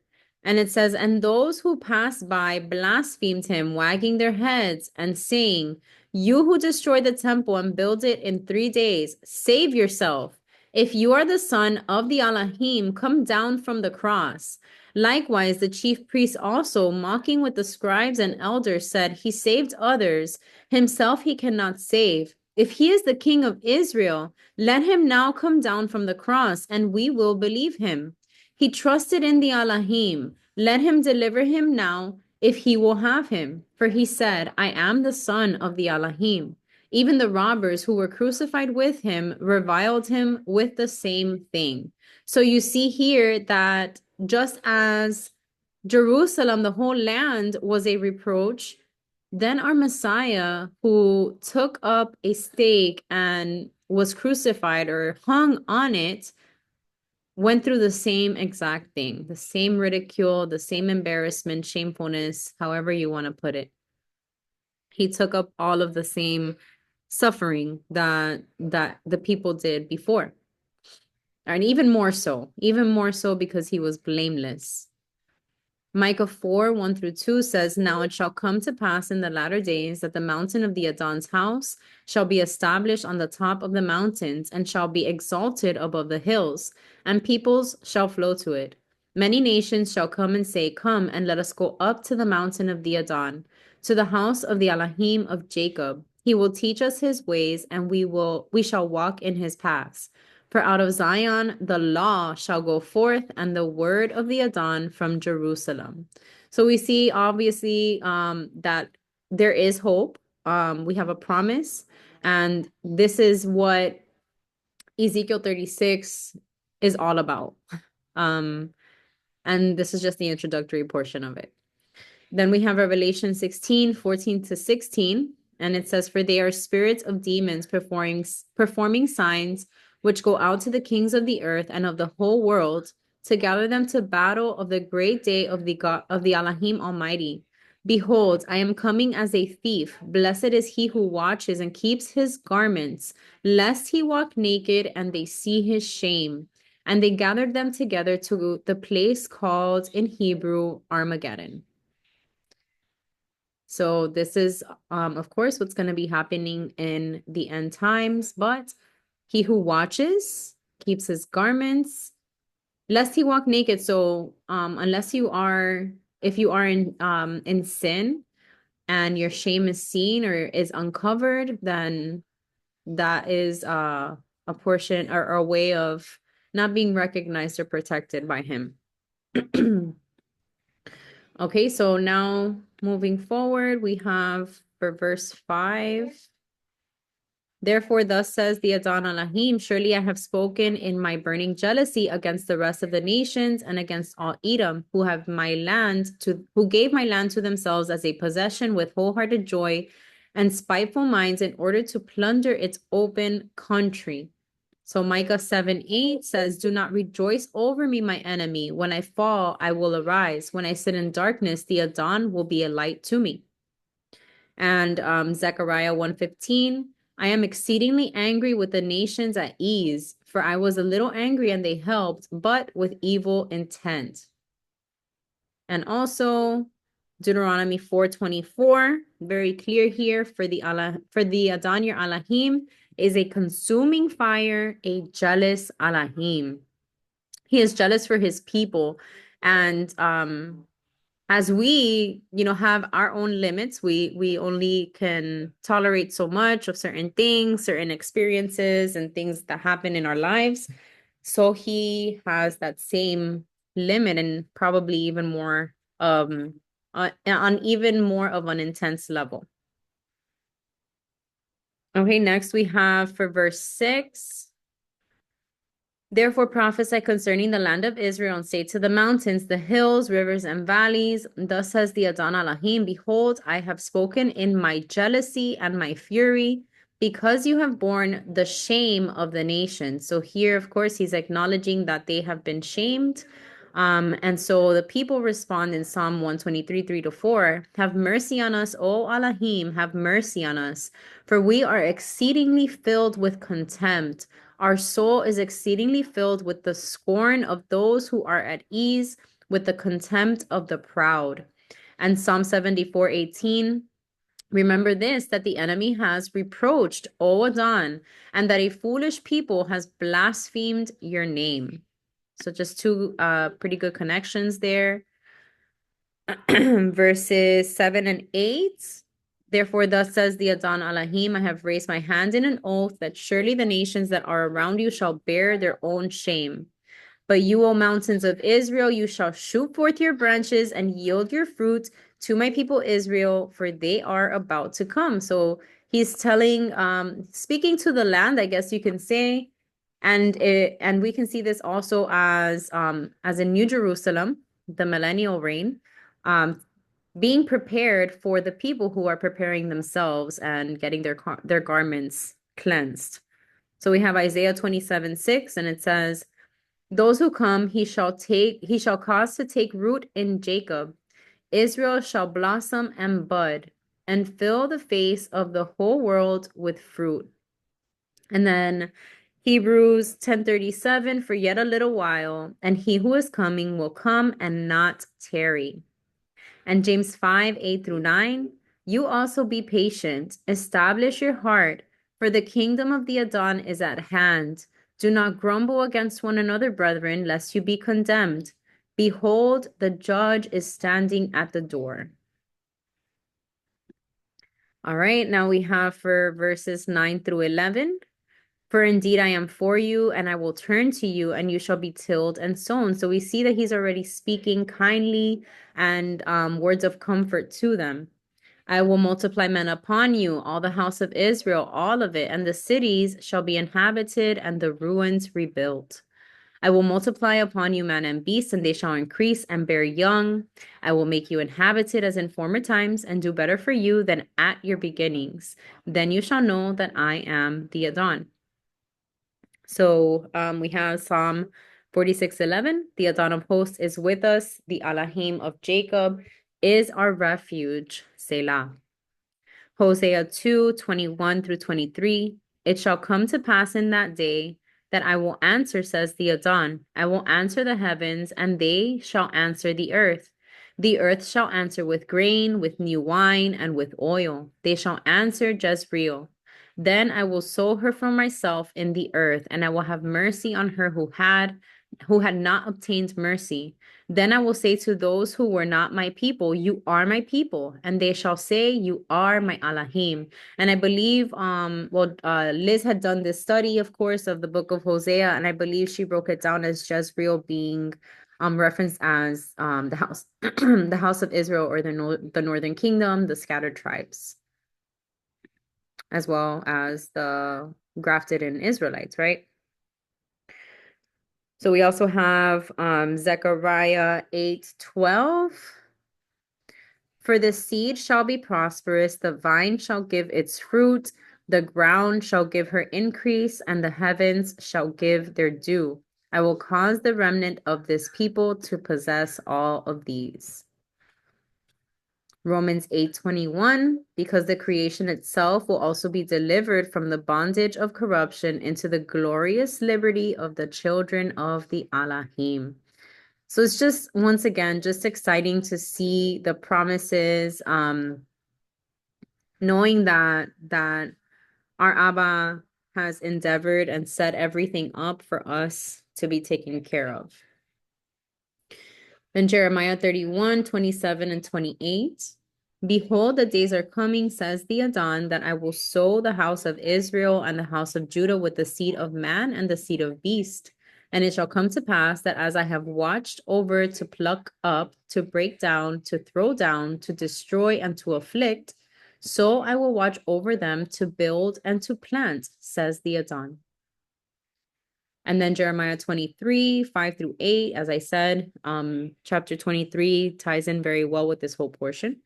And it says, and those who passed by blasphemed him, wagging their heads and saying, you who destroyed the temple and build it in 3 days, save yourself. If you are the son of the Elohim, come down from the cross. Likewise, the chief priests also, mocking with the scribes and elders, said, he saved others. Himself he cannot save. If he is the king of Israel, let him now come down from the cross, and we will believe him. He trusted in the Elohim. Let him deliver him now, if he will have him. For he said, I am the son of the Elohim. Even the robbers who were crucified with him reviled him with the same thing. So you see here that just as Jerusalem, the whole land, was a reproach, then our Messiah, who took up a stake and was crucified or hung on it, went through the same exact thing, the same ridicule, the same embarrassment, shamefulness, however you want to put it. He took up all of the same suffering that the people did before. And even more so because he was blameless. Micah 4:1-2 says, now it shall come to pass in the latter days that the mountain of the Adon's house shall be established on the top of the mountains and shall be exalted above the hills, and peoples shall flow to it. Many nations shall come and say, come and let us go up to the mountain of the Adon, to the house of the Elohim of Jacob. He will teach us his ways, and we shall walk in his paths. For out of Zion the law shall go forth, and the word of the Adon from Jerusalem. So we see obviously that there is hope. We have a promise, and this is what Ezekiel 36 is all about. And this is just the introductory portion of it. Then we have Revelation 16:14-16, and it says, for they are spirits of demons performing signs, which go out to the kings of the earth and of the whole world to gather them to battle of the great day of the God of the Elohim Almighty. Behold, I am coming as a thief. Blessed is he who watches and keeps his garments, lest he walk naked and they see his shame. And they gathered them together to the place called in Hebrew Armageddon. So this is, of course, what's going to be happening in the end times. But he who watches keeps his garments, lest he walk naked. So if you are in sin and your shame is seen or is uncovered, then that is a portion or a way of not being recognized or protected by him. Okay, so now moving forward, we have for verse 5. Therefore, thus says the Adon Elohim, surely I have spoken in my burning jealousy against the rest of the nations and against all Edom, who gave my land to themselves as a possession with wholehearted joy and spiteful minds in order to plunder its open country. So Micah 7:8 says, do not rejoice over me, my enemy. When I fall, I will arise. When I sit in darkness, the Adon will be a light to me. And Zechariah 1:15, I am exceedingly angry with the nations at ease, for I was a little angry and they helped, but with evil intent. And also Deuteronomy 4:24, very clear here for the Adon your Elohim is a consuming fire, a jealous Elohim. He is jealous for his people. And as we, have our own limits, we only can tolerate so much of certain things, certain experiences, and things that happen in our lives. So he has that same limit and probably even more on even more of an intense level. Okay, next we have for verse 6. Therefore prophesy concerning the land of Israel and say to the mountains, the hills, rivers, and valleys, thus says the Adon Elohim, behold, I have spoken in my jealousy and my fury, because you have borne the shame of the nations. So here, of course, he's acknowledging that they have been shamed. And so the people respond in Psalm 123, 3-4, have mercy on us, O Elohim, have mercy on us, for we are exceedingly filled with contempt. Our soul is exceedingly filled with the scorn of those who are at ease, with the contempt of the proud. And Psalm 74:18, remember this, that the enemy has reproached, O Adon, and that a foolish people has blasphemed your name. So just two pretty good connections there. Verses 7 and 8. Therefore, thus says the Adon Elohim, I have raised my hand in an oath that surely the nations that are around you shall bear their own shame. But you, O mountains of Israel, you shall shoot forth your branches and yield your fruit to my people Israel, for they are about to come. So he's telling, speaking to the land, I guess you can say, and we can see this also as in New Jerusalem, the millennial reign, being prepared for the people who are preparing themselves and getting their garments cleansed. So we have Isaiah 27:6, and it says, those who come, he shall cause to take root in Jacob. Israel shall blossom and bud and fill the face of the whole world with fruit. And then Hebrews 10:37, for yet a little while, and he who is coming will come and not tarry. And James 5:8-9, you also be patient, establish your heart, for the kingdom of the Adon is at hand. Do not grumble against one another, brethren, lest you be condemned. Behold, the judge is standing at the door. All right, now we have for verses 9-11. For indeed I am for you, and I will turn to you, and you shall be tilled and sown. So we see that he's already speaking kindly and words of comfort to them. I will multiply men upon you, all the house of Israel, all of it, and the cities shall be inhabited, and the ruins rebuilt. I will multiply upon you man and beast, and they shall increase and bear young. I will make you inhabited as in former times, and do better for you than at your beginnings. Then you shall know that I am the Adon. So we have Psalm 46:11. The Adon of hosts is with us. The Elohim of Jacob is our refuge. Selah. Hosea 2:21-23. It shall come to pass in that day that I will answer, says the Adon. I will answer the heavens, and they shall answer the earth. The earth shall answer with grain, with new wine, and with oil. They shall answer Jezreel. Then I will sow her for myself in the earth, and I will have mercy on her who had not obtained mercy. Then I will say to those who were not my people, you are my people, and they shall say, you are my Elohim. And I believe, Liz had done this study, of course, of the book of Hosea, and I believe she broke it down as Jezreel being referenced as the house, the house of Israel, or the northern kingdom, the scattered tribes, as well as the grafted in Israelites, right? So we also have Zechariah 8:12. For the seed shall be prosperous, the vine shall give its fruit, the ground shall give her increase, and the heavens shall give their dew. I will cause the remnant of this people to possess all of these. Romans 8:21, because the creation itself will also be delivered from the bondage of corruption into the glorious liberty of the children of the Elohim. So it's just, once again, just exciting to see the promises, knowing that our Abba has endeavored and set everything up for us to be taken care of. Then Jeremiah 31:27 and 28. Behold, the days are coming, says the Adon, that I will sow the house of Israel and the house of Judah with the seed of man and the seed of beast. And it shall come to pass that as I have watched over to pluck up, to break down, to throw down, to destroy, and to afflict, so I will watch over them to build and to plant, says the Adon. And then Jeremiah 23, 5 through 8, as I said, chapter 23 ties in very well with this whole portion.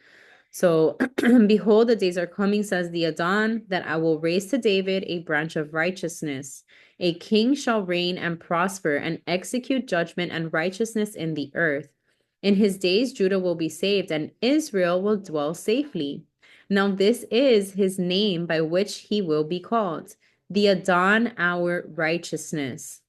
So, behold, the days are coming, says the Adon, that I will raise to David a branch of righteousness. A king shall reign and prosper and execute judgment and righteousness in the earth. In his days, Judah will be saved and Israel will dwell safely. Now, this is his name by which he will be called, the Adon, our righteousness.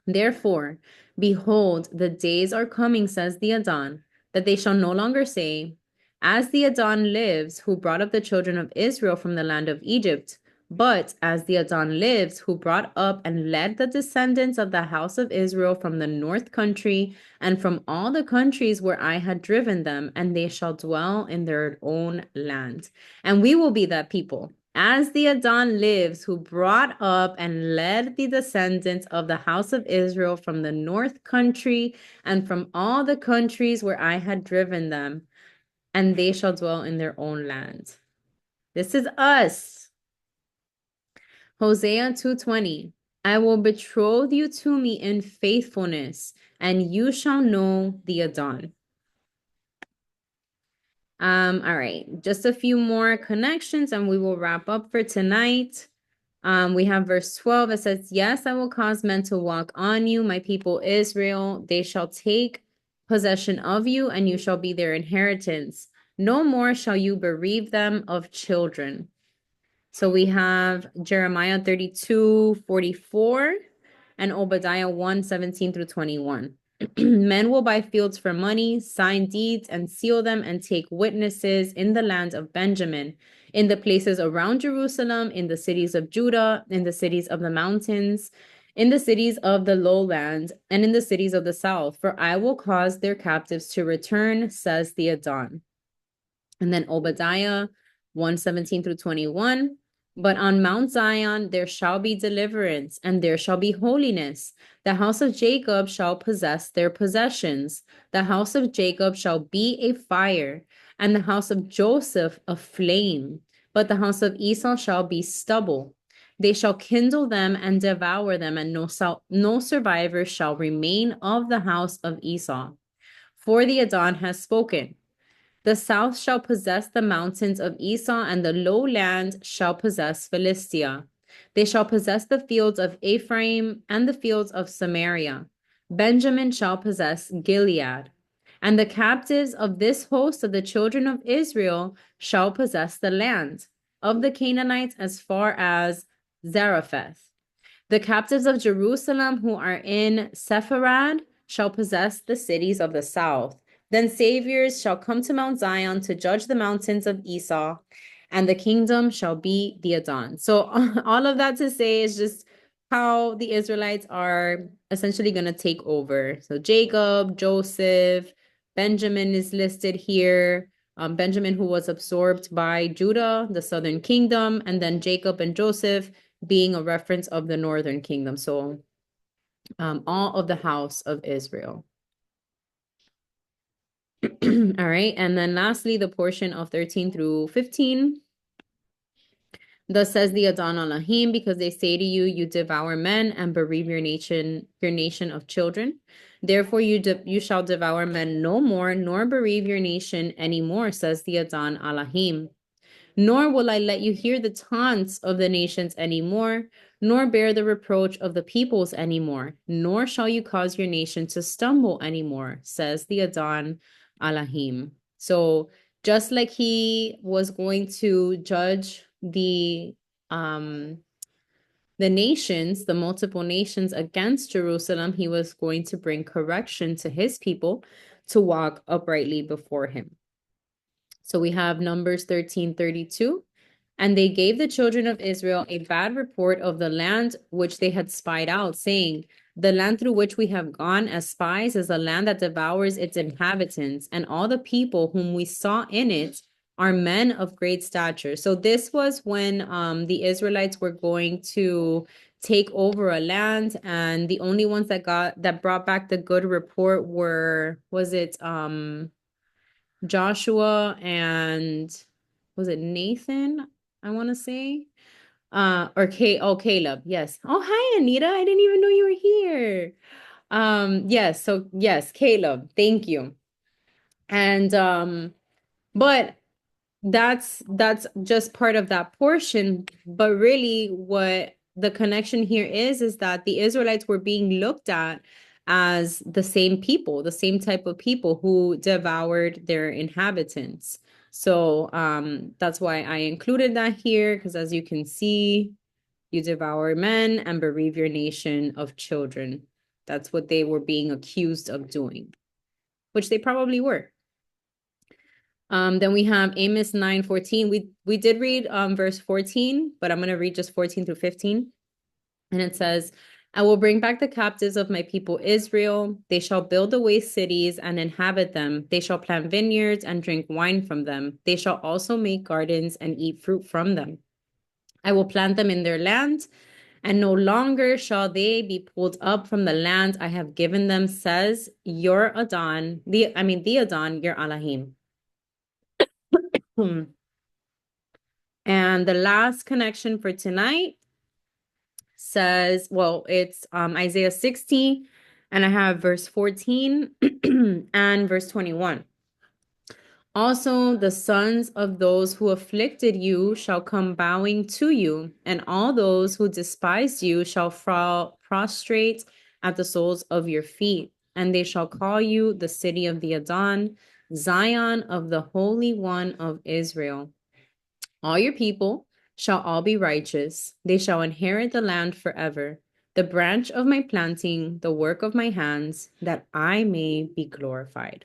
Therefore, behold, the days are coming, says the Adon, that they shall no longer say, as the Adon lives, who brought up the children of Israel from the land of Egypt, but as the Adon lives, who brought up and led the descendants of the house of Israel from the north country and from all the countries where I had driven them, and they shall dwell in their own land. And we will be that people. As the Adon lives, who brought up and led the descendants of the house of Israel from the north country and from all the countries where I had driven them, and they shall dwell in their own land. This is us. Hosea 2:20. I will betroth you to me in faithfulness, and you shall know the Adon. All right, just a few more connections and we will wrap up for tonight. We have verse 12. It says, yes, I will cause men to walk on you, my people Israel. They shall take possession of you, and you shall be their inheritance. No more shall you bereave them of children. So we have Jeremiah 32:44 and Obadiah 1:17 through 21. Men will buy fields for money, sign deeds, and seal them, and take witnesses in the land of Benjamin, in the places around Jerusalem, in the cities of Judah, in the cities of the mountains, in the cities of the lowland, and in the cities of the south. For I will cause their captives to return, says the Adon. And then Obadiah 1:17 through 21. But on Mount Zion there shall be deliverance, and there shall be holiness. The house of Jacob shall possess their possessions. The house of Jacob shall be a fire, and the house of Joseph a flame. But the house of Esau shall be stubble. They shall kindle them and devour them, and no survivor shall remain of the house of Esau. For the Adon has spoken. The south shall possess the mountains of Esau, and the lowland shall possess Philistia. They shall possess the fields of Ephraim and the fields of Samaria. Benjamin shall possess Gilead. And the captives of this host of the children of Israel shall possess the land of the Canaanites as far as Zarephath. The captives of Jerusalem who are in Sepharad shall possess the cities of the south. Then saviors shall come to Mount Zion to judge the mountains of Esau, and the kingdom shall be the Adon. So all of that to say is just how the Israelites are essentially going to take over. So Jacob, Joseph, Benjamin is listed here. Benjamin, who was absorbed by Judah, the southern kingdom, and then Jacob and Joseph being a reference of the northern kingdom. So all of the house of Israel. All right. And then lastly, the portion of 13 through 15. Thus says the Adon Elohim, because they say to you, you devour men and bereave your nation of children. Therefore, you shall devour men no more, nor bereave your nation anymore, says the Adon Elohim. Nor will I let you hear the taunts of the nations anymore, nor bear the reproach of the peoples anymore, nor shall you cause your nation to stumble anymore, says the Adon Elohim. So Just like he was going to judge nations, the multiple nations against Jerusalem, he was going to bring correction to his people to walk uprightly before him. So we have Numbers 13:32. And they gave the children of Israel a bad report of the land which they had spied out, saying, the land through which we have gone as spies is a land that devours its inhabitants, and all the people whom we saw in it are men of great stature. So this was when the Israelites were going to take over a land, and the only ones that brought back the good report was it Joshua and was it Nathan? I want to say. Caleb. Yes. Oh, hi, Anita. I didn't even know you were here. Yes, so yes, Caleb. Thank you. And but that's just part of that portion, but really what the connection here is that the Israelites were being looked at as the same people, the same type of people who devoured their inhabitants. So that's why I included that here, because as you can see, you devour men and bereave your nation of children. That's what they were being accused of doing, which they probably were. Then we have Amos 9:14. We did read verse 14, but I'm going to read just 14 through 15. And it says, I will bring back the captives of my people Israel. They shall build the waste cities and inhabit them. They shall plant vineyards and drink wine from them. They shall also make gardens and eat fruit from them. I will plant them in their land, and no longer shall they be pulled up from the land I have given them, says your Adon, the Adon, your Elohim. And the last connection for tonight says, well, it's Isaiah 60, and I have verse 14 and verse 21. Also, the sons of those who afflicted you shall come bowing to you, and all those who despised you shall fall prostrate at the soles of your feet, and they shall call you the city of the Adon, Zion of the Holy One of Israel. All your people shall all be righteous. They shall inherit the land forever, the branch of my planting, the work of my hands, that I may be glorified.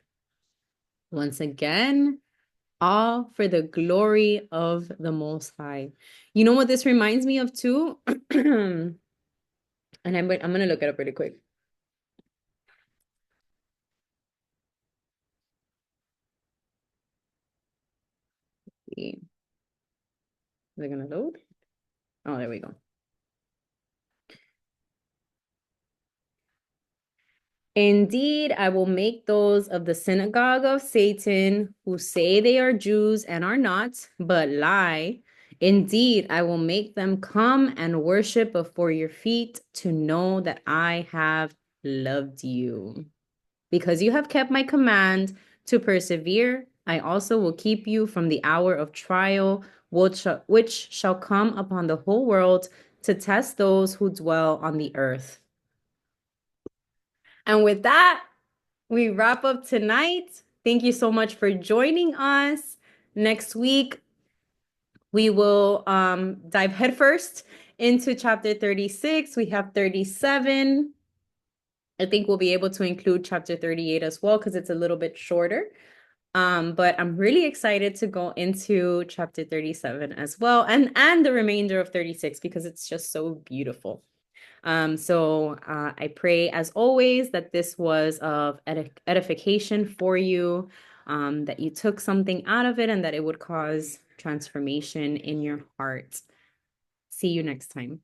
Once again, all for the glory of the Most High. You know what this reminds me of too? And I'm going to look it up really quick. Is it going to load? Oh, there we go. Indeed, I will make those of the synagogue of Satan who say they are Jews and are not, but lie. Indeed, I will make them come and worship before your feet to know that I have loved you. Because you have kept my command to persevere, I also will keep you from the hour of trial, which shall come upon the whole world to test those who dwell on the earth. And with that, we wrap up tonight. Thank you so much for joining us. Next week, we will dive headfirst into chapter 36. We have 37. I think we'll be able to include chapter 38 as well because it's a little bit shorter. But I'm really excited to go into chapter 37 as well, and the remainder of 36 because it's just so beautiful. So I pray, as always, that this was of edification for you, that you took something out of it and that it would cause transformation in your heart. See you next time.